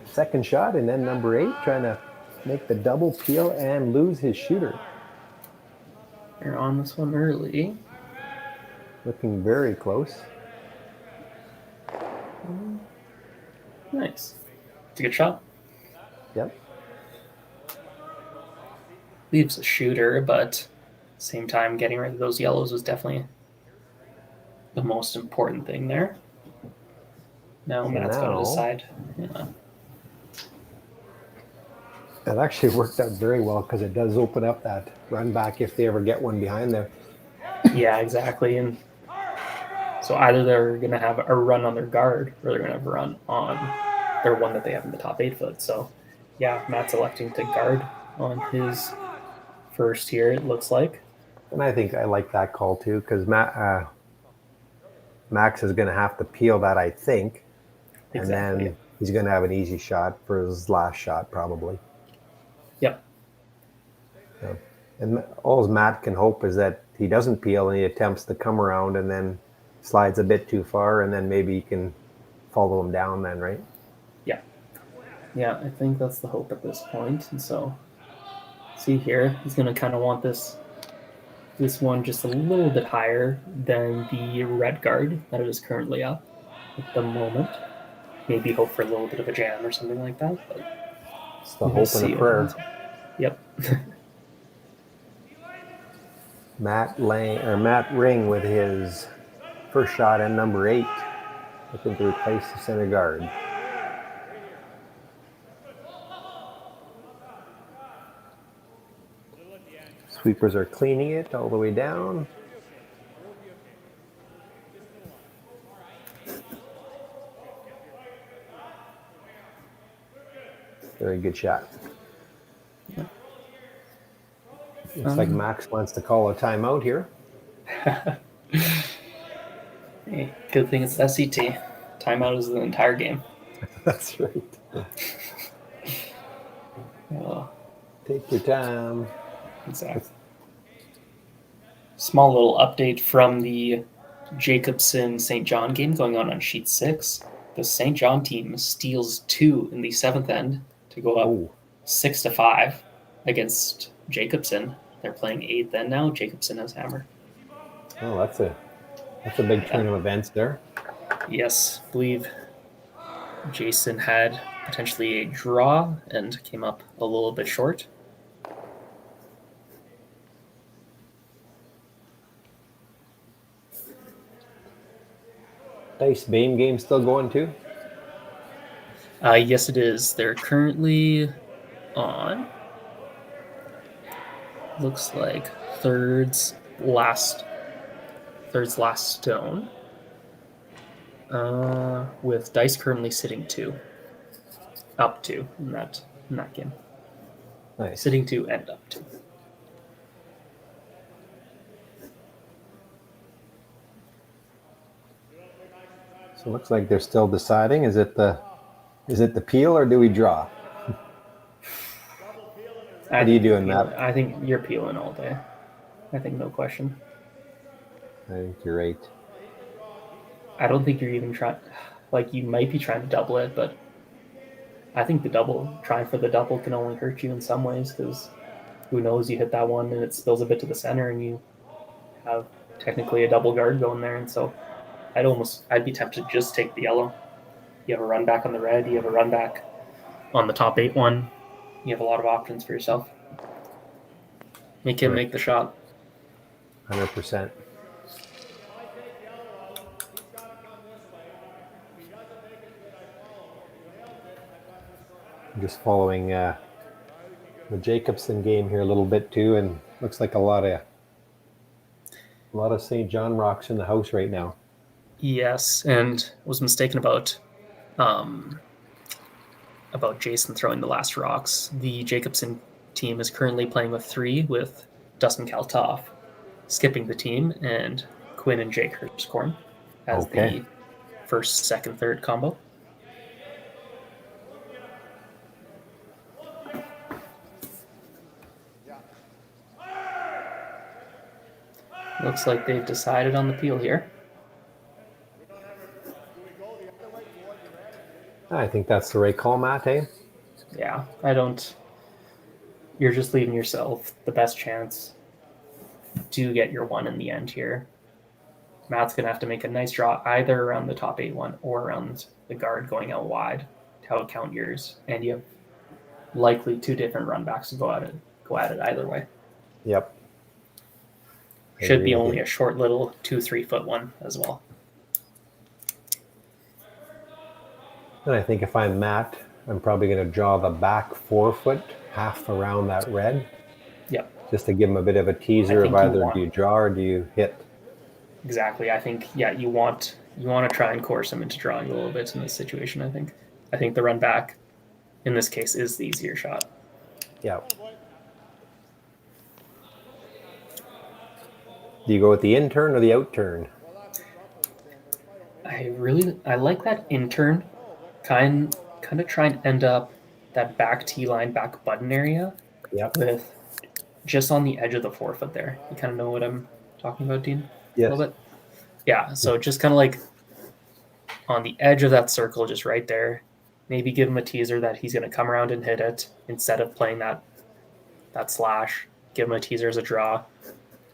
second shot, and then number 8 trying to make the double peel and lose his shooter. You're on this one early. Looking very close. Nice. It's a good shot. Yep. Leaves a shooter, but same time, getting rid of those yellows was definitely the most important thing there. Now Matt's got to decide. Yeah. That actually worked out very well because it does open up that run back if they ever get one behind there. Yeah, exactly. And so either they're going to have a run on their guard or they're going to have a run on their one that they have in the top 8 foot. So, yeah, Matt's electing to guard on his first here, it looks like. And I think I like that call too because Max is going to have to peel that, I think. Exactly. And then he's going to have an easy shot for his last shot, probably. Yep. Yeah. And all Matt can hope is that he doesn't peel and he attempts to come around and then slides a bit too far, and then maybe he can follow him down then, right? Yeah. Yeah, I think that's the hope at this point. And so, see here, he's going to kind of want this one just a little bit higher than the red guard that it is currently up at the moment. Maybe hope for a little bit of a jam or something like that. But it's the hope and a prayer. Yep. Matt Ring with his first shot and number 8, looking to replace the center guard. Sweepers are cleaning it all the way down. Very good shot. Looks like Max wants to call a timeout here. Hey, good thing it's SCT. Timeout is the entire game. That's right. Take your time. Exactly. Small little update from the Jacobson St. John game going on sheet 6. The St. John team steals 2 in the 7th end to go up 6-5 against Jacobson. They're playing 8th end now. Jacobson has hammer. Oh, that's a big turn of events there. Yes, I believe Jason had potentially a draw and came up a little bit short. Dice Bame game still going too? Yes, it is. They're currently on, looks like third's last stone, with dice currently sitting up 2 in that game. Nice. Sitting 2 and up 2. So it looks like they're still deciding. Is it the peel or do we draw? What are you doing, Matt? I think you're peeling all day. I think no question. I think you're right. I don't think you're even trying. like you might be trying to double it, but I think trying for the double can only hurt you in some ways, because who knows, you hit that one and it spills a bit to the center and you have technically a double guard going there. And so I'd be tempted to just take the yellow. You have a run back on the red, you have a run back on the top 8-1. You have a lot of options for yourself. Make him make the shot. 100%. I'm just following the Jacobson game here a little bit too, and looks like a lot of St. John rocks in the house right now. Yes, and was mistaken about Jason throwing the last rocks. The Jacobson team is currently playing with 3, with Dustin Kaltoff skipping the team and Quinn and Jake Hirschkorn as the first, second, third combo. Looks like they've decided on the peel here. I think that's the right call, Matt, eh? Yeah, you're just leaving yourself the best chance to get your 1 in the end here. Matt's going to have to make a nice draw either around the top 8-1 or around the guard going out wide to count yours. And you have likely 2 different run backs to go at it either way. Yep. Should be only a short little 2-3 foot one as well. And I think if I'm Matt, I'm probably going to draw the back 4 foot half around that red. Yep. Just to give him a bit of a teaser of either do you draw or do you hit. Exactly. I think, you want to try and coerce him into drawing a little bit in this situation, I think. I think the run back in this case is the easier shot. Yeah. Do you go with the in turn or the out turn? I like that in turn. Kind of try and end up that back T line, back button area. Yep. With just on the edge of the 4 foot there. You kind of know what I'm talking about, Dean? Yes. A little bit? Yeah, so just kind of like on the edge of that circle, just right there. Maybe give him a teaser that he's going to come around and hit it instead of playing that slash. Give him a teaser as a draw.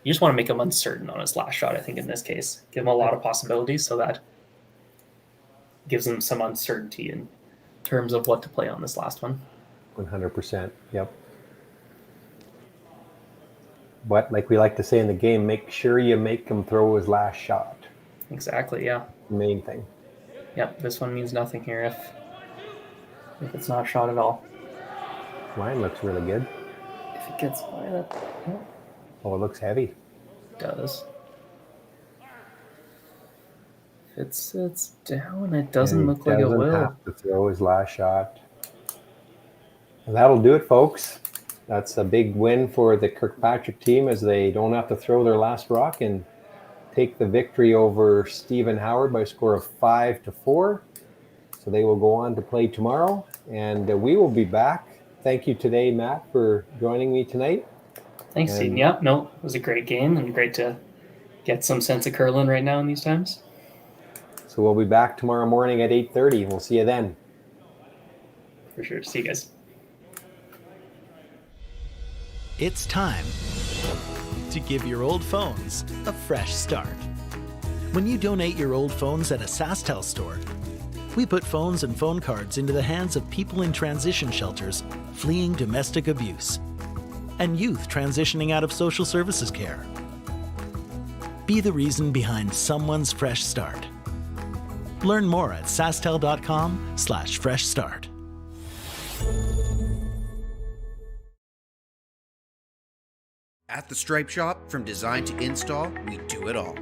You just want to make him uncertain on his last shot, I think, in this case. Give him a lot of possibilities so that gives him some uncertainty in terms of what to play on this last one. 100%. Yep. But like we like to say in the game, make sure you make him throw his last shot. Exactly, yeah. Main thing. Yep, this one means nothing here if it's not shot at all. Mine looks really good. If it gets by that, yeah. Oh, it looks heavy. It does. If it sits down, it doesn't look like it will. Have to throw his last shot. And that'll do it, folks. That's a big win for the Kirkpatrick team as they don't have to throw their last rock and take the victory over Stephen Howard by a score of 5-4. So they will go on to play tomorrow, and we will be back. Thank you today, Matt, for joining me tonight. Thanks, Stephen. Yeah, no, it was a great game and great to get some sense of curling right now in these times. So we'll be back tomorrow morning at 8:30. We'll see you then. For sure. See you guys. It's time to give your old phones a fresh start. When you donate your old phones at a SaskTel store, we put phones and phone cards into the hands of people in transition shelters fleeing domestic abuse and youth transitioning out of social services care. Be the reason behind someone's fresh start. Learn more at SaskTel.com/fresh start. At the Stripe Shop, from design to install, we do it all.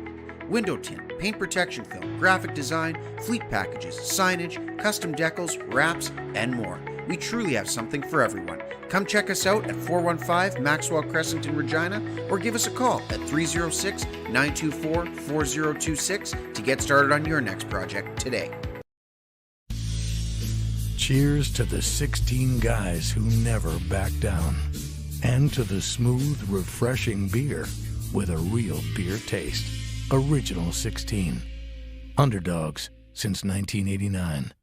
Window tint, paint protection film, graphic design, fleet packages, signage, custom decals, wraps, and more. We truly have something for everyone. Come check us out at 415 Maxwell Crescent in Regina or give us a call at 306-924-4026 to get started on your next project today. Cheers to the 16 guys who never back down. And to the smooth, refreshing beer with a real beer taste. Original 16. Underdogs, since 1989.